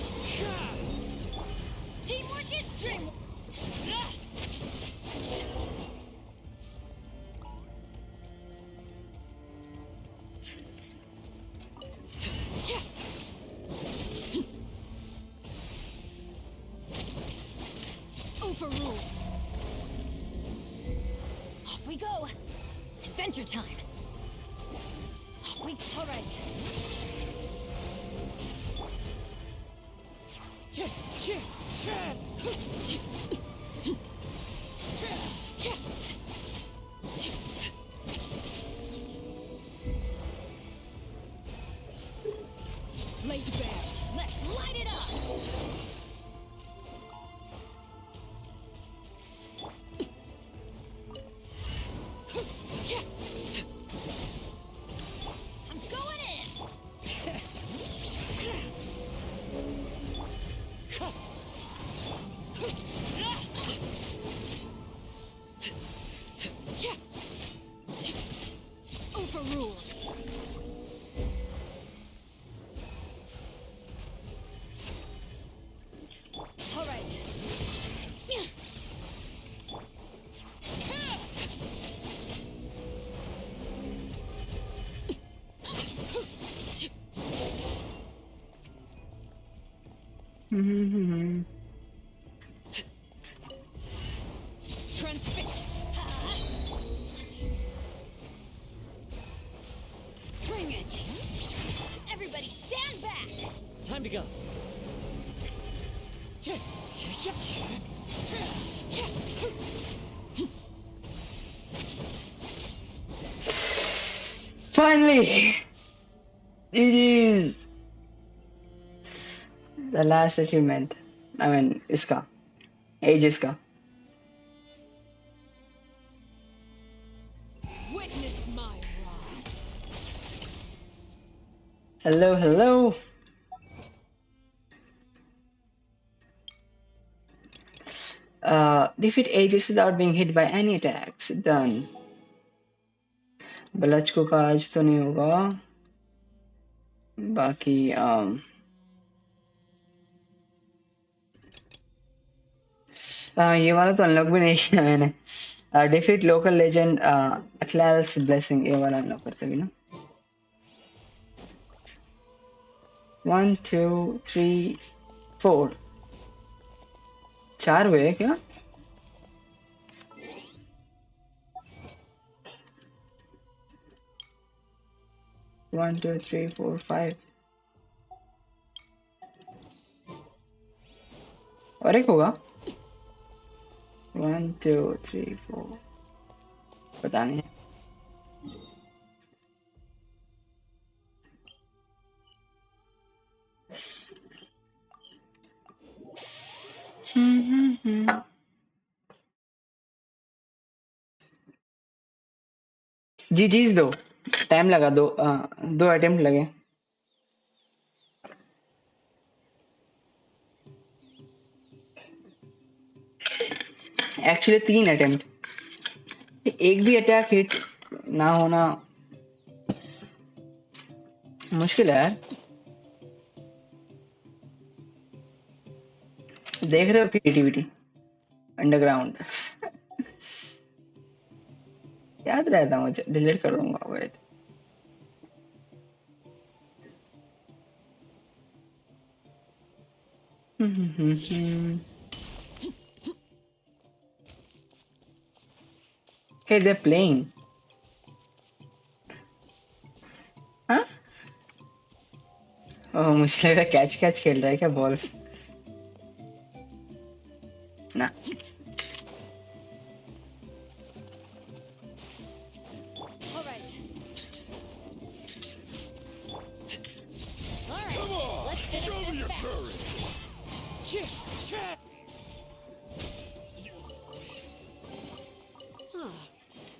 Teamwork is dream. Overruled. Off we go. Adventure time. Off we. All right. Overruled. All right. Transfix. Bring it. Everybody stand back! Time to go. Finally, it is the last achievement. I mean, इसका, age इसका. Witness my rise. Hello, hello. Defeat ages without being hit by any attacks. Done. बलचको का आज तो नहीं होगा. बाकी ये वाला तो अनलॉक भी नहीं किया मैंने. Defeat local legend Atlal's blessing. ये वाला अनलॉक करते भी ना. 1 2 3 4 4 हुए क्या? One, two, three, four, five. और एक होगा. 1 2 3 4. पता नहीं. जी जीज दो. टाइम लगा. दो अटेम्प्ट लगे. Actually 3 attempt. एक भी अटैक हिट ना होना मुश्किल है यार. देख रहे हो क्रिएटिविटी अंडरग्राउंड. याद रहता मुझे. डिलीट कर दूंगा. वेट. Hey, they're playing. हाँ? ओह, मुझे लग रहा कैच कैच खेल रहा है क्या बॉल्स. ना. All right. All right, Come on, let's finish show me this your battle. courage.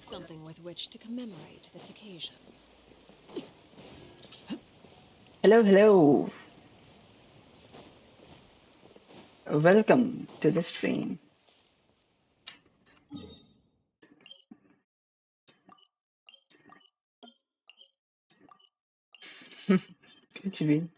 Something with which to commemorate this occasion. Hello, hello. Welcome to the stream. कुछ भी.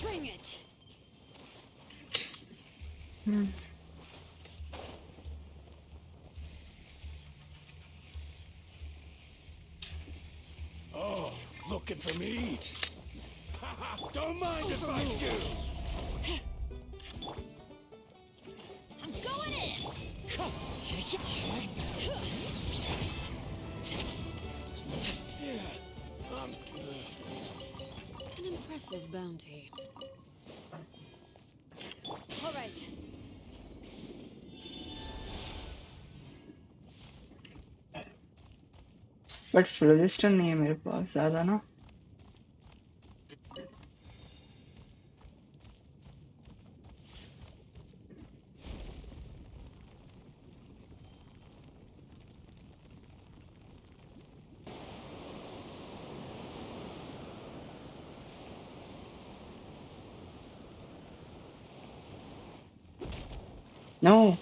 Bring it. Oh, looking for me? Don't mind if I do. I'm going in! Yeah, I'm good. An impressive bounty. All right. But phlogiston नहीं है मेरे पास ज्यादा ना. No.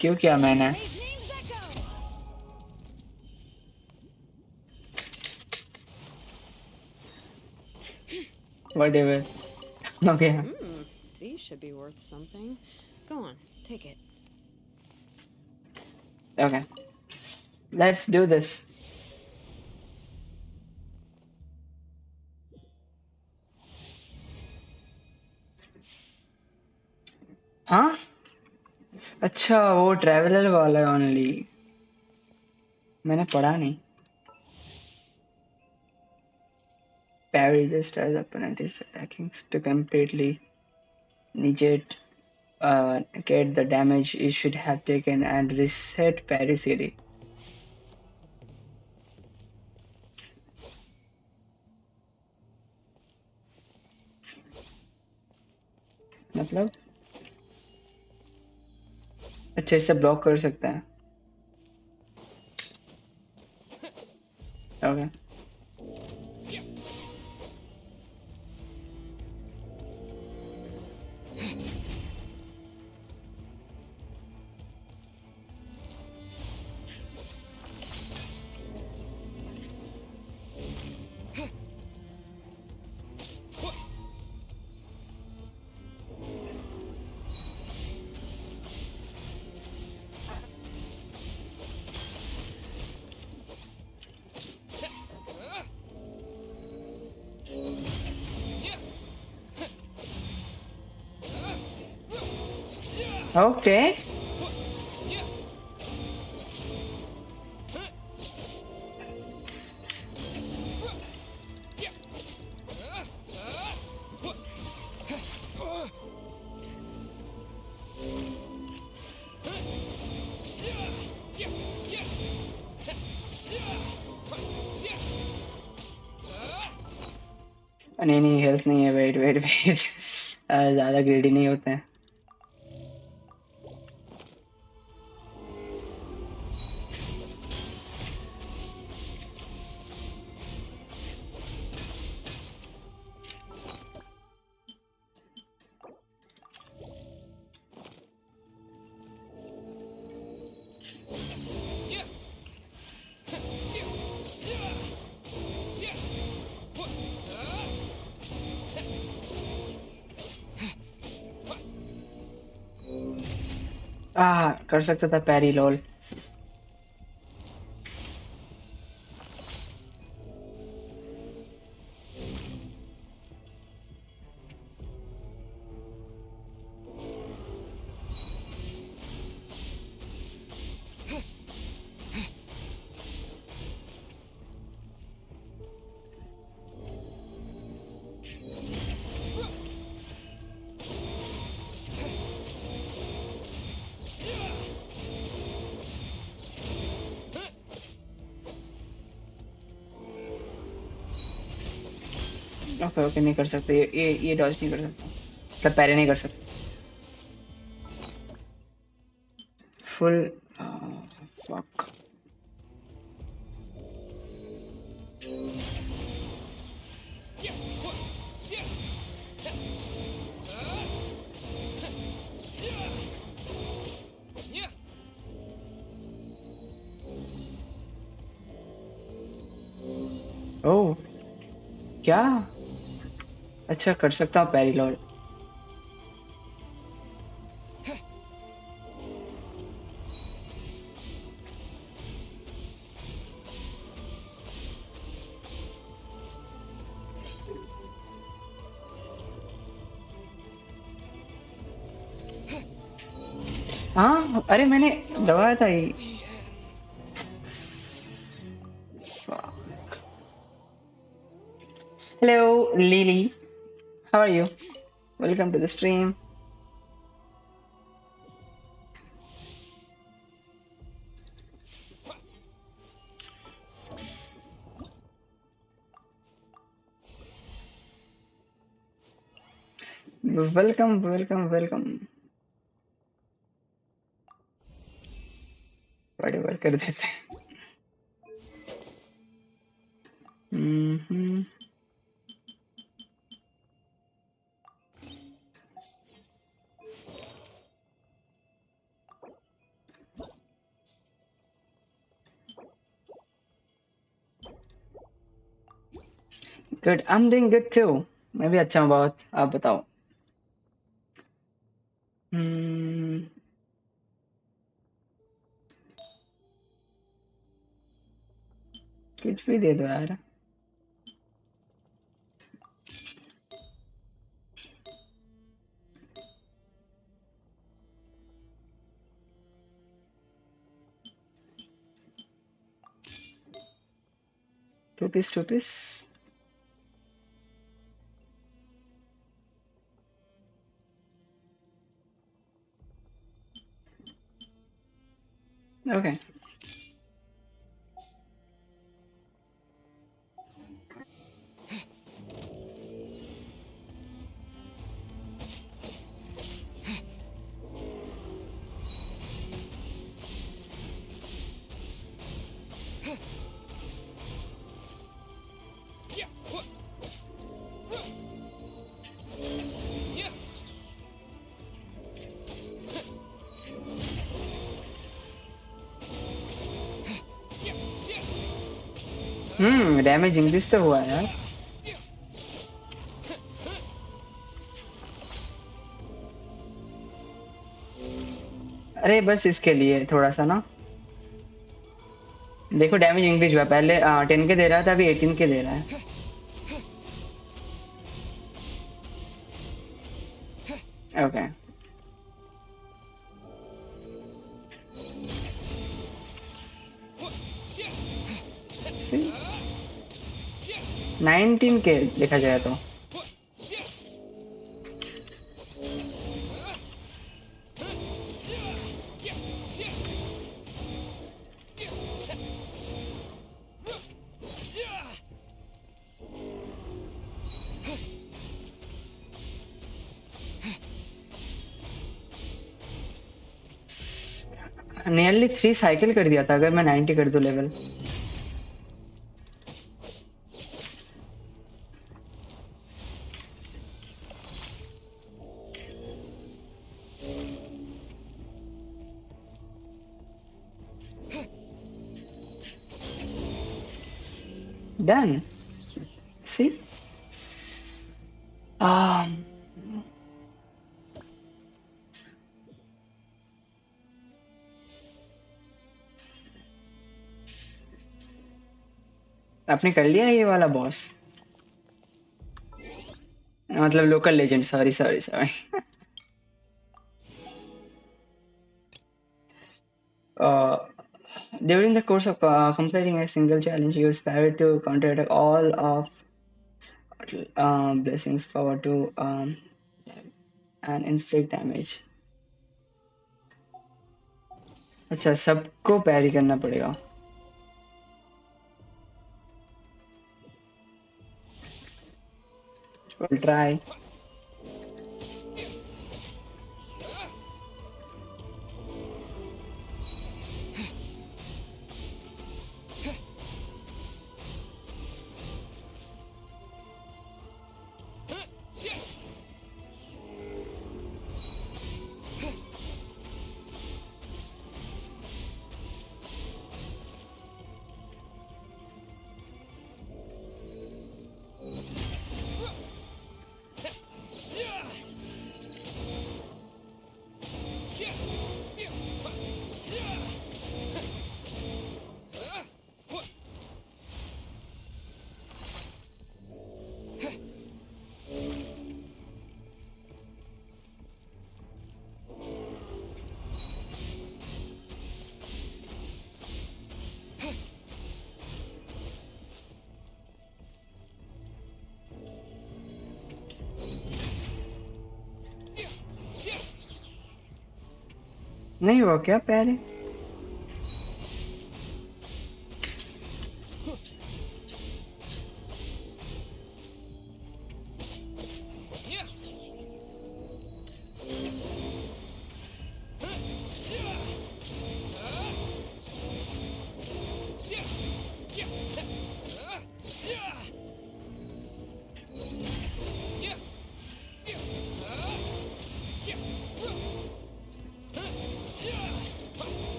क्यों किया मैंने? Whatever. Okay. These should be worth something. Go on, take it. Okay. Let's do this. हाँ? अच्छा वो ट्रैवलर वाला ओनली मैंने पढ़ा नहीं. Parry just as opponent is attacking to completely negate get the damage it should have taken and reset parry city. मतलब अच्छे से ब्लॉक कर सकता है. Okay. Okay. नहीं नहीं हेल्थ नहीं है. Wait wait wait. ज़्यादा ग्रेडी नहीं होते हैं. कर सकता था पैरी लॉल. ओके ओके नहीं कर सकते. ये डॉज नहीं कर सकता. मतलब पैरे नहीं कर सकते. Full fuck. ओह क्या? अच्छा कर सकता हूँ पैरी लॉल. हाँ अरे मैंने दबाया था ये. Hello Lily, how are you? Welcome to the stream. Welcome, welcome, welcome. Whatever कर देते हैं. Good. I'm doing good too. मैं भी अच्छा हूँ बहुत. आप बताओ. Hmm. कुछ भी दे दो यार. Two piece. Okay. Damage increase तो हुआ है यार. अरे बस इसके लिए थोड़ा सा ना. देखो डैमेज इंक्रीज हुआ. पहले 10 के दे रहा था, अभी 18 के दे रहा है. ओके. See? 19 के देखा जाए तो. नियरली 3 साइकिल कर दिया था अगर मैं 90 कर दूं लेवल. Done. See? आपने कर लिया ये वाला बॉस. मतलब local legend. Sorry. uh, During the course of completing a single challenge, use parry to counterattack all of blessings power to and inflict damage. अच्छा सबको पैरी करना पड़ेगा. We'll try. नहीं हुआ क्या पहले?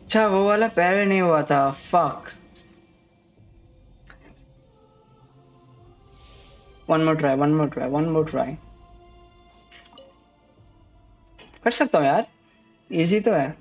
अच्छा वो वाला पैर नहीं हुआ था fuck. One more try, one more try, one more try. कर सकता हूँ यार, easy तो है.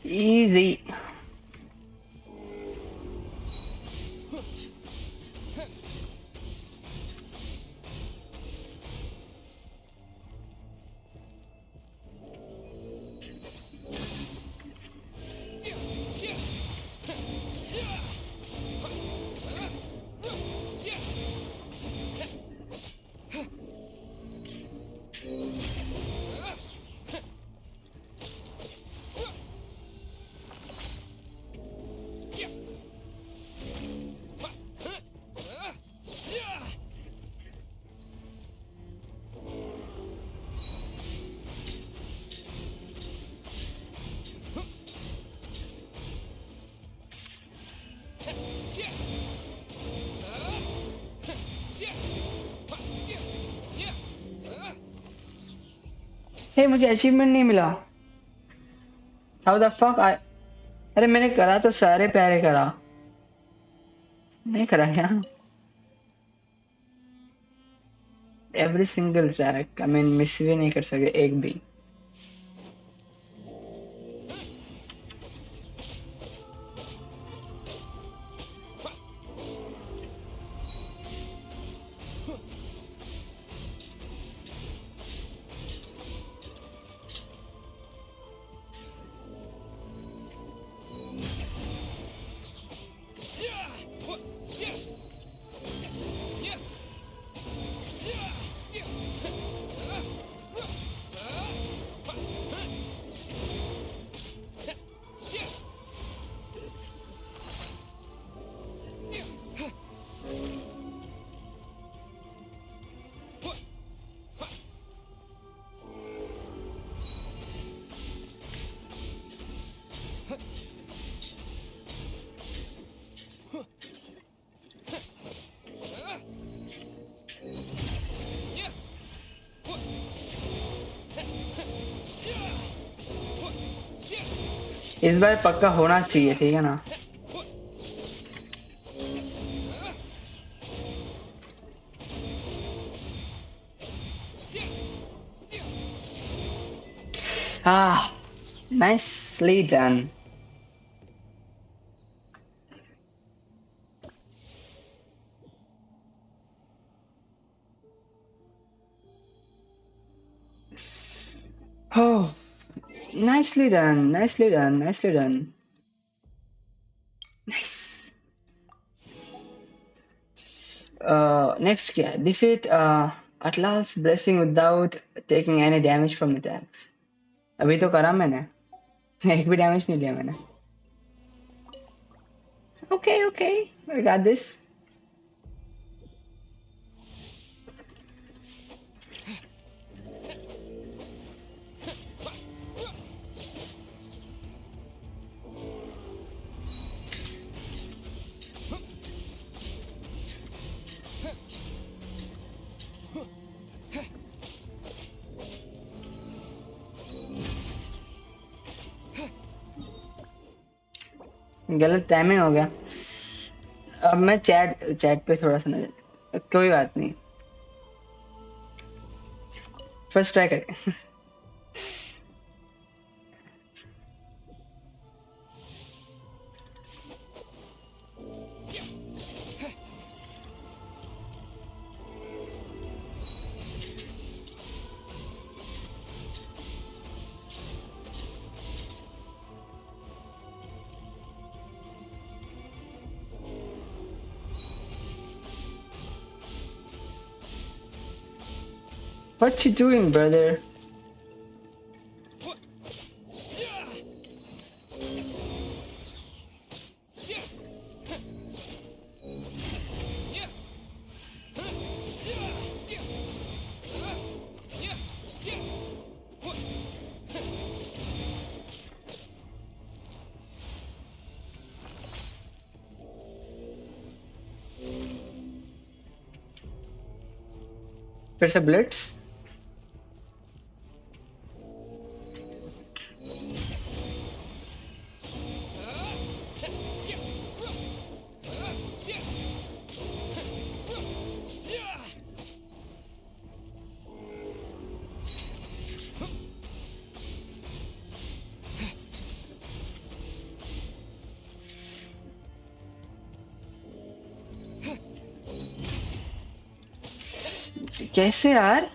Easy. Hey, मुझे achievement नहीं मिला. How the fuck I? अरे मैंने करा तो सारे प्यारे करा. नहीं करा क्या? Every single track. I mean miss भी नहीं कर सकते एक भी. इस बार पक्का होना चाहिए, ठीक है ना? Ah, nicely done. Oh, nicely done, nicely done, nicely done. Nice. Next क्या है? Defeat Atlas's blessing without taking any damage from attacks. अभी तो करा मैंने. एक भी damage नहीं लिया मैंने. Okay, okay, I got this. गलत टाइमिंग हो गया. अब मैं चैट पे थोड़ा सा नजर. कोई बात नहीं. फर्स्ट ट्राई करें. What you doing, brother? There's a blitz. कैसे यार?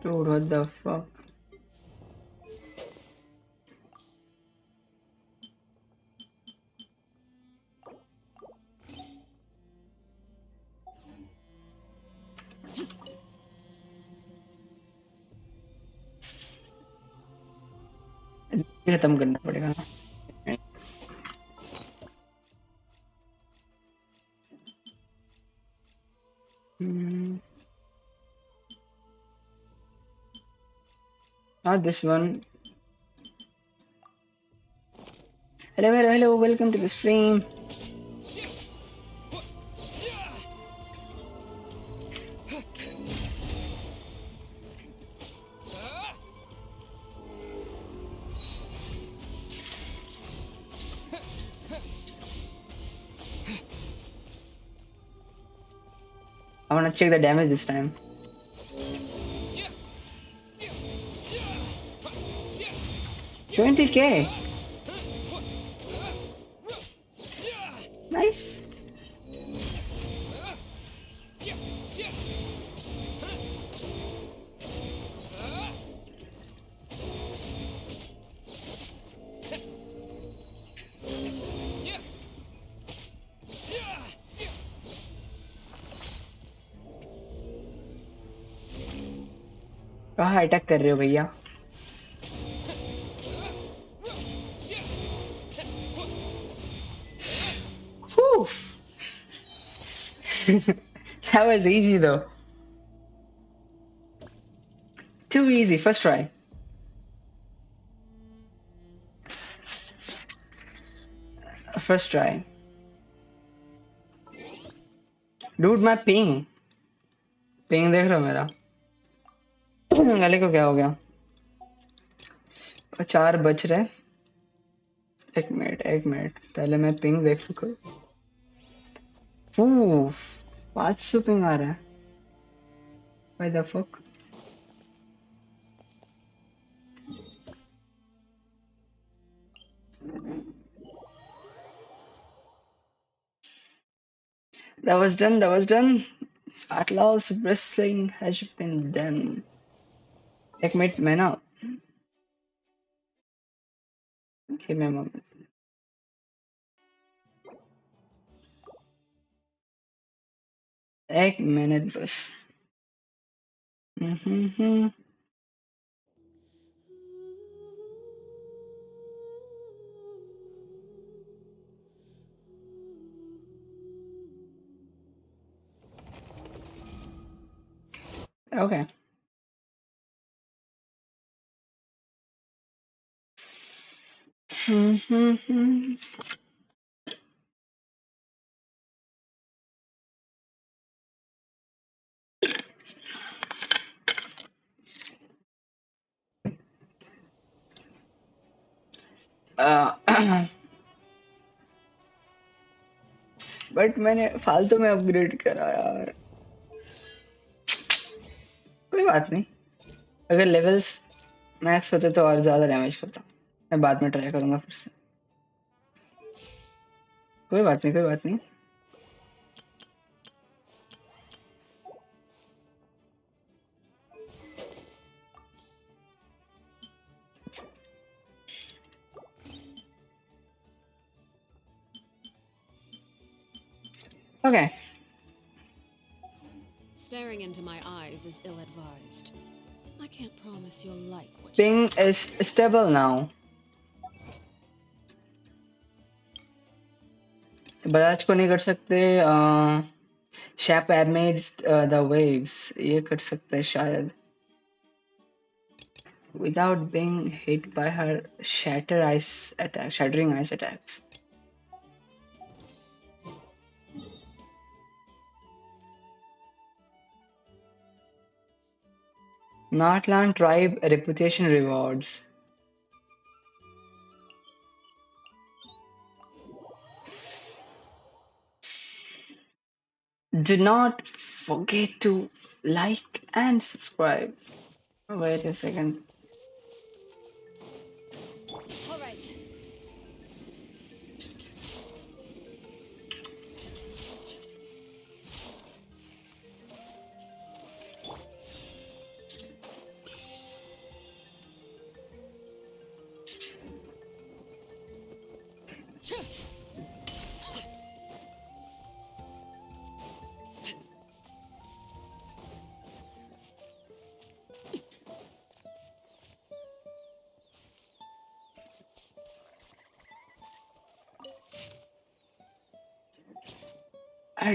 Dude, what the fuck? खत्म करना पड़ेगा. Not this one. Hello, hello, hello. Welcome to the stream. I want to check the damage this time. $20K. Nice. कहाँ attack कर रहे हो भैया? Whew. That was easy though. Too easy. First try. First try. Dude, my ping. Ping देख रहे हो मेरा? गले को क्या हो गया? 4 बच रहे. एक मिनट. पहले मैं पिंग देख लूँ. 500 पिंग आ रहा है. Why the fuck? That was done. At last, wrestling has been done. एक मिनट में ना. Give me a moment. एक मिनट बस. Okay. बट मैंने फालतू में अपग्रेड करा यार. कोई बात नहीं. अगर लेवल्स मैक्स होते तो और ज्यादा डैमेज करता. मैं बाद में ट्राई करूंगा फिर से. कोई बात नहीं. Okay. Staring into my eyes is ill-advised. I can't promise you'll like what you Ping see. is stable now. Bajaj को नहीं कर सकते शैप amidst the waves ये कर सकते हैं शायद without being hit by her shattering ice attacks. Northland tribe reputation rewards. Do not forget to like and subscribe. Wait a second. All right.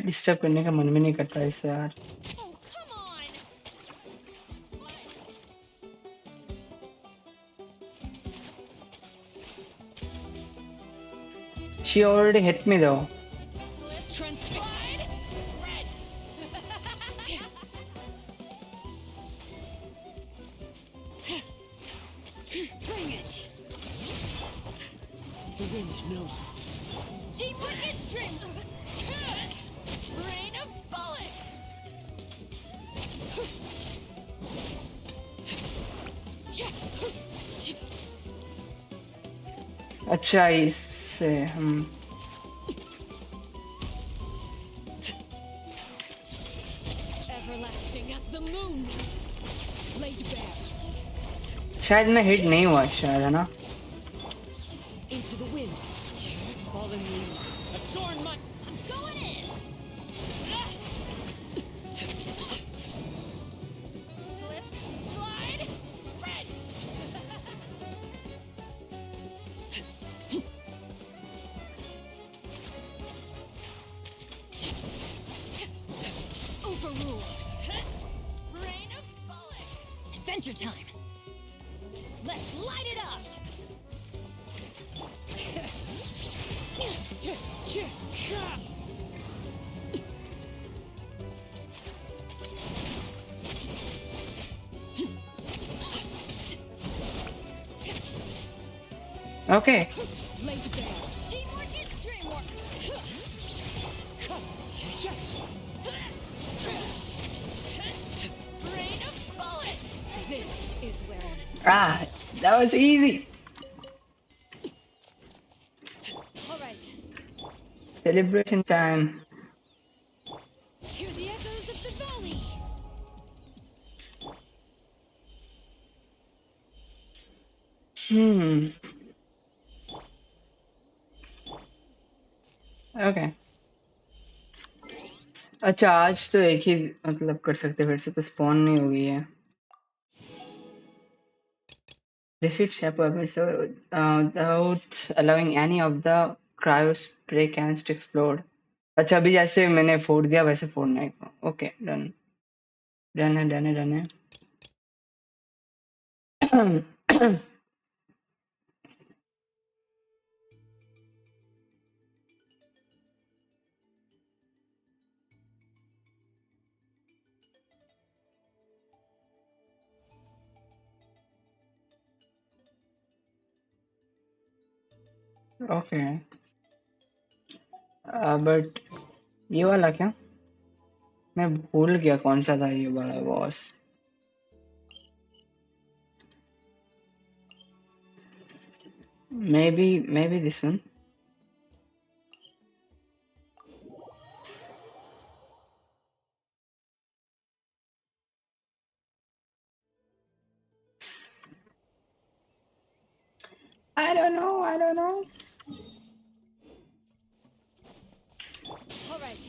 Disturb करने का मन भी नहीं करता इससे यार. She already hit me though. Bring it. The wind knows. Teamwork is strength. Rain of bullets. अच्छा इससे हम Everlasting as the moon. Laid bare. शायद मैं हिट नहीं हुआ शायद है ना. Into the wind. Fallen leaves. Adorn my... I'm going in. Slip, slide, sprint. Overruled. Rain of bullets. Adventure time. Let's light it up. Okay. Laid bare. Teamwork is dreamwork. Rain of bullets. This is where Ah, that was easy. All right. Celebration time. Hear the echoes of the valley. Okay. अच्छा आज तो एक ही मतलब कर सकते फिर से तो स्पॉन नहीं होगी है. Defeat Shapo without allowing any of the cryo spray cans to explode. अच्छा अभी जैसे मैंने फोड़ दिया वैसे फोड़ना है. ओके डन डन है डन है डन है. ओके बट ये वाला क्या मैं भूल गया कौन सा था ये वाला boss. maybe this one. I don't know. All right.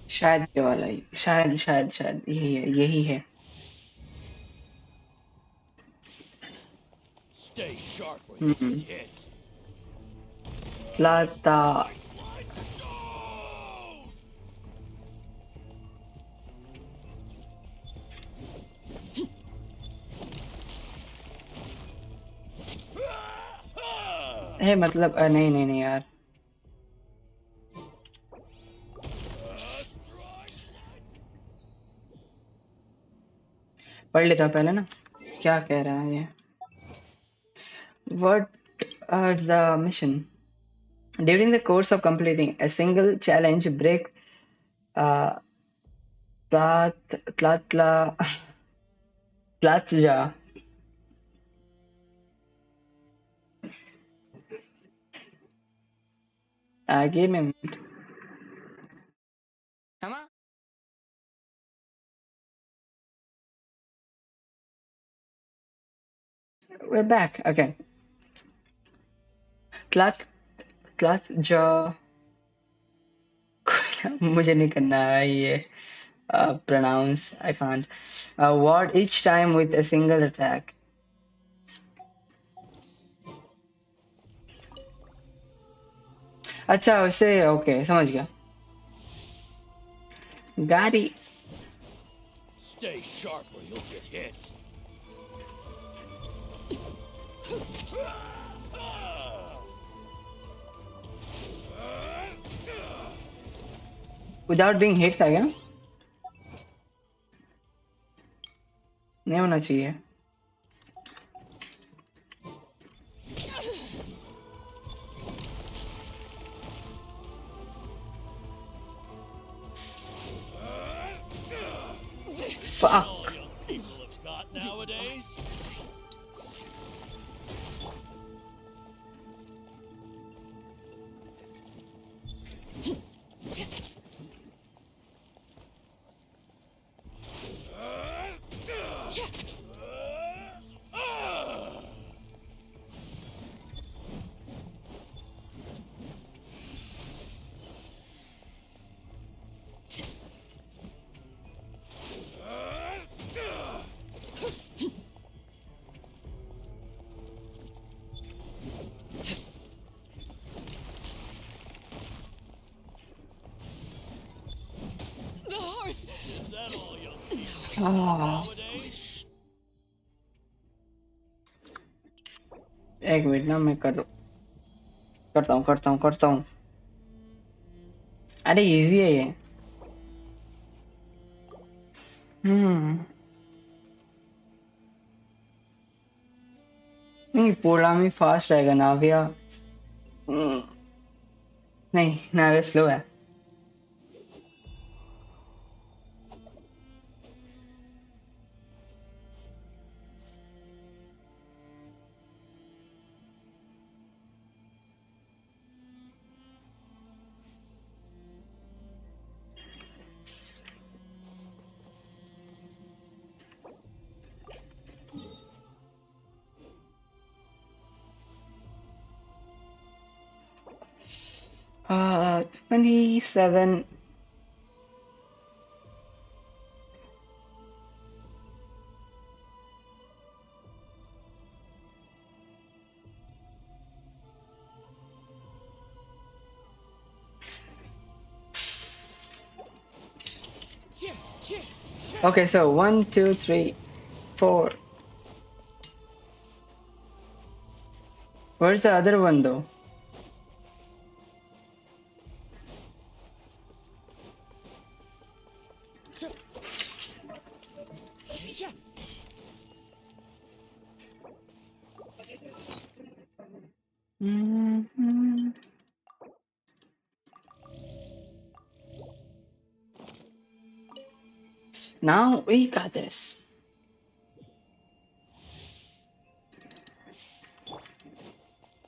शायद ये वाला ही, शायद शायद शायद यही है, यही है। Stay sharp or you'll get hit. tlata है मतलब नहीं नहीं नहीं यार, पढ़ लेता पहले ना क्या कह रहा है ये। What are the mission? During the course of completing a single challenge, break uh, tlatla tlatja. Give me a minute. Emma? We're back. Okay. Tlatja. मुझे नहीं करना है ये pronounce. I can't. Ward each time with a single attack. अच्छा उसे okay समझ गया। गाड़ी Stay sharp or you'll get hit. without being hit था क्या? नहीं होना चाहिए। Fuck. People have got nowadays. एक मिनट ना मैं करता हूँ। अरे इजी है ये। नहीं पोलामी फास्ट रहेगा, नाविया नहीं, नाविया स्लो है। Uh, 27. Okay, so 1, 2, 3, 4. Where's the other one though? Mm-hmm. Now we got this.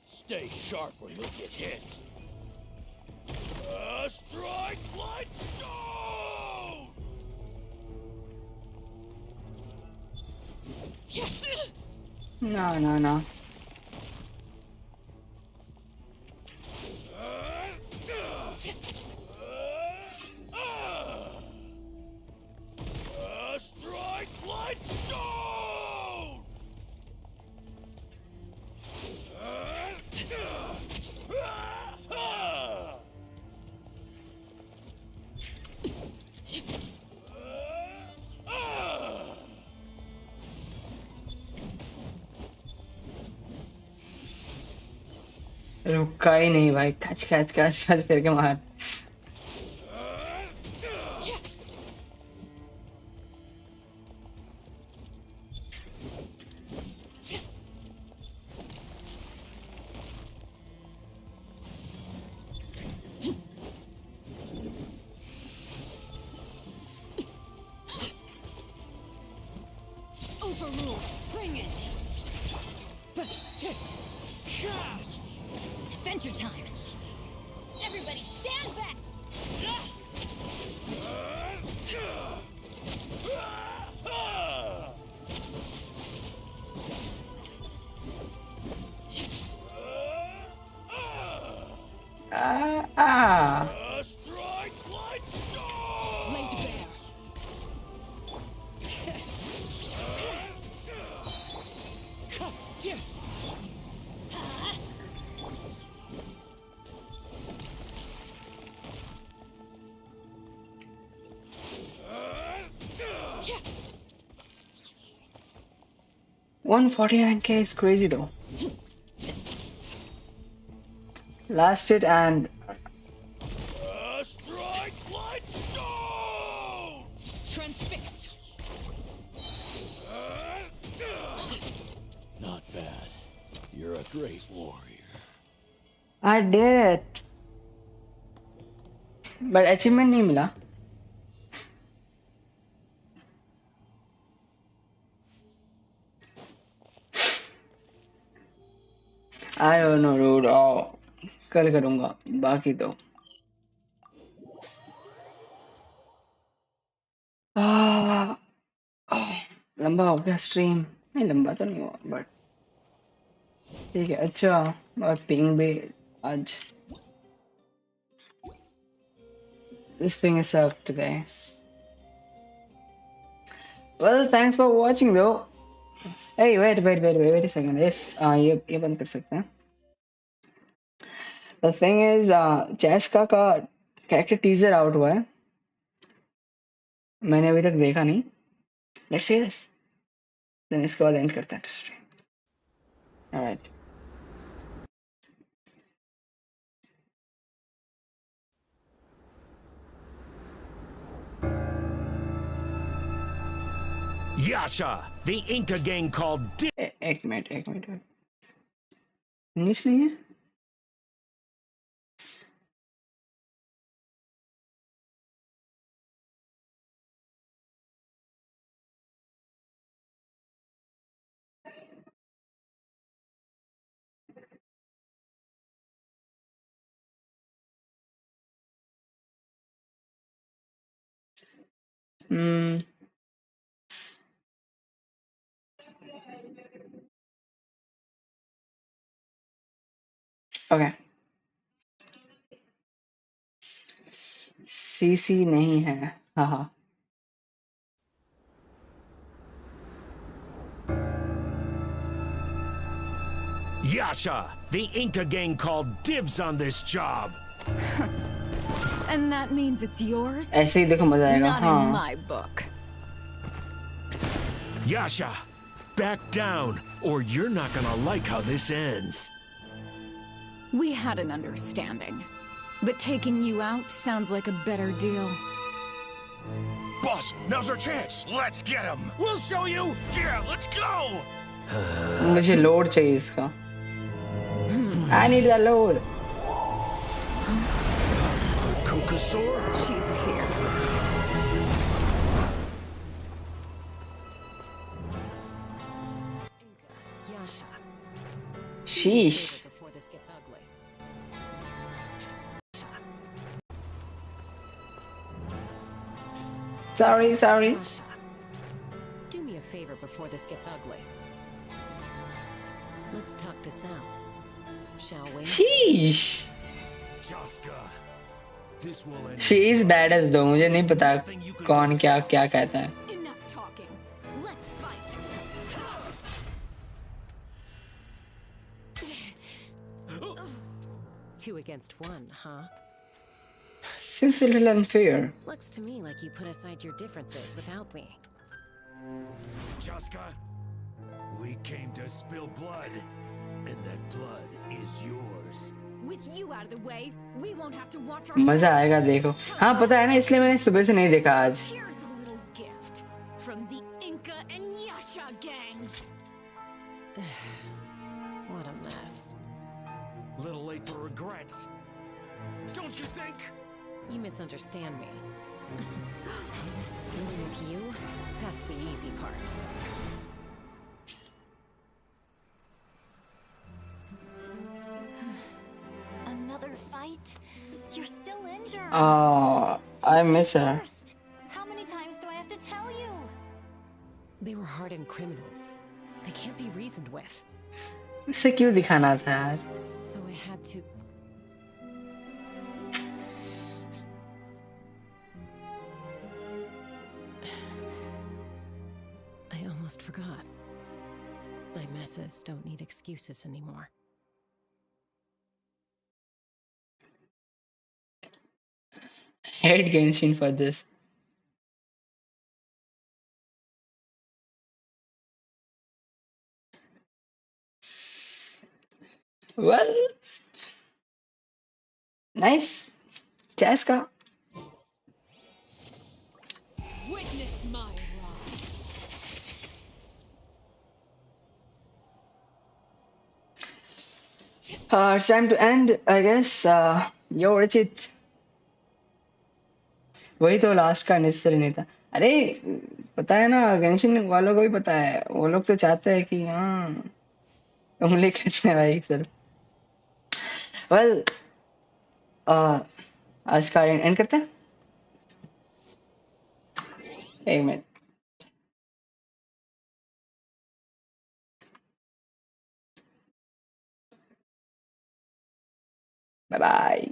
Stay sharp or you'll get hit. Strike light stone! No, no, no. Strike Lightstone! रुका ही नहीं भाई, कैच कैच कैच कैच करके मार. Overrule. Bring it. Adventure time. Everybody stand back. Strike Lightstone! Laid bare. Yeah. 149k is crazy though. Last hit and Strike Lightstone! Transfixed. Not bad. You're a great warrior. I did it. But achievement नहीं मिला. I don't know dude. Oh, कल करूँगा बाकी तो. Ah, oh, लंबा हो गया stream. नहीं लंबा तो नहीं हुआ बट ठीक है. अच्छा और पिंग भी आज. This ping is sucked guy. Well, thanks for watching though. Hey, wait a second. Yes, ये बंद कर सकते हैं. The thing is, Jessica का character teaser out हुआ है. मैंने अभी तक देखा नहीं. Let's see this. Then इसके बाद end करते हैं stream. Alright. Yasha, the Inca gang called एक मिनट. इंग्लिश नहीं है? Okay. CC नहीं है. हाँ. Yasha, the Inca gang called dibs on this job. And that means it's yours? ऐसे ही देखो मजा आएगा. Not in my book. Yasha, back down, or you're not gonna like how this ends. We had an understanding. But taking you out sounds like a better deal. Boss, now's our chance. Let's get him. We'll show you. Yeah, let's go. मुझे load चाहिए इसका. I need the load. Cocosaur? She's here. Yasha. Sheesh. Before this gets ugly. Sorry. Yasha. Do me a favor before this gets ugly. Let's talk this out, shall we? Sheesh. Jaska, this will end She is badass though. मुझे नहीं पता कौन क्या क्या कहता है. Enough talking. Let's fight. 2 against 1, huh? Seems a little unfair. Looks to me like you put aside your differences without me. Jaska, we came to spill blood, and that blood is yours. With you out of the way, we won't have to watch our मजा backs. आएगा देखो. हाँ पता है ना इसलिए मैंने सुबह से नहीं देखा आज. Here's a little gift from the Inca and Yasha gangs. What a mess. Little late for regrets. Don't you think? You misunderstand me. Dealing with you, that's the easy part. Another fight? You're still injured. Oh, I miss her. First, how many times do I have to tell you? They were hardened criminals. They can't be reasoned with. उसे क्यों दिखाना था यार? So I had to... I almost forgot. My messes don't need excuses anymore. Hate Genshin for this. Well, nice. Jaska. Witness my rise. It's time to end, I guess. Yo, Rachit. वही तो last का necessary नहीं था. अरे पता है ना, Genshin वालों को भी पता है. वो लोग तो चाहते हैं कि हाँ उंगली कटने भाई सर. वेल आज का एंड करते हैं. एक मिनट. Bye bye.